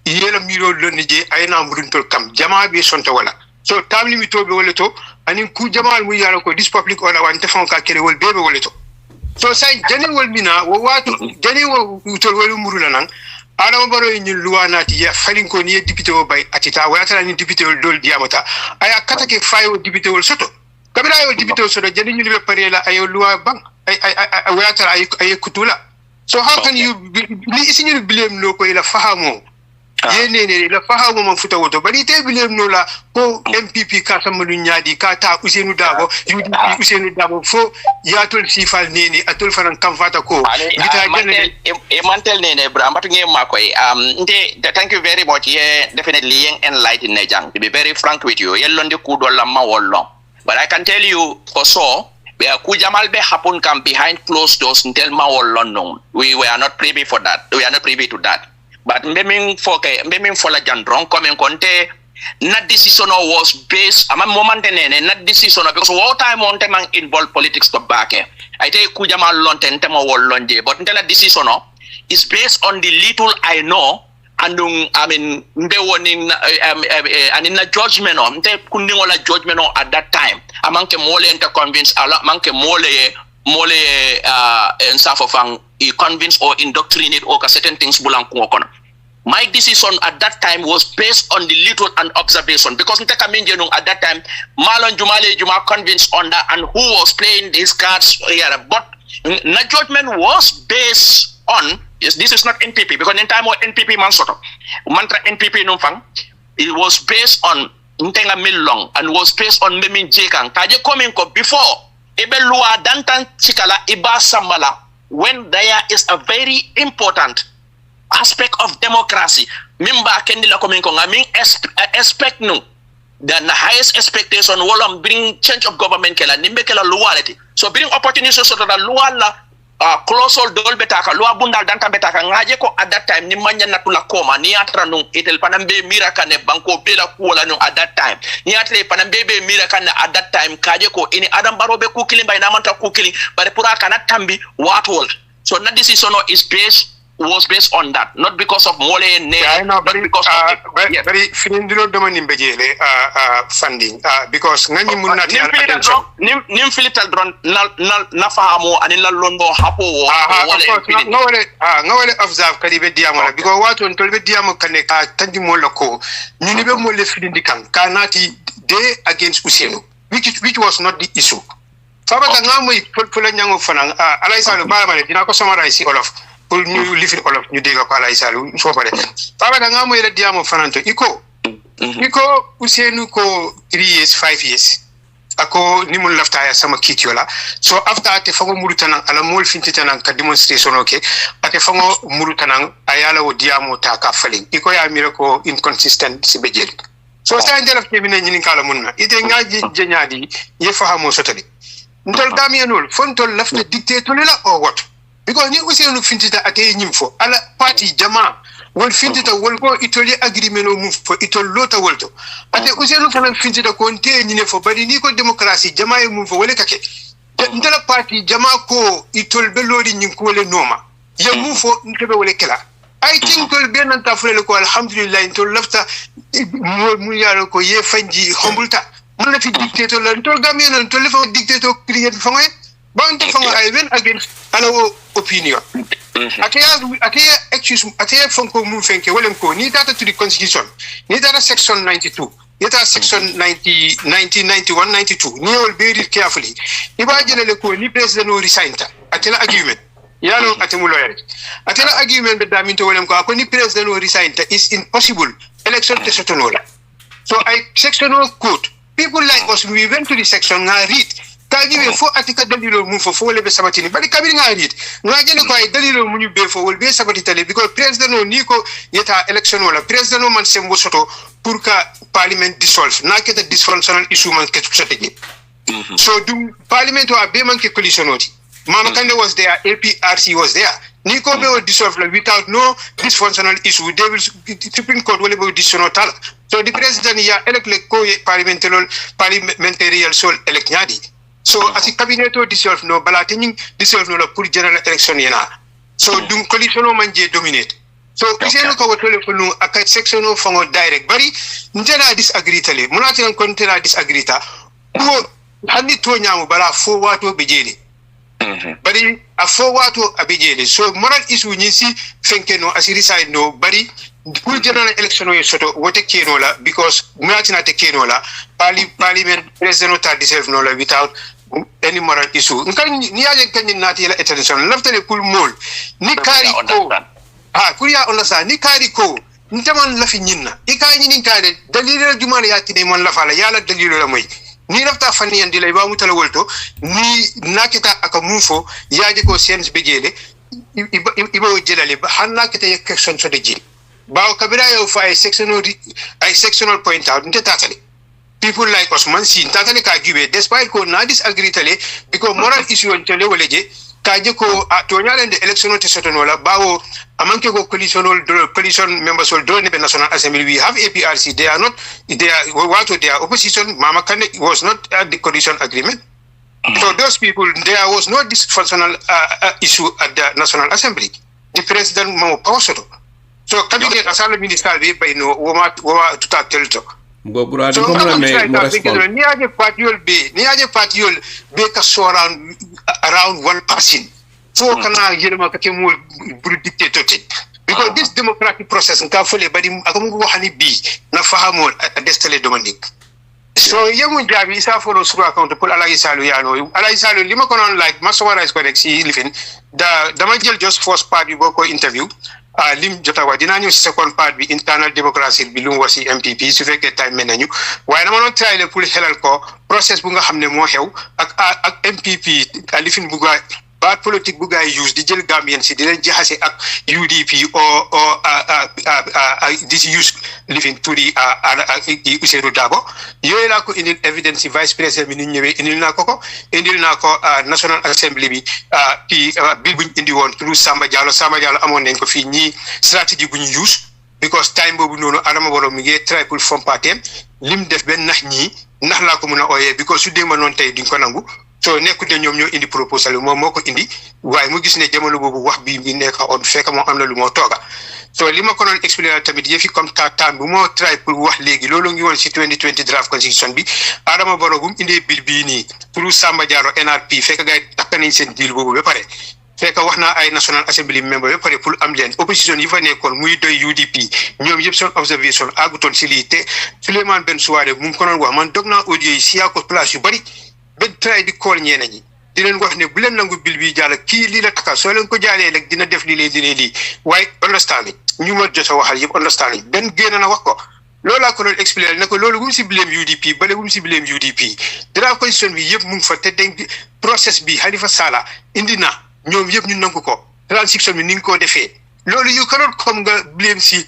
yela miro lonni je ayna muduntor kam jama be sonta wala so tamli mi tobe wala to anin ku jamal mu yara ko this public wala wan tefon ka kere wol bebe wala to so say jani wol mina wo watu jani wo utol wol murula nan Adama Barrow ni luwa nati ya falin ko ni député o bay atita wala tala ni député o dol diamata aya kata ke fayo député o soto kabila yo député o soto jani ni be pare la ayo luwa bang ay wala tala ay kutula so how can you ni isini blame no ko ila fahamo yene la fahamo man futa woto bari te blame no la ko NPP ka samulu nyaadi ka ta Ousainou Dabo UDP Ousainou Dabo fo yatol sifal nene atol fanan kamfata ko gita jene mantel nene bra mbatu ngi makoy thank you very much definitely enlightened nejang to be very frank with you yellonde ku do la mawollo but I can tell you for so be ku jamal be happen come behind closed doors until mawollo no we were not privy for that we are not privy to that but mbeming fola jandron comme konte not decision was based ama moment nene not decision because what time on temang involve politics to back I take ku jamal lonten tema wollonje but ntela decision is based on the little I know and I mean mbe woni and in a judgment mte kundingola judgment at that time amanke mole enter convince ala manke mole en safofang convince or indoctrinate or certain things bulang kono. My decision at that time was based on the little and observation because at that time Malon Juma convinced on that and who was playing these cards here but the judgment was based on this is not NPP because in time of NPP mansoto mantra NPP numfang it was based on Ntenga Millong and was based on Memin Jekang Taje coming before Ebelua Dantan Chikala Iba Sambala when there is a very important aspect of democracy. Mimba kendila kominko ngamin expect no the highest expectation will bring change of government kela nimbe kela luality. So bring opportunities so that luala closol dol betaka lua bundal danta betaka ngaje ko at that time ni manya natula koma ni atra nung itel panambe miraka ne banko bela kuola nung at that time ni atre panambe be miraka ne at that time kaje ko ini Adam Barrow be kukili by namanta kukili bare pura kana tambi watol so na decision was based on that, not because of mole not because of very finindiro domani mbejele funding because ngani munati attention nim filital dron na fahamo ani la londo hapo ngawale observe kali be diamo because watu ntolbe diamo kane tandi mola ko ni be mole finindi kanati day against Ousainou which was not the issue fabata ngamoy fula nyango fanang alaisalo bala dina ko summarize olof pour ñu lifin olof ñu dégg ko alay salu fo pare baba da nga moy la diamo fananto iko Ousainou ko 3 years 5 years ako ni mun lafta ya sama kitiola so after ate fango murutanan ala mol fintitanan ka demonstration okay ate fango murutanan ayala wo diamo ta ka falin iko ya mira ko inconsistent si bejel so sa ndelaf ke binen ñini kala munna ite ngaji jeñadi ye fahamo sotali ndol gamienol fontol lafta dictator la o what because ni Ousainou fintita ate nyimfo ala party jama wol fintita wol ko itoli agreement o move fo itol lota wolto ate Ousainou fana fintita ko nte nyine fo bari ni ko democracy jama e move fo wole kake ndala party jama ko itol be lodi nyin ko le noma ye move fo ntebe wole kala I think tol be nan ta fulele ko alhamdulillah tol lafta mu yaro ko ye fanji humbulta mun la fi dictator la tol gamien tol le fa dictator create fa ngoy Bounty from I went against our opinion. Ataya excuse ataya from ko move fenke welem ko ni data to the constitution. Ni data section 92. Ni data section 91 92. Ni all be read carefully. Iba jele ko ni president no resign ta. Atela argument. Yalo atemu lawyer. Atela argument be daminto welem ko ni president no resign ta is impossible. Election te sotonola. So I section no code. People like us we went to the section na read kaji be fo atika dalilo mu fo le be sabatini bali kabiri ngari ngajene ko ay dalilo mu ñu be fo wol be sabati tale because president no ni ko yeta election wala president no man sembo soto pour ka parliament dissolve na keta dysfunctional issue man ke strategy so du parliament wa be man ke coalition oti mama kande was there APRC was there ni ko be dissolve without no dysfunctional issue they will Supreme Court will be dissolve tal so the president ya elect le ko parliamentary sol elect nyadi so as a cabinet dissolve no balating dissolve no pour general election yana so dum coalition o manje dominate so Ousainou ko wotole ko no aka section o fango direct bari ndena disagree tale munati nan kontena disagree ta ko hanni to nyaamu bala fo wato be jeli bari a fo wato abijele so moral issue ni si fenke no asiri side no bari pour general election yo soto wote keno la because munatina te keno la parliament president ta dissolve no la without any moral issue nkan ni yaje kan ni nati la international laftale kul mol ni kari ko kuriya understand ni kari ko ntaman la fi nyinna ikay ni kare dalil jumala yatine mon la fala yala dalil la moy ni rafta fanni yandi lay ba mutala wolto ni nakita aka mufo yaje ko science begele ibo jelale hanna kita question so de ji bawo kabira yo fa ay sectional point out nte tatali people like Osman Sin tatali ka gibe despite ko na disagree tale because moral issue on tele waleje kaje ko to nyalende election te sotono la bawo amanke ko coalition members will do the National Assembly. We have APRC. They are opposition. Mama Kane was not at the coalition agreement. So those people, there was no dysfunctional issue at the National Assembly. The president mo pausoto. So cabinet asala minister be by no woma to talk tell to. Gogura di komna me mo respond. Ni aje patiol be ka so around one person. So kana yelma ka kemul buru dictatorship because this democratic process nka fole badi akamu waxani bi na fahamol destale dominique so yamu jabi isa follow through account pour alaji salu yano alaji salu lima ko non like masawara is correct si lifin dama jël just first part bi boko interview lim jotawa dina ñu second part bi internal democracy bi lu wasi NPP su fekke time menañu waye dama non try le pour helal ko process bu nga xamne mo xew ak NPP lifin bu ga bad politique bu gay use di jël Gambians ci di len jaxase ak UDP or this use living to the Ousseynou Dabo yoy la ko indil evidence vice president mi ñëwé indil na ko National Assembly bi bill buñ indi won through Samba Diallo amon nañ ko fi ñi strategy buñ use because time bobu nonu Adama Barrow mi ngi try pour fom patem lim def ben nax la ko mëna oyé because su déma non tay duñ ko nangu so nekku de ñom ñoo indi proposal mom moko indi waye mu gis ne jamono bobu wax bi mi nekk on fekk mo am na lu mo toga so lima ko non expliquer tamit yefi comme temps bu mo try pour wax légui lolu ngi won ci 2020 draft constitution bi Adama Barrow bu indi bil bi ni pour Samba Diallo NRP fekk gaay tak nañ sen deal bobu ba paré fekk waxna ay National Assembly member ba paré pour am len opposition yi fa nekkon muy doy UDP ñom yeb son observation aguton ci li té Souleymane Ben Souare mu ko non wax man dogna audio yi ci ko place yu bari ben try di call ñeena ñi di leen wax ne bu leen nangu bil bi jall ki li la taka so leen ko jaalé rek dina def li li way understand ñu ma jotta waxal yeb understand ben gëna na wax ko lola ko lol expliquer ne ko lolu bu ci blame UDP balé bu ci blame UDP dara constitution bi yeb mu fa te den process bi Halifa Sallah indina ñoom yeb ñu nangu ko transition bi ni ko defé lolu you cannot come nga blame si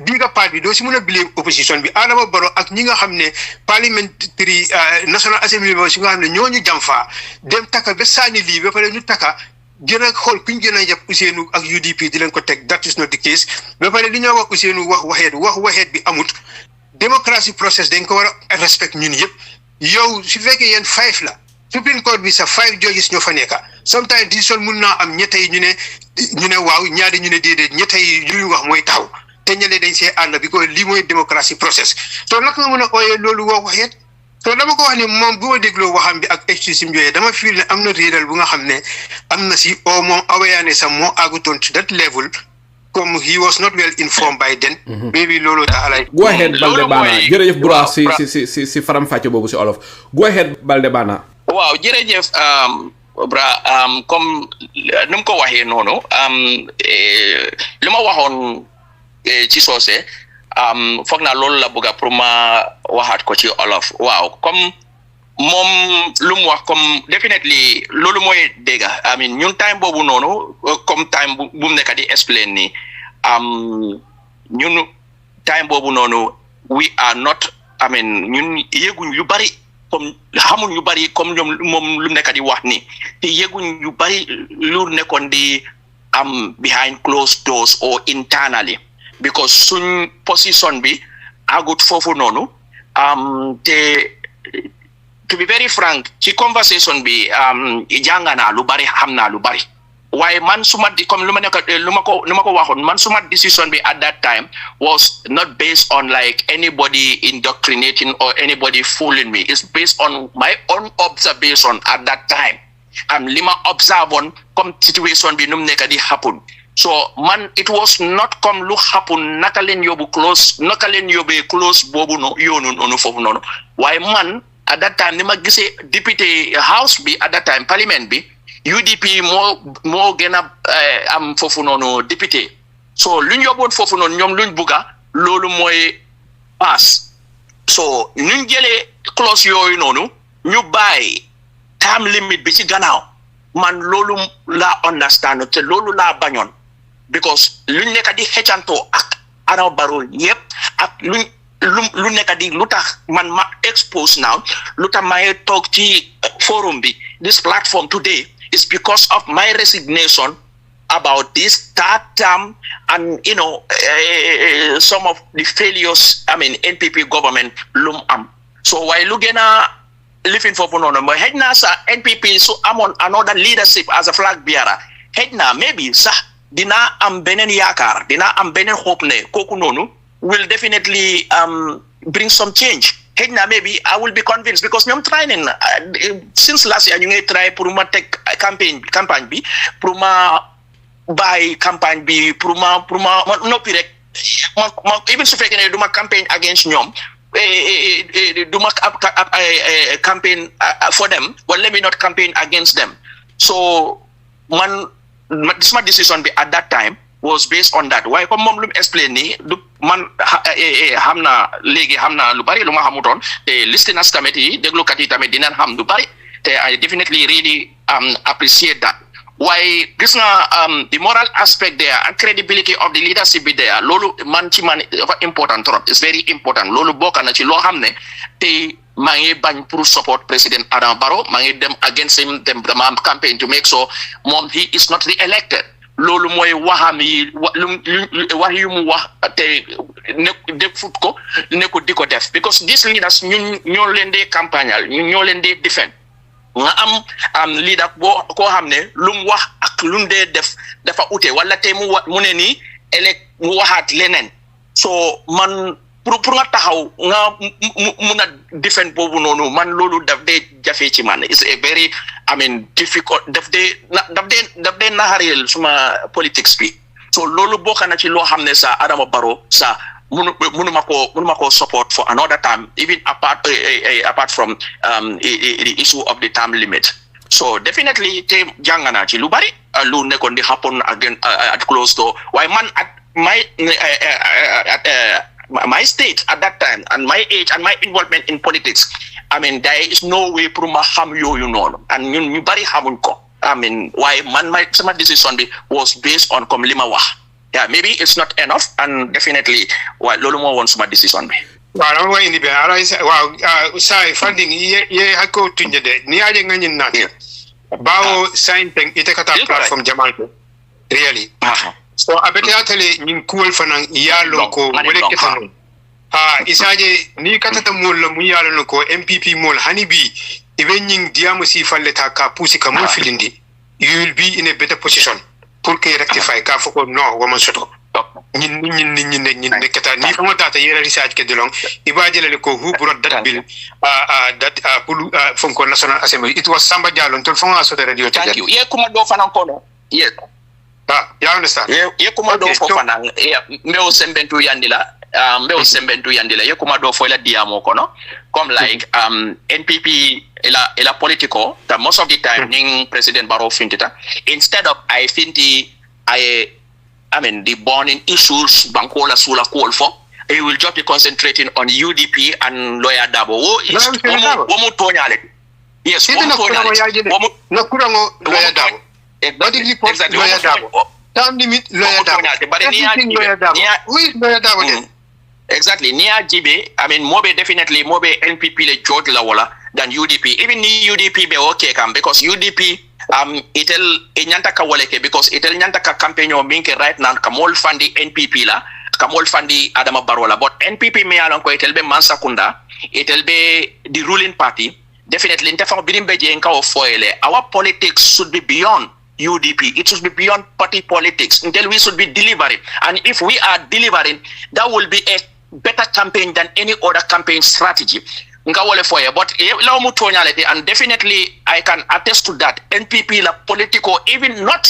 biga part bi do si mëna blame opposition bi Adama Barrow ak ñi nga xamné parliamentary National Assembly bi nga xamné ñoñu jamfa dem taka be sani li ba pare ñu taka gëna xol kuñ gëna yapp Ousseynou ak UDP di leen ko tek that is not the case ba pare li ñu wax Ousseynou wax waxet bi amut democracy process dañ ko wara respect ñun yépp yow su fekkee yeen 5 la Supreme Court bi sa 5 judges ñoo fa nekka sometimes decision mun na am ñettay ñu ne waaw ñaari ñu ne dédé ñettay ñu wax moy taw té ñalé dañ sé and bi ko li moy democracy process so nak nga mëna oyé lolu waxet so dama ko wax ni mom bu ma déglo waxam bi ak excisim joyé dama feel ne amna rédal bu nga xamné amna ci o mom awayane sa mo aguton to that level comme he was not well informed by then maybe lolu ta alay go ahead Baldeh Banna jërëjëf bra si faram faccé bobu ci olof go ahead Baldeh Banna waaw jërëjëf bra comme num ko waxé noonu luma waxon ci sosé foog naa loolu la bëgg pour ma waxaat ko ci olof waaw comme moom lu mu wax comme definitely loolu mooy dégg I mean ñun time boobu noonu comme time bu mu nekk di explain ni ñun time boobu noonu we are not I mean ñun yëguñ yu bari comme xamuñ yu bari comme ñoom moom lu nekk di wax ni te yëguñ yu bari lu nekkoon di behind closed doors or internally because suñ position bi agut foofu noonu te to be very frank ci conversation bi jàngana lu bari xam naa lu bari waaye man suma di comme lu ma ko waxoon man suma decision bi at that time was not based on like anybody indoctrinating or anybody fooling me. It's based on my own observation at that time. lima observe on comme situation bi num nekk di happen. So man, it was not come lu happen nakalen yobu close bobu no yonu no fofu no. Why man at that time nima gise deputy house bi at that time parliament bi UDP mo gena am fofu no deputy. So luñ yobon fofu non ñom luñ buga lolu moy pass. So ñun jëlé close yoyu nonu ñu bay time limit bi ci gannaaw man lolu la understand te lolu la bañon because luñ nekk di xeccanto ak Adama Barrow yep ak lu nekk di lutax man ma expose now lutax may talk ci forum bi this platform today is because of my resignation about this third term and some of the failures NPP government lum am. So while looking at living for Punono, but head na sa NPP so I'm on another leadership as a flag bearer. Head na maybe sa dina am benen yakar, dina am benen hope ne koku nonu will definitely bring some change. Head na maybe I will be convinced because I'm trying since last year ñu try pour ma tek campagne bi pour ma by campagne bi pour ma nopi rek even su fekkene duma campaign against ñom duma campaign for them, but let me not campaign against them. So this my decision be at that time was based on that. Why comme mom lu explain ni man xamna legi xamna lu bari lu ma xamuton te listeners tamit yi deglu kat yi tamit dinañ xam lu bari te I definitely really appreciate that. Why gis nga the moral aspect there and credibility of the leadership be there lolu man important trop. It's very important. Lolu bokk na ci lo xamne te maa ngi bañ pour support President Adama Barrow maa ngi dem against him dem dama campaign to make sure moom he is not re-elected. Loolu mooy waxam yi wax yu mu wax te defut ko nekkut di ko def because these leaders ñun ñoo leen dee campagnal ñun ñoo leen dee defend nga am leader boo koo xam ne lu mu wax ak lu mu dee def dafa ute wala te mu ne nii mu waxaat leneen so man pour nga taxaw nga mun a defend boobu noonu man loolu daf dee jafe ci man it's a very difficult daf dee naxareel suma politics bi so loolu bokk na ci loo xam ne sa Adama Barrow sa munuma ko support for another time even apart from the issue of the term limit so definitely te jangana ci lu bari lu nekkoon di happen again at close door why man at my state at that time and my age and my involvement in politics there is no way pour ma xam yooyu noonu and ñun ñu bari xamuñ ko why man sama decision bi was based on comme li ma wax yeah maybe it's not enough and definitely why loolu moo woon sama decision bi waaw dama koy indi benn waaw say funding ye hakko tunje de ni aje nga ñin naati bawo sign teng ite kata platform jamal ko really so abete atale ñin kuwol fanan yalo ko wala ketano isaje ni katata mol la mu yalo ko NPP mol hanibi even ñing diamu si falleta ka pusi ka mol filindi you will be in a better position pour que rectify ka foko no woman soto ñin nekata ni ko tata yera research ke delong ibajele ko who brought that bill from national assembly it was Samba Diallo tol fonga soto radio thank you ye kuma do fanan ko no yes you understand ye kuma do fo fanan mbeo sembentu yandila ye kuma do fo la diamo ko no comme like NPP ela political that most of the time ning President Barrow fintita instead of the burning issues bankola sula call for he will just be concentrating on UDP and lawyer Dabo womu tonyale yes womu tonyale no kurango lawyer Dabo exactly lawyer Dabo time limit lawyer Dabo but lawyer Dabo exactly near GB mobe definitely mobe NPP le George la wala than UDP even ni UDP be okay kam because UDP itel nyanta ka waleke because itel nyanta ka campaign o minke right now kamol fandi NPP la kamol fandi Adama Barrow la but NPP me alon ko itel be mansakunda itel be the ruling party definitely ntafa birimbe je nka o foile our politics should be beyond UDP it should be beyond party politics until we should be delivering and if we are delivering that will be a better campaign than any other campaign strategy nga wole foye but law mu toñalete and definitely I can attest to that NPP la political even not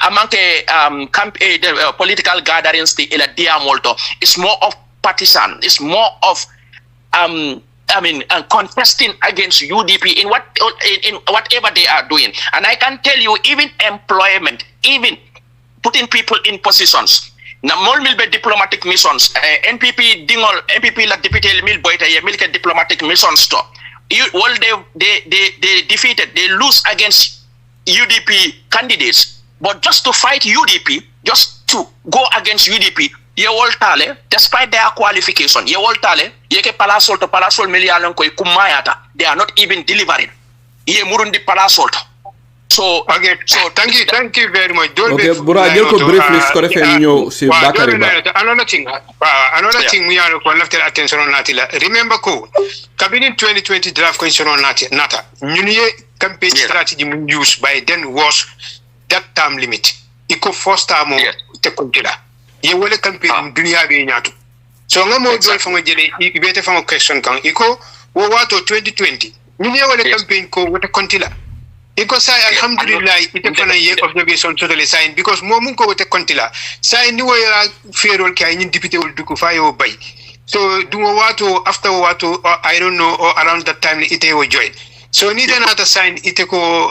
among the political gatherings the ila dia molto it's more of partisan it's more of contesting against UDP in whatever they are doing. And I can tell you, even employment, even putting people in positions. Na mol milbe diplomatic missions. NPP dingol NPP la deputy mil boyta ye milke diplomatic missions to. They defeated, they lose against UDP candidates, but just to fight UDP, just to go against UDP. Ye wol tale despite their qualification ye wol tale ye ke palasol to palasol million ko kumayata they are not even delivering ye murundi palasol so okay so thank you very much okay bura jël ko briefly ko defé ñew ci Bakary Ba another thing we are ko lafter attention on natila remember ko cabinet 2020 draft constitution on nata ñun ye campaign strategy mu use by then was that term limit iko first term te kontila ye wole campaign dunia be ñaatu so nga mo dol fa nga jele ibete fa nga question kan iko wo wato 2020 ñu ye wole campaign ko wote kontila iko say alhamdulillah ite fana ye observation totally sign because mo mun ko wote kontila say ni wo ya ferol kay ñi député wol duko fa yo bay so du mo wato after wato I don't know or around that time ite wo join so ni dana ta sign ite ko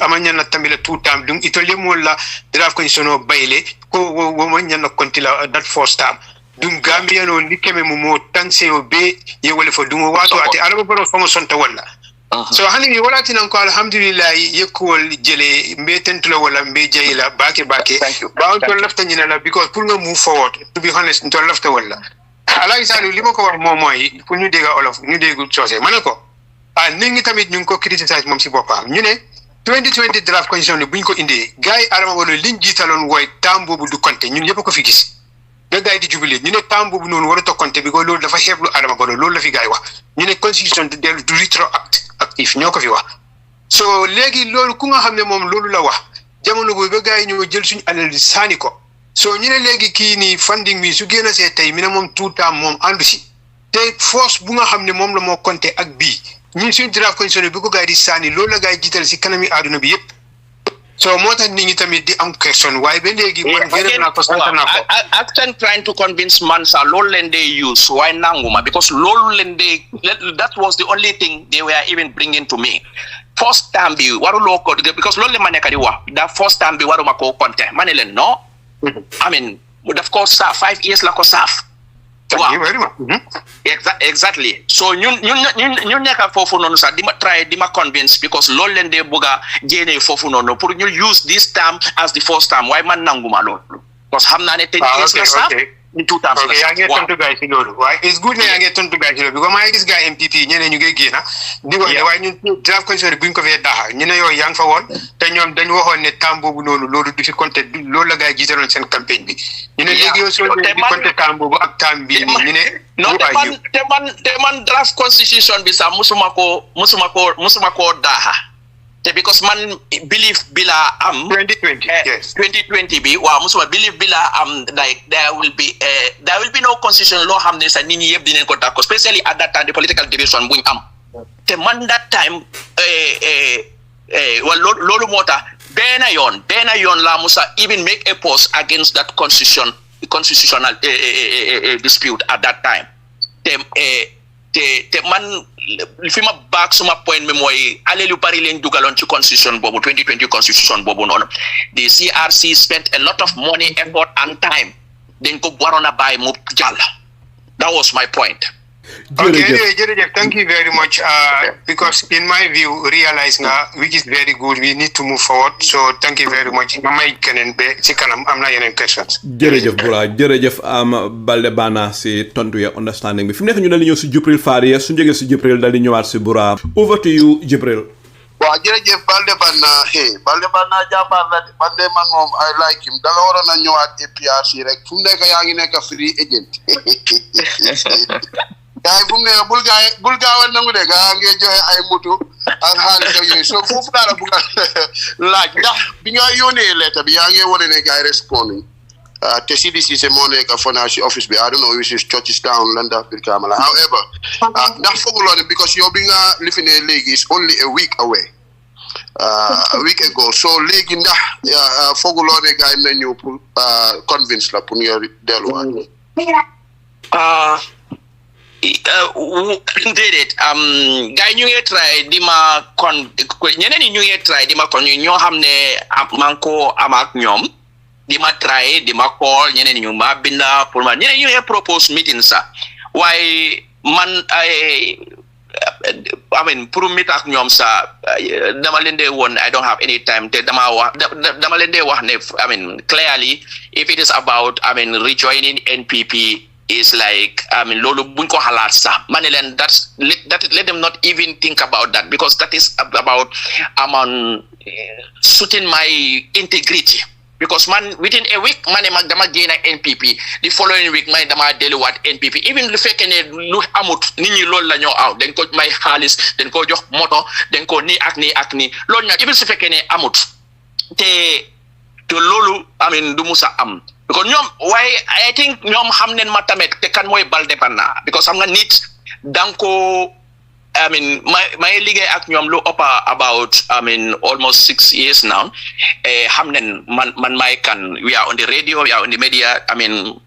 amanya na tambila two time dum ito lemo la draft constitution bayle ko wo manya na kontila that first time dum Gambia no likeme mo tanse o be ye wala fo dum wato ati arabo baro famo sonta wala so hani wala tinan ko alhamdulillah ye ko jele mbe tentulo wala mbe jeyla bake ba to lafta nyina la because pour nga move forward to be honest to lafta wala ala isalu limo ko wax moy pour ñu dega olof ñu degu ciosé manako ningi tamit ñu ko criticize mom ci bopam ñu ne 2020 draft constitution buñ ko indé gaay arama wala liñ jitalon woy tam bobu du konté ñun ñëpp ko fi gis da gaay di jubilé ñu ne tam bobu non wara to konté bi ko loolu dafa xéblu arama bolo loolu la fi gaay wax ñu ne constitution du retroactive ñoko fi wax so légui loolu ku nga xamné mom loolu la wax jamono bobu ba gaay ñoo jël suñu alal di sani ko so ñu ne légui ki ni funding mi su gëna sé tay mi ne mom tout temps mom andu ci té force bu nga xamné mom la mo konté ak bi ñun suñu draft constitution bi ko gaay di sani loolu la gaay jital ci kanami aduna bi yépp so motax nit ñi tamit di am question waaye ba légui man gërëm na ko sant na ko accent trying to convince Mansa loolu len they use why nanguma because loolu len they that was the only thing they were even bringing to me first time bi waru loko because loolu le maneka di wax that first time bi waru mako konté manelen no I mean of course 5 years la ko saf exactly so ñun nekk fofu nonu sa dima try dima convince because loolu len de buga jene fofu nonu pour ñu use this term as the first time why man nanguma loolu because xamna ne 10 years la sa in 2000 okay ya ngi tontu gaay ci loolu why it's good na ya ngi tontu gaay ci loolu because my gis gaay MPP ñene ñu ngi gëna di wax ne way ñun draft constitution buñ ko fé daha ñu ne yoy yang fa won te ñom dañ waxon ne tam bobu nonu loolu du fi compter loolu la gaay jitalon sen campagne bi ñu ne légui yo so di compter tam bobu ak tam bi ñu ne no te man draft constitution bi sa musuma ko daha te because man believe bila am 2020 yes 2020 bi wa musuma believe bila am like there will be no constitution law hamne sa nit ñi yeb dinen ko d'accord especially at that time the political division buñ am te man that time well lolu mota bena yon la musa even make a post against that constitutional dispute at that time te man fi ma back suma point me moy alelu bari len dugalon ci constitution bobu 2020 constitution bobu non the CRC spent a lot of money, effort and time then ko warona bay mu jall. That was my point. Okay, Jerejef, thank you very much. Because in my view, realizing which is very good, we need to move forward. So thank you very much. I'm not any questions. Jerejef Bura, Jerejef Baldeh Banna si tontu ya understanding bi. Fi mu nekk ñu dal ñëw si Jibril Faria, su jógee si Jibril dal di ñëwaat si Bura. Over to you, Jibril. Well, Jerejef Baldeh Banna, Baldeh Banna jàmbaar la Baldeh man moom I like him. Da nga waroon a ñëwaat APRC rek. Fu mu nekk yaa ngi nekk free agent. gaay bu ne bul gaawal nangu de gaa ngi joxe ay moto ak xaalis ak yooyu so foofu daal bu nga laaj ndax bi nga yónnee lettre bi yaa ngi wone ne gaay responding te CDC se moo nekk financial office bi I don't know which is Churchilltown Landa Birkamala however ndax fooguloo ne because yow bi nga lifi ne léegi is only a week away a week ago so léegi ndax fooguloo ne gars yi nañu pour convince la pour nga delluwaat déedéet gars yi ñu ngi try di ma kon ñeneen ñi ñu ngi try di ma kon ñoo xam ne maa ngi ko am ak ñoom di ma try di ma call ñeneen ñu ma binda pour ma ñeneen ñu ngi propose meeting sax waaye man I mean pour meet ak ñoom sax dama leen dee woon I don't have any time te dama leen dee wax ne I mean clearly if it is about I mean rejoining NPP is like I mean lolu buñ ko xalaat sax mané len let them not even think about that because that is about suiting my integrity because man within a week mané mag dama génn NPP the following week man dama delluwaat NPP even lu fekkee ne lu amut nit ñi loolu la ñoo aw dañ ko may xaalis dañ ko jox moto dañ ko nii ak nii loolu ñoo even su fekkee ne amut te loolu I mean du musa am because ñoom waaye I think ñoom xam nañ ma tamit te kan mooy Baldeh Banna because xam nga nit danga ko I mean may liggéey ak ñoom lu ëpp about I mean almost 6 years now xam nañ man may kan we are on the radio we are on the media I mean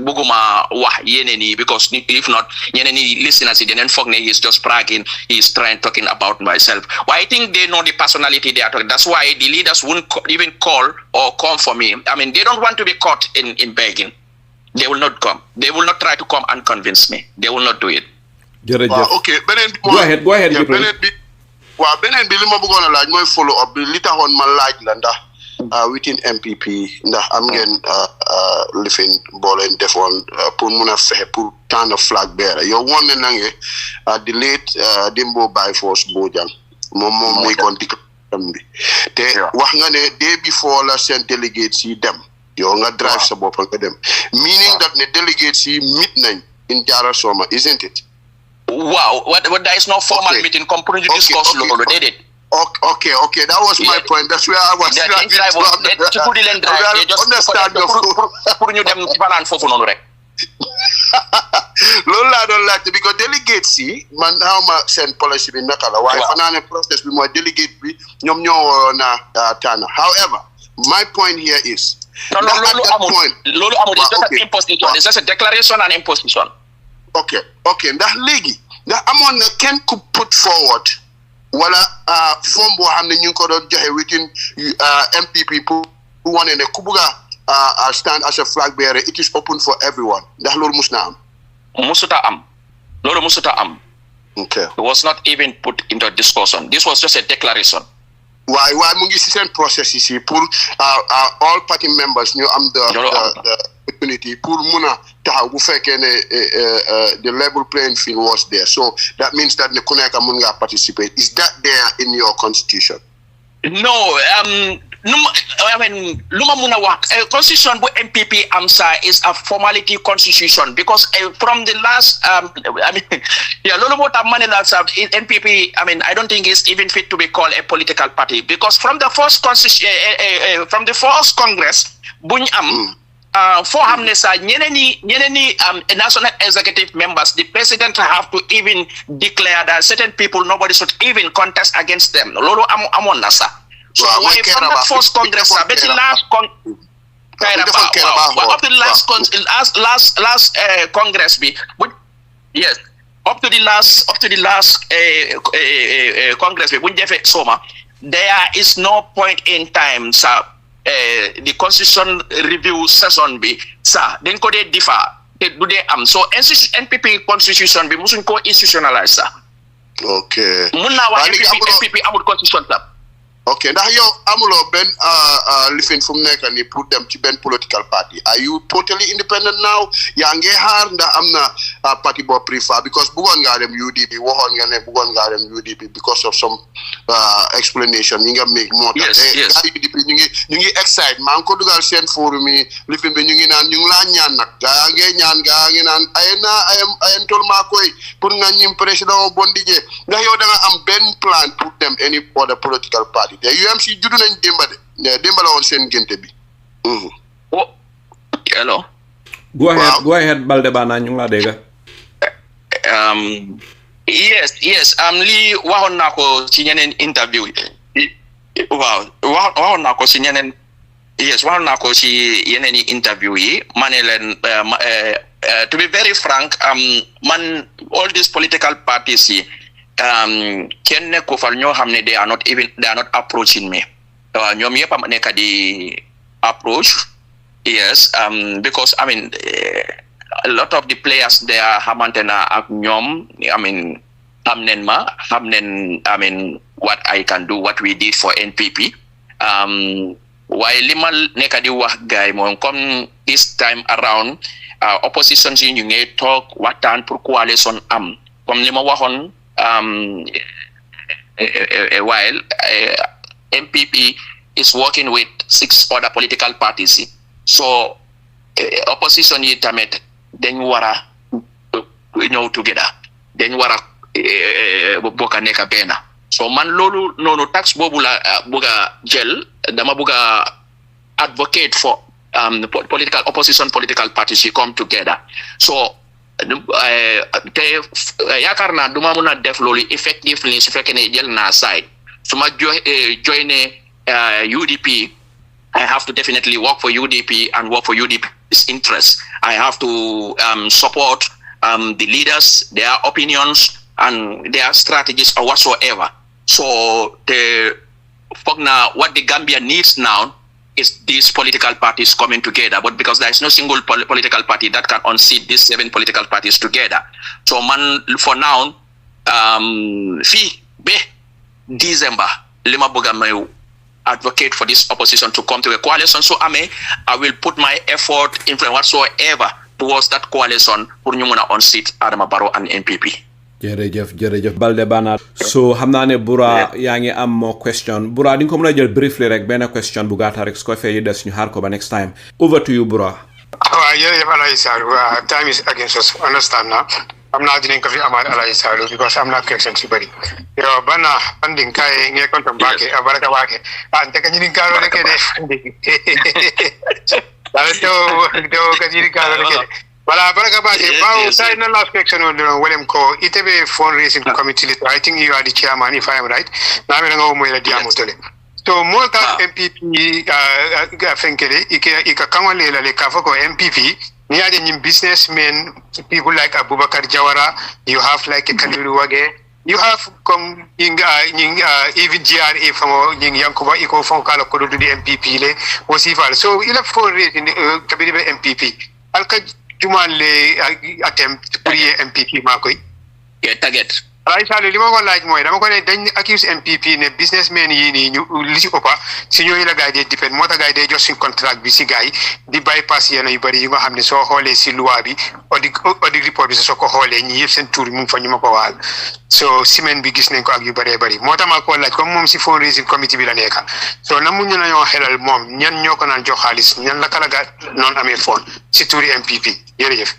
buguma wax yeneen yi because if not yeneen yi listeners yi deneen foog ne he's just bragging he's talking about myself well, I think they know the personality they are talking that's why the leaders wouldn't even call or come for me I mean they don't want to be caught in begging they will not come they will not try to come and convince me they will not do it okay beneen bi go ahead beneen bi li ma bëggoon a laaj mooy follow up bi li taxoon ma laaj la ndax within NPP ndax am ngeen lifin boo leen defoon pour mun a fexe pour tànn flag bearer yow woon ne nange di late Dimbo Baye Force Bojang moom nekkoon dikam bi te wax nga ne day before la seen delegates yi dem yow nga drive sa bopp nga dem meaning that ne delegates yi meet nañ in Jara Soma isn't it wow what there is no formal meeting come pour ñu discuss loolu déedéet Okay, that was my point. That's where I was. Understand pour ñu dem balan fofu nonu rek. Loolu laa doon laajte because delegates yi man xawma seen policy bi naka la waaye fanaa ne process bi mooy delegate bi ñoom ñoo waroon a tànn however my point here is loolu amul it's just an imposition it's just a declaration and imposition okay ndax léegi ndax amoon na kenn ku put forward wala form boo xam ne ñu ngi ko doon joxe within MPP pour wane ne ku bugg a stand as a flag bearer it is open for everyone ndax loolu mus na am loolu musuta am okay it was not even put into discussion this was just a declaration why mu ngi si seen process yi pour all party members ñu am the opportunity pour mun a taxaw bu fekkee ne the level playing field was there so that means that ne ku nekk mun nga participate is that there in your constitution no I mean luma muna wax constitution bu MPP amsa is a formality constitution because from the last I mean lolu mota manela NPP I mean I don't think it's even fit to be called a political party because from the first from the first congress buñ am for hamnesa ñeneni national executive members the president have to even declare that certain people nobody should even contest against them lolu amon na sa so why from the first congress up to the last congress be yes up to the last congress be when Jeff Soma there is no point in time sir the constitution review session be sir then ko dey differ do they am so NPP constitution be musuñ ko institutionalize sir okay mun na wax NPP amul constitution sir okay ndax yow amuloo benn lifin fu mu nekk nii pour dem ci benn political party are you totally independent now yaa ngi xaar ndax am na party boo prefer because bëggoon ngaa dem UDP waxoon nga ne bëggoon ngaa dem UDP because of some explanation yi nga make moo tax gaa UDP ñu ngi excite maa ngi ko dugal seen forum yi lifin bi ñu ngi naan ñu ngi laa ñaan nag gaa ngi naan ayen tol maa koy pour nga ñim président Bondije ndax yow da nga am benn plan pour dem any other political party te UMC juddu nañ démba la woon seen génte bi hello. Go ahead, Baldeh Banna, ñu ngi la dégg. Yes. Li waxoon naa ko ci ñeneen interview yi. Waaw waxoon naa ko ci ñeneen. Yes, waxoon naa ko ci yeneen i interview yi ma ne leen to be very frank man all these political parties yi kenn nekku fal ñoo xam ne they are not approaching me. ñoom yëpp am nekk di approach. Yes, because I mean a lot of the players they are xamante na ak ñoom I mean xam nen ma xam nen I mean what I can do, what we did for NPP. Waaye li ma nekk di wax gaay moom comme this time around opposition si ñu ngi toog waxtaan pour coalition am comme li ma waxoon a while NPP is working with 6 other political parties. So opposition yi tamit dañ wara ñëw together dañ wara bokk nekk benn. So man loolu noonu tax boobu la bëgga jël dama bëgga advocate for political parties to come together. So te yaakaar naa duma mun a def loolu effectively su fekkee ne jël naa side su ma join UDP I have to definitely work for UDP and work for UDP's interests. I have to support the leaders, their opinions and their strategies or whatsoever. So what the Gambia needs now is these political parties coming together. But because there is no single political party that can unseat these 7 political parties together. So man, for now, December, lima buga may advocate for this opposition to come to a coalition. So I will put my effort, influence whatsoever towards that coalition pour ñu mëna unseat Adama Barrow and NPP. jërëjëf Baldeh Banna. So xam naa ne Bura yaa ngi am more question. Bura di nga ko mën a jël briefly rek benn question bu gàtta rek su ko fee yi des ñu xaar ko ba next time. Over to you, Bura. Jërëjëf Alhaji Salou. Time is against us. Understand now. I'm not dinañ ko fi amaat Alhaji Salou because I'm not question si bari. Yo Banna funding kay nge kontom baake baraka baake. Ante ka ñini karo rek de funding. Dale to ka ñini karo rek. Wala baraka baake. Wow, say na last question on William ko itebe fundraising committee. I think you are the chairman if I am right. Na me nga mo ila diamo tole. So more ka MPP fenkele ika kangole la le kafako MPP. We are the businessmen, people like Abubakar Jawara, you have like a Kalilu Wage, you have come in even GRA from Yankuba Iko from Kalakodo to the MPP, Wasifal. So, you have 4 in the Kabiribe MPP. Alka Jumanle attempt to create MPP Makoi. Target. Right, Charlie, lima like more. I'm going to accuse MPP ne businessmen yi ñu li ci opa ci ñoy la gaay depend mota gaay day jox ci contract bi ci gaay di bypass yena yu bari yi nga xamne so xolé ci loi bi audit report bi so ko xolé ñi yépp sen tour mu fa ñu mako waal so semaine bi gis nañ ko ak yu bari mota ma ko laaj comme mom ci fundraising committee bi la nekka so namu ñu nañu xelal mom ñan ñoko naan jox xaliss ñan la kala ga non amé fon ci tour MPP jërëjëf.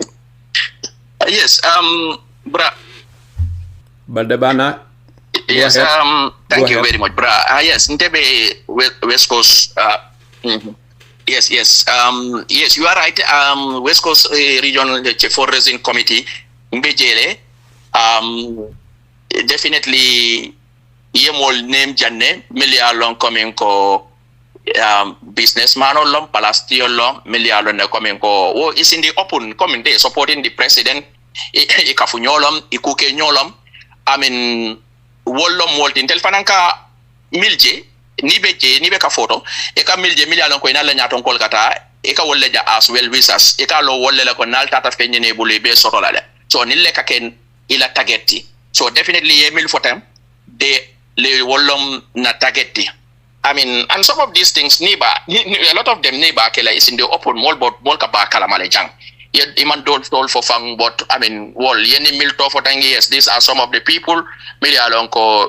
Yes, bra Baldeh Banna. Yes, thank you very much, bra. Yes, Ntebe West Coast. Yes, you are right. West Coast Regional Fundraising Committee, Mbejele, definitely yemol name janne milia long coming ko businessman or long palastio long milia long coming ko oh is in the open coming day supporting the president ikafunyolom ikuke nyolom I mean wolom woltin tel fananka milje ni be ka photo e ka milje milia ko ina la nyaton kolkata e ka wolle ja as well visas e ka lo wolle la ko nal tata fenyene bule be sotola le so ni le ka ken ila targeti so definitely ye mil fotem de le wolom na targeti I mean and some of these things niba a lot of them niba kela is in the open mall but mall ka ba kala male jang yet iman don't told for fang but I mean wall yeni mil to for tangi yes these are some of the people milia lonko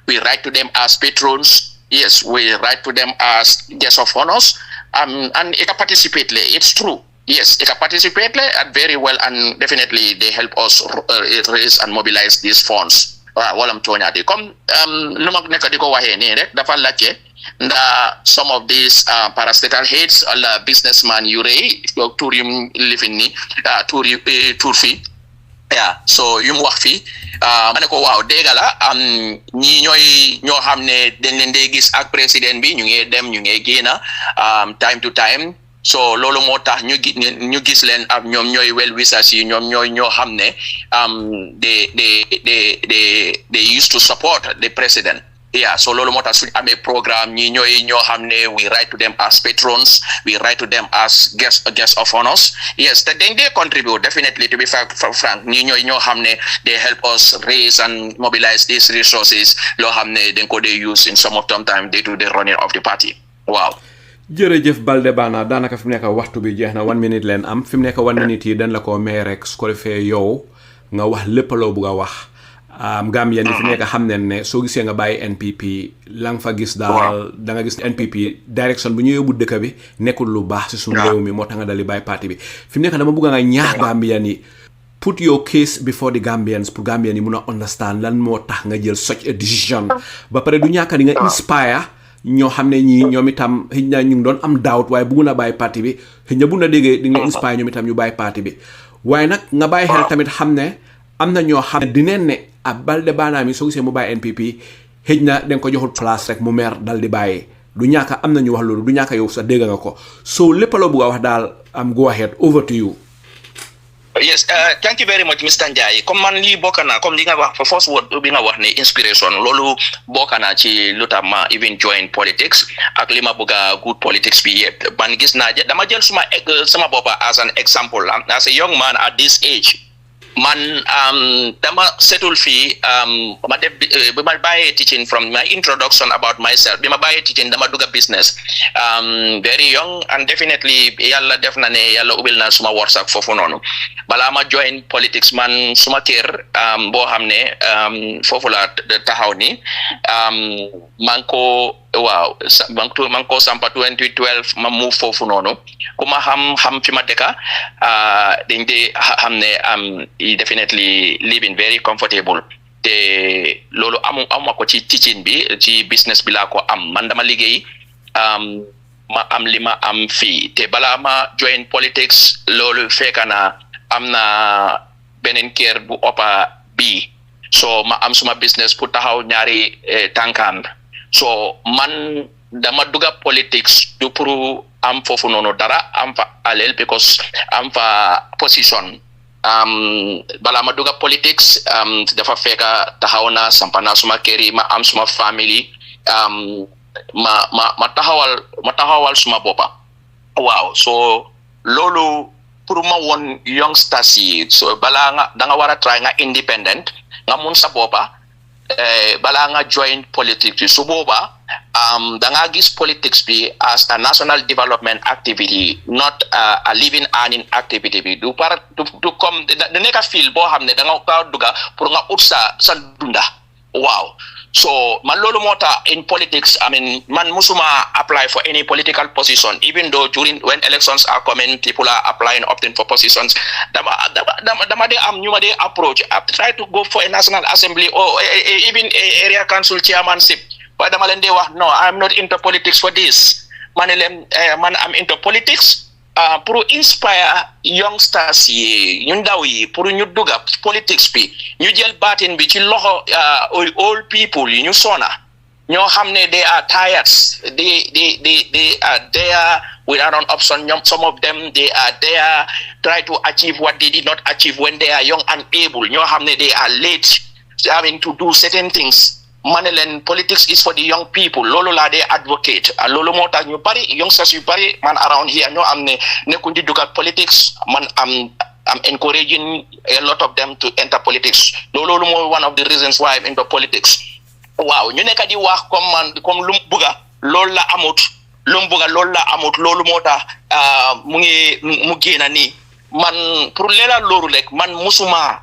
we write to them as patrons. Yes, we write to them as guests of honors, and they can participate. It's true. Yes, they can participate very well, and definitely they help us raise and mobilize these funds. walam toñade comme luma nek diko waxe ni rek dafa lacce nda some of these parastatal heads or businessman you rey tour yum lifin ni tour fi yeah so yum wax fi mané ko waaw dégala ñi ñoo xamné dañ leen dé gis ak président bi ñu ngi dem ñu ngi géna time to time so lolu motax ñu gis leen ak ñom ñoy well wishers yi ñom ñoy ñoo xamné they used to support the president. Yeah, so lolo mota suñ amé programme ñi ñoo xamné we write to them as patrons, we write to them as guests of honors. Yes, that they contribute definitely, to be frank. ñi ñoo xamné they help us raise and mobilize these resources lo xamné dañ ko dey use in some of them time day to the running of the party. Wow. jërëjëf Baldeh Banna daanaka fi mu nekk waxtu bi jeex na 1 minute leen am fi mu nekk 1 minute yi dañ la ko may rek su ko defee yow nga wax lépp loo bëgg a wax Gambian yi fi nekk xam ne soo gisee nga bàyyi NPP la nga fa gis daal da nga gis NPP direction bu ñu yóbbu dëkk bi nekkul lu baax si suñu réew mi moo tax nga dal di bàyyi parti bi fi mu nekk dama bëgg nga ñaax Gambian yi put your case before the Gambians pour Gambian yi mun a understand lan moo tax nga jël such a decision ba pare du ñàkk di nga inspire ñoo xamné ñi ñoom itam xëy ñu doon am doubt waaye bëggu na bàyyi parti bi xëy na bu na déggee di nga inspire ñoom itam ñu bàyyi parti bi waaye nag nga bàyyi xel tamit xam ne am na ñoo xam ne dineen ne Baldeh Banna mi soo gisee mu bàyyi NPP xëy na da nga ko joxul place rek mu mer dal di bàyyi du ñàkk am na ñu wax loolu du ñàkk yow sa dégg nga ko so lépp loo bëgg a wax daal am go ahead over to you. Yes, thank you very much, Mr. Njai. Comme man li bokana, comme li nga wax first word bi nga wax ne inspiration lolu bokana ci lutama even join politics ak li ma bëgga good politics bi yépp man gis na dama jël sama bopa as an example as a young man at this age man dama settle fi ma def bi ma baye teaching from my introduction about myself bi ma baye teaching dama duga business very young and definitely yalla def na ne yalla ubil na suma worsak fofu nonu bala ma join politics man suma kër bo xamne fofu la taxaw ni manko waaw manko sampa 2012 ma move fofu nonu kuma xam fi ma deka dañ de xamne definitely living very comfortable te lolu am ko ci teaching bi ci business bi la ko am man dama liggéey ma am lima am fi te bala ma join politics lolu fekana amna benen kër bu opa bi so ma am suma business pour taxaw ñaari tankan so man dama duga politics du pour am fofu nono dara am fa alel because am fa position bala ma duga politics dafa feka taxawna sampana suma keri ma am suma family ma taxawal suma bopa wow so lolu pour ma won youngsters yi so bala nga da nga wara try nga independent nga mun sa bopa bala nga join politics su boba da nga gis politics bi as a national development activity not a living earning activity bi du comme de neka fil bo xamne da nga ka duga pour nga ut sa dunda wow so man lolu mota in politics I mean man musuma apply for any political position even though during when elections are coming people are applying opting for positions dama de am ñuma de approach I try to go for a national assembly or even a area council chairmanship but dama len de wax no I'm not into politics for this man I'm into politics pour inspire youngsters yi ñu ndaw yi pour ñu duga politics bi ñu jël batin bi ci loxo old people yi ñu sona ñoo xamne they are tired they are there without an option some of them they are there try to achieve what they did not achieve when they are young and able ñoo xamne they are late having to do certain things manelen politics is for the young people lolo la de advocate lolo motax ñu bari youngsters yu bari man around here ñoo am ne nekku di dugal politics man am encouraging a lot of them to enter politics lolo mo one of the reasons why I'm into politics wow ñu nekk di wax comme lu buga lool la amut lolu motax mu géna ni man pour lela lolu rek man musuma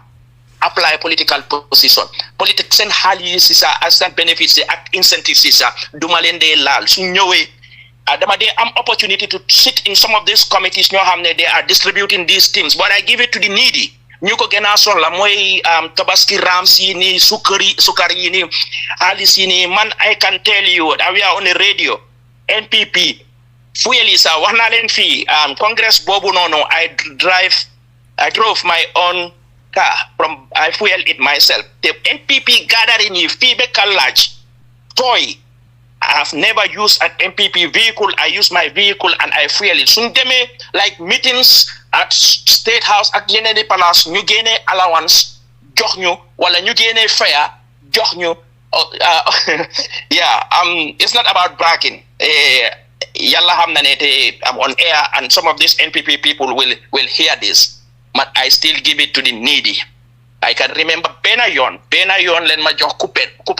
apply political position politics and hali sisa instant benefits ak incentives sisa duma len de laal su ñëwé dama de am opportunity to sit in some of these committees ñoo xamné they are distributing these things but I give it to the needy ñu ko gën a soxla mooy tabaski rams yi ni sukar yi ni xaalis yi ni man I can tell you that we are on the radio NPP fuel yi sax wax naa leen fii congress boobu noonu I drove my own car I fuel it myself the NPP gathering yi fii ba Kallaj toy I have never used an NPP vehicle. I use my vehicle and I fuel it. Suñ demee like meetings at State House ak yeneen di palace ñu génnee allowance jox ñu wala ñu génnee fare jox ñu it's not about bragging. Yalla xam na ne te I'm on air and some of these NPP people will hear this, but I still give it to the needy. I can remember Bena yon len ma jox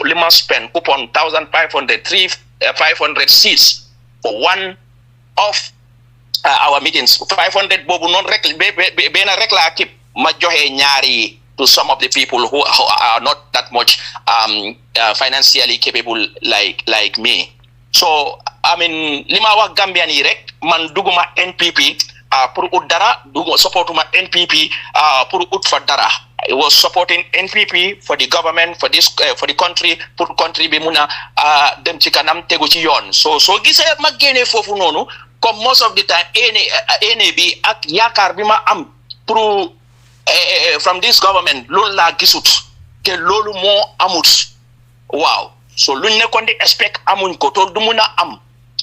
li ma spend coupon 500 seats for one of our meetings. 500 bobu non rek Bena rek la keep ma joxe ñaari to some of the people who are not that much financially capable like me. So I mean lima wax Gambian yi rek man duguma NPP pour ut dara duguma supportuma NPP pour ut fa dara. I was supporting NPP for the government, for the country, pour country bi muna dem ci kanam tegu ci yoon. So gisee ma génne foofu noonu comme most of the time ene bi ak yaakaar bi ma am pour from this government loolu laa gisut te loolu moo amut waaw so luñ nekkoon di expect amuñ ko to du mun a am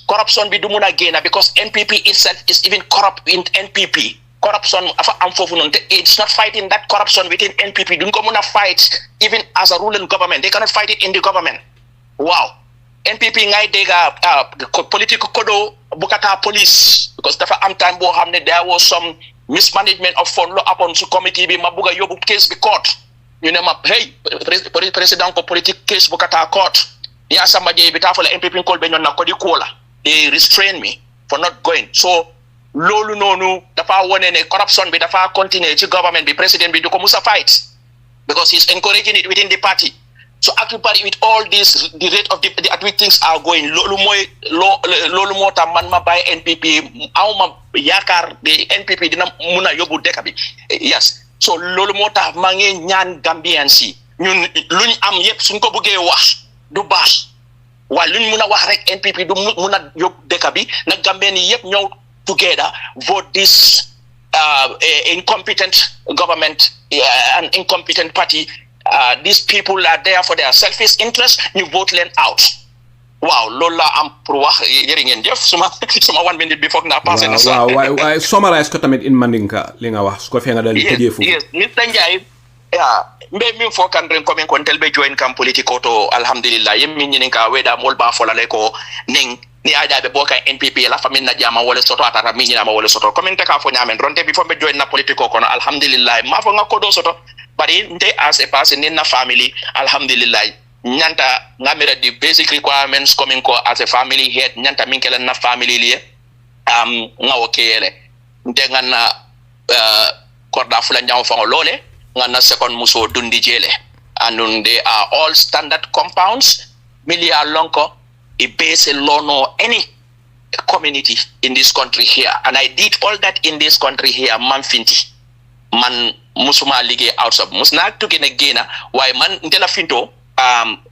corruption bi du mun a génn because NPP itself is even corrupt in NPP. Corruption am fofu non it's not fighting that corruption within NPP duñ ko mëna fight even as a ruling government they cannot fight it in the government wow NPP ngay dega political kodo bukata police because dafa am time bo xamne there was some mismanagement of fund lo upon su committee bi ma buga yobu case bi court ñu ne ma hey president ko politique case bukata court ya sama jey bi tafala NPP ko be ñon na ko di kola they restrain me for not going so lolu nonu dafa wone ne corruption bi dafa continue ci government bi president bi du ko musa fight because he's encouraging it within the party so actually with all this the rate of the at which things are going lolu mota man ma bay NPP awma yakar de NPP dina muna yobu deka bi yes so lolu mota ma ngi ñaan Gambians yi ñun luñ am yépp suñ ko bëggé wax du baax wa luñ mëna wax rek NPP du mëna yob deka bi na Gambian yi yépp ñew together vote this incompetent government and incompetent party. These people are there for their selfish interest. You vote them out. Wow, Lola am pour wax yeri ngeen def suma 1 minute before na passé na ça. Wow, summarize ko tamit in Mandinka li nga wax ko fi nga dal tejé fu. Yes, Mr. Njai mbe min fo kan ren komen kon telbe join kam politiko to alhamdulillah yemmi nyinen ka weda mol ba fola le ko ning ni aja be boka NPP la famille na jama wala soto atata mi nyama wala soto comment ka fo nyamen ronte bi fo be join na politiko kono alhamdulillah ma fo nga ko do soto bari nte as a person in na family alhamdulillah nyanta ngamira the basic requirements coming ko as a family head nyanta minkela na family li nga okele nte ngana korda fula nyaw fa lole ngana second muso dundi jele and they are all standard compounds milia lonko a base law no any community in this country here and I did all that in this country here man finti man musuma lige outside musna to gene gena why man ndela finto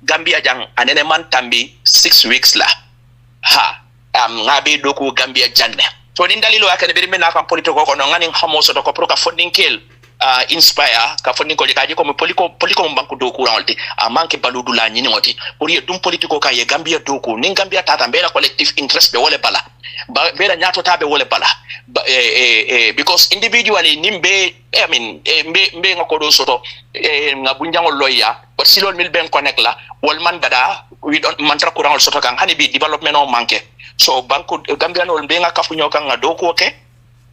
Gambia jang anene man tambi 6 weeks la ha ngabe doku Gambia janne so ni dalilo akane beri mena kam politiko ko no ngani xamo so ko proka funding kel inspire ka funding ko likaji ko politiko banku doku rawalti manke baludu la nyini ngoti pour ye dum politiko ka ye Gambia doku ni Gambia tata mbela collective interest be wole bala bela nyato tabe wole bala because individually nimbe I mean mbe ngako soto ngabunjango loya but silol mil ben connect la wol man dada we don't mantra kurang soto kan hani bi development o manke so banko Gambia no mbe ngakafu nyoka ngadoko ke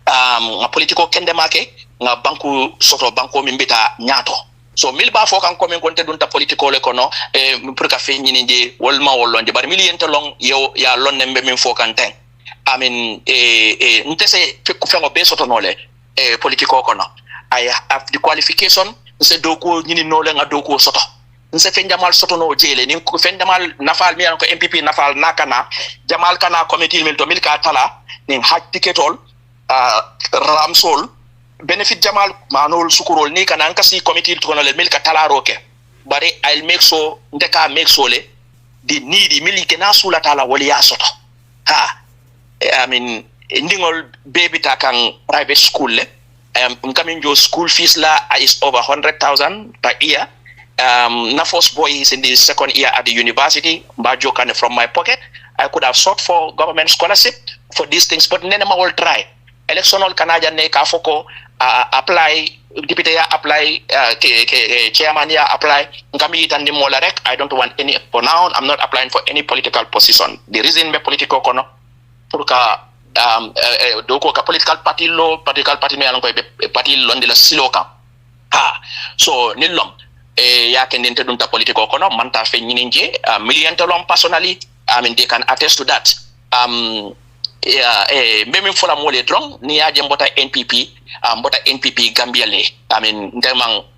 nga politiko kende make nga banku soto banko mimbita nyato so mil ba fo kan komen konte dunta politiko le kono pour ka fe nyini je wol ma wolonde bar mil yente long yo ya lonne mbe min fo kan ten I mean ntese ku fengo be soto nole politiko kono I have the qualification nse doko nyini nole nga doko soto nse fenjamal soto no jele ni ko fenjamal nafal mi ko MPP nafal nakana jamal kana committee mil to mil ka tala ni haj tiketol ramsol benefit jamal manol sukurol ni kana kasi committee to le milka talaro ke bare I'll make so ndeka make so le di needy milike na sula tala wali ya soto I mean ndingol baby ta kan private school le coming your school fees la is over 100,000 per year. Na first boy is in the second year at the university. Bajo can from my pocket. I could have sought for government scholarship for these things, but none of them will try. Electional Canadian ne kafoko apply, deputy apply, chairman apply. Ngami itandi molarek. I don't want any for now. I'm not applying for any political position. The reason me political kono purka doko ka political party me alon ko party londila siloka so nilom ya kendente dunta political kono manta fe nyininje million to long personally I mean they can attest to that meme fola mole drong ni aje mbota NPP Gambia le I mean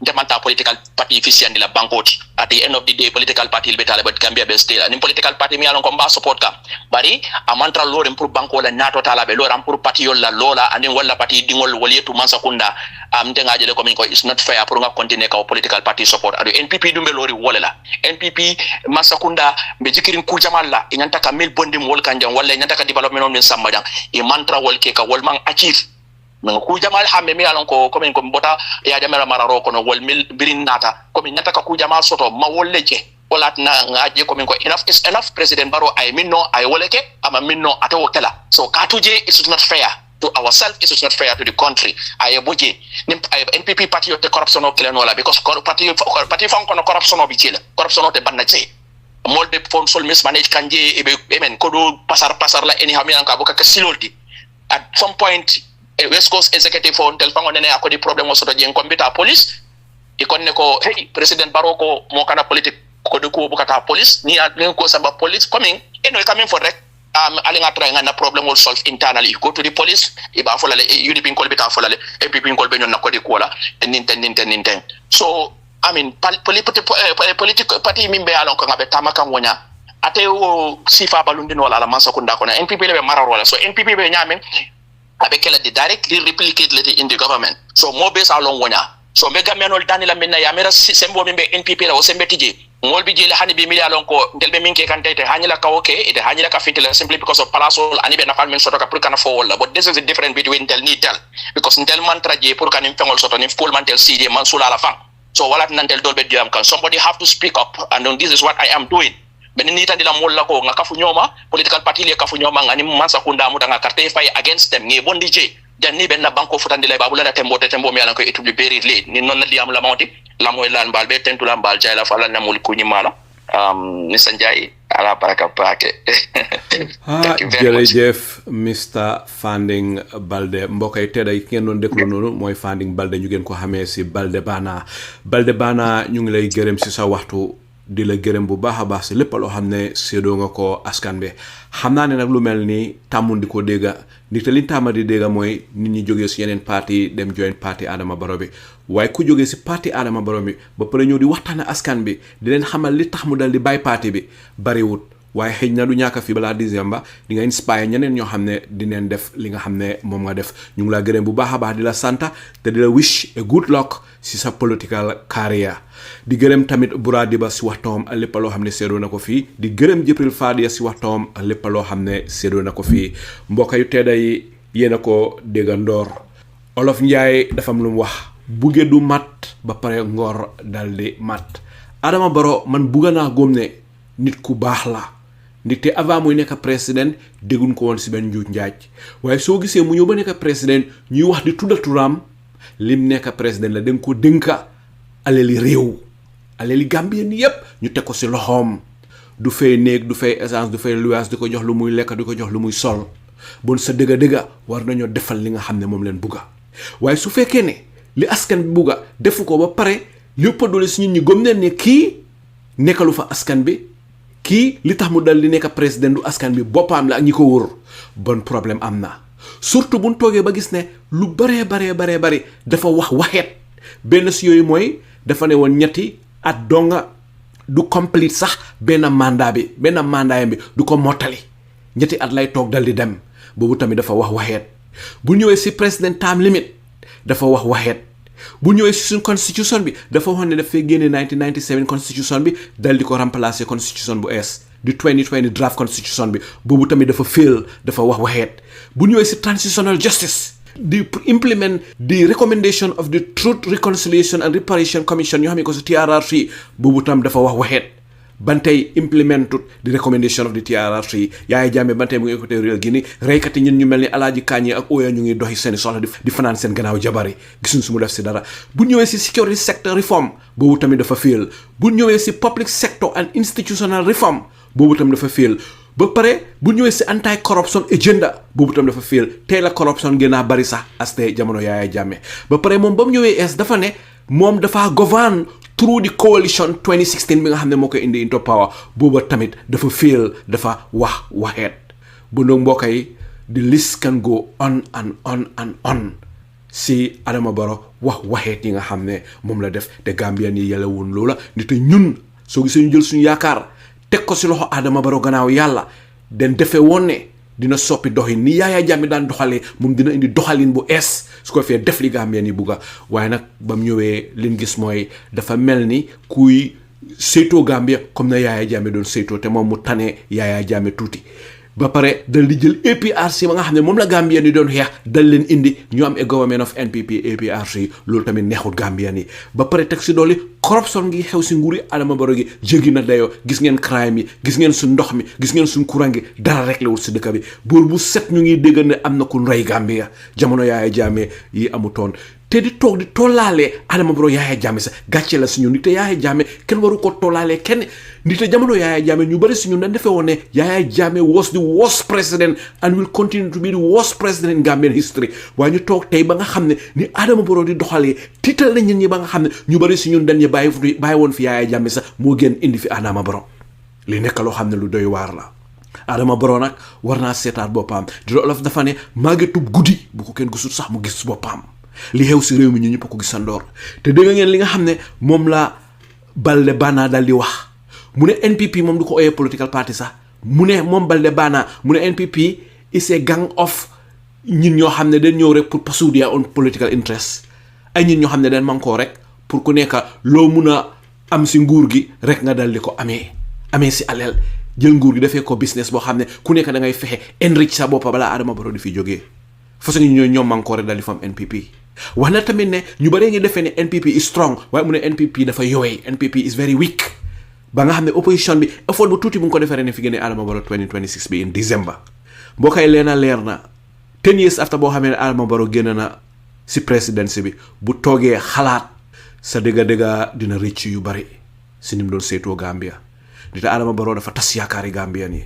ndemanta political party efficient la bankoti at the end of the day political party betale but Gambia be still ani political party mi alon ko mba support ka bari amantra lore pour banko la nato tala be lore pour party yol la lola ani wala party dingol wolietu mansakunda ndenga jele ko min ko is not fair pour nga continuer ka political party support adu NPP dumbe lori wolela NPP mansakunda be jikirin ku jamal la inanta ka mil bondi wol kanjam wala inanta ka development min samajang e mantra wol ke ka wol man achieve men ku jamal hamme mi alon ko comme ko mbota ya jamela mararo kono wol mil birin nata comme nataka ku jamal soto ma wolleje olat na ngaje comme ko enough is enough president Barrow I minno I woleke ama minno ato wokela so katuje is not fair to ourselves it is not fair to the country I boje NPP party of the corruption of Kelenola because party fon kono corruption of bitila corruption of the bannaje molde fon sol mismanage kanje e men ko do pasar la eni hamian ka boka silolti at some point West Coast executive on telephone nene akodi problem so do jen computer police e konne ko hey president Barrow ko mo kana politique ko de ko bukata police ni ko samba police coming coming for rek alinga try ngana problem will solve internally go to the police e ba folale UDP ko bita folale MPP ko be non nakodi ko la ninten so I mean political party mimbe alon ko ngabe tamaka wonya ate o sifa balundi no la mansa kunda ko na NPP le be mararo wala so NPP be nyamen abekela de directly replicate in the government so mo base along wonya so mega menol danila minna ya mera sembo mimbe NPP la o sembe tije ngol bi jele hani bi million ko delbe minke kan tete hanila ka okay ide hanila ka fitila simply because of palasol ani be na falmen soto ka pour kana fo wala but this is the difference between tel ni tel because tel man traje pour kanim fengol soto ni full man tel CD man sula la fang so wala nantel dolbe diam kan somebody have to speak up and this is what I am doing benini tandila molla ko nga kafu nyoma political party le kafu nyoma ngani mansa kunda muta nga carte fay against them ngi bondi je dan ni ben na banko futandile babula na tembo mi ala ko etubi beri le ni non na liam la mawti la moy lan bal be tentu la bal jay la fala na mul ko nyimala ni sanjay ala baraka paake jërëjëf Mr Fanding Baldeh mbokay tedda yi ngeen doon déglu noonu mooy Fanding Baldeh ñu gën ko xamee si Baldeh Banna ñu ngi lay gërëm si sa waxtu di la gërëm bu baaxa baax ci lepp lo xamne sédo nga ko askan bi xamna ne nak lu melni tamundi ko dega nit li tamadi dega moy nit ñi joggé ci yenen parti dem join parti Adama Barrow bi way ku joggé ci parti Adama Barrow bi ba pare ñoo di waxtana askan bi di len xamal li tax mu dal di bay parti bi bari wut waye xejna du ñaka fi bala December di nga inspire ñeneen ñoo xamne di len def li nga xamne mom nga def ñu ngi la gërëm bu baaxa baax di la santa te di la wish a good luck si sa political career di gërëm tamit Buradiba si waxtom lepp lo xamne sédo nako fi di gërëm Jibril Fadia si waxtom lepp lo xamne sédo nako fi mbokay yu téday yena ko dégandor Olof Njaay dafa am lu wax buge du mat ba pare ngor daldi mat Adama Barrow man bugana gomne nit ku bax la nité avant muy nek président dégun ko won ci ben njuut njaaj waye so gisé mu ñëw ba nek président ñuy wax di tuddal turam lim nek président la den ko denka aleli rew aleli Gambien yépp ñu tek ko ci loxom du fay neeg du fay essence du fay luas diko jox lu muy lek diko jox lu muy sol bon sa dega war nañu defal li nga xamne mom leen buga waye su fekke ne li askan bi buga defu ko ba pare lepp dole ci ñi gom ne ki nekalu fa askan bi ki li tax mu dal di nek président du askan bi bopam la ak ñiko wër bon problème amna surtout buñ togué ba gis ne lu bare dafa wax waxet ben ci yoy moy dafa ne won ñetti at donga du complete sax ben mandat bi du ko motali ñetti at lay tok dal di dem bobu tamit dafa wax waxet bu ñëwé ci president time limit dafa wax waxeet bu ñëwee si suñ constitution bi dafa wax ne dafay génne 1997 constitution bi dal di ko remplacer constitution bu ees di 2020 draft constitution bi boobu tamit dafa fail dafa wax waxeet bu ñëwee si transitional justice di implement the recommendation of the Truth Reconciliation and Reparation Commission ñu xam ne ko si TRRC boobu tam dafa wax waxeet bantay implemented the recommendation of the TRRC Yaya Jammeh bantay mu ngi écouté réel gi ni reykati ñun ñu mel ni Alaaji Kàññi ak Oya ñu ngi doxi seeni soxla di fanaan seen gannaaw jabari gisuñ su mu def si dara bu ñëwee si security sector reform boobu tamit dafa fail bu ñëwee si public sector and institutional reform boobu tamit dafa fail ba pare bu ñëwee si anti corruption agenda boobu tam dafa fail tey la corruption gën a bari sax aste jamono Yaya Jammeh ba pare moom ba mu ñëwee es dafa ne moom dafa govern through the coalition 2016 bi nga xam ne moo koy indi into power booba tamit dafa fail dafa waxeet bu ndoog mbokk yi the list can go on and on and on si Adama Barrow waxeet yi nga xam ne moom la def te Gambian yi yàlla woon loola ni te ñun soo gisee ñu jël suñu yaakaar teg ko si loxo Adama Barrow gannaaw yàlla den defee woon ne dina soppi doxin ni Yaya Jammeh daan doxalee moom dina indi doxalin bu ees su ko fee def li Gambien yi bugga waaye nag ba mu ñëwee liñ gis mooy dafa mel ni kuy saytoo Gambia comme na Yaya Jammeh doon saytoo te moom mu tane Yaya Jammeh tuuti ba pare dal di jël APRC ba nga xam ne moom la Gambien yi doon xeex dal leen indi ñu am a government of NPP APRC loolu tamit neexut Gambien yi ba pare teg si dooli corruption gi xew si nguuri Adama Barrow gi jéggi na dayoo gis ngeen crime yi gis ngeen suñ ndox mi gis ngeen suñ courant gi dara rek la wut si dëkk bi buur bu set ñu ngi dégg ne am na ku rey Gambia jamono Yaya Jammeh yi amutoon te di toog di tollaalee Adama Barrow Yaya Jammeh sax gàcce la si ñun nit te Yaya Jammeh kenn waru ko tollaalee kenn nit te jamono Yaya Jammeh ñu bari si ñun dañ defee woon ne Yaya Jammeh was the worst president and will continue to be the worst president in Gambian history waaye ñu toog tey ba nga xam ne ni Adama Barrow di doxalee tiital na ñun ñi ba nga xam ne ñu bari si ñun dañ ñu bàyyi woon fi Yaya Jammeh sax moo gën indi fi Adama Barrow li nekk loo xam ne lu doy waar la Adama Barrow nag war naa seetaat boppam di olof dafa ne màggetub guddi bu ko kenn gisut sax mu gis boppam li xew si réew mi ñu ñëpp ko gisandoor te dégg ngeen li nga xam ne moom la Baldeh Banna dal di wax mu ne NPP moom du ko oyee political party sax mu ne moom Baldeh Banna mu ne NPP is a gang of ñin ñoo xam ne dañ ñëw rek pour pursue their own political interest ay ñin ñoo xam ne dañ mankoo rek pour ku nekk loo mun a am si nguur gi rek nga dal di ko amee si aleel jël nguur gi dafee ko business boo xam ne ku nekk da ngay fexe enrich sa boppa balaa Adama Barrow di fi jógee façon ñi ñoom mankoo rek dal di fa am NPP wax na tamit ne ñu bari ngi defee ne NPP is strong waaye mu ne NPP dafa yowee NPP is very weak ba nga xam ne opposition bi effort bu tuuti bu nga ko defee ne fi génne Adama Barrow 2026 bi in December mbokkay leena leer na 10 years after boo xamee ne Adama Barrow génn na si presidency bi bu toogee xalaat sa dëgga dina rëcc yu bari si ni mu doon seetoo Gambia di te Adama Barrow dafa tas yaakaari Gambian yi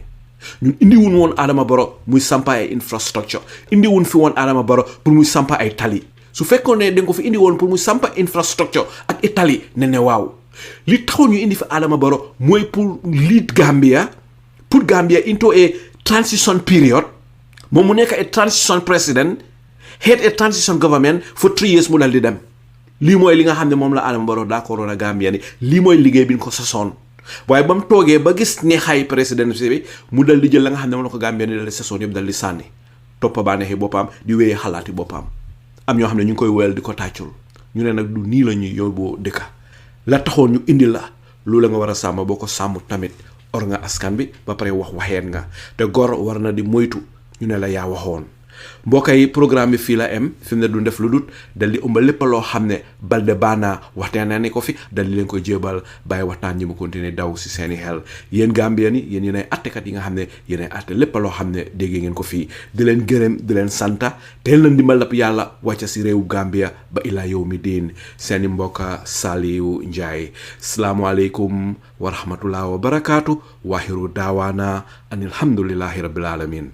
ñun indiwun woon Adama Barrow muy sampa ay infrastructure indiwun fi woon Adama Barrow pour muy sampa ay tali su fekkoon ne dañ ko fi indi woon pour muy sampa infrastructure ak Italie ne waaw li taxoon ñu indi fi Adama Barrow mooy pour lead Gambia put Gambia into a transition period moom mu nekk a transition president head a transition government for 3 years mu dal di dem lii mooy li nga xam ne moom la Adama Barrow d'accord woon a Gambia ni lii mooy liggéey bi ñu ko sasoon waaye ba mu toogee ba gis ne xay président bi mu dal di jël la nga xam ne moom la ko Gambia ni dal di sasoon yëpp dal di sànni toppa bànneexi boppam di wéyee xalaati boppam am ñoo xam ne ñu ngi koy woyal di ko tàccul ñu ne nag du nii la ñuy yóbboo dëkka la taxoon ñu indi la loolu la nga war a sàmm boo ko sàmm tamit or nga askan bi ba pare waxeen nga te gor war na di moytu ñu ne la yaa waxoon mbokk yi programme bi fii la am fi mu ne du def lu dut dal di ëmba lépp loo xam ne Baldeh Banna waxtaanee ne ko fi dal di leen ko jébal bàyyi waxtaan ñi mu continuer daw si seeni xel yéen Gambien yi yéen yéenay attekat yi nga xam ne yéenay atte lépp loo xam ne déggee ngeen ko fii di leen gërëm di leen santa te leen dimbal lapp yàlla wàcca si réewu Gambia ba ilaa yow mi diin seeni mbokka Saliou Njie salaamualeykum wa rahmatullah wa barakaatu waaxiru daawaana an alhamdulillahi rabbil alamin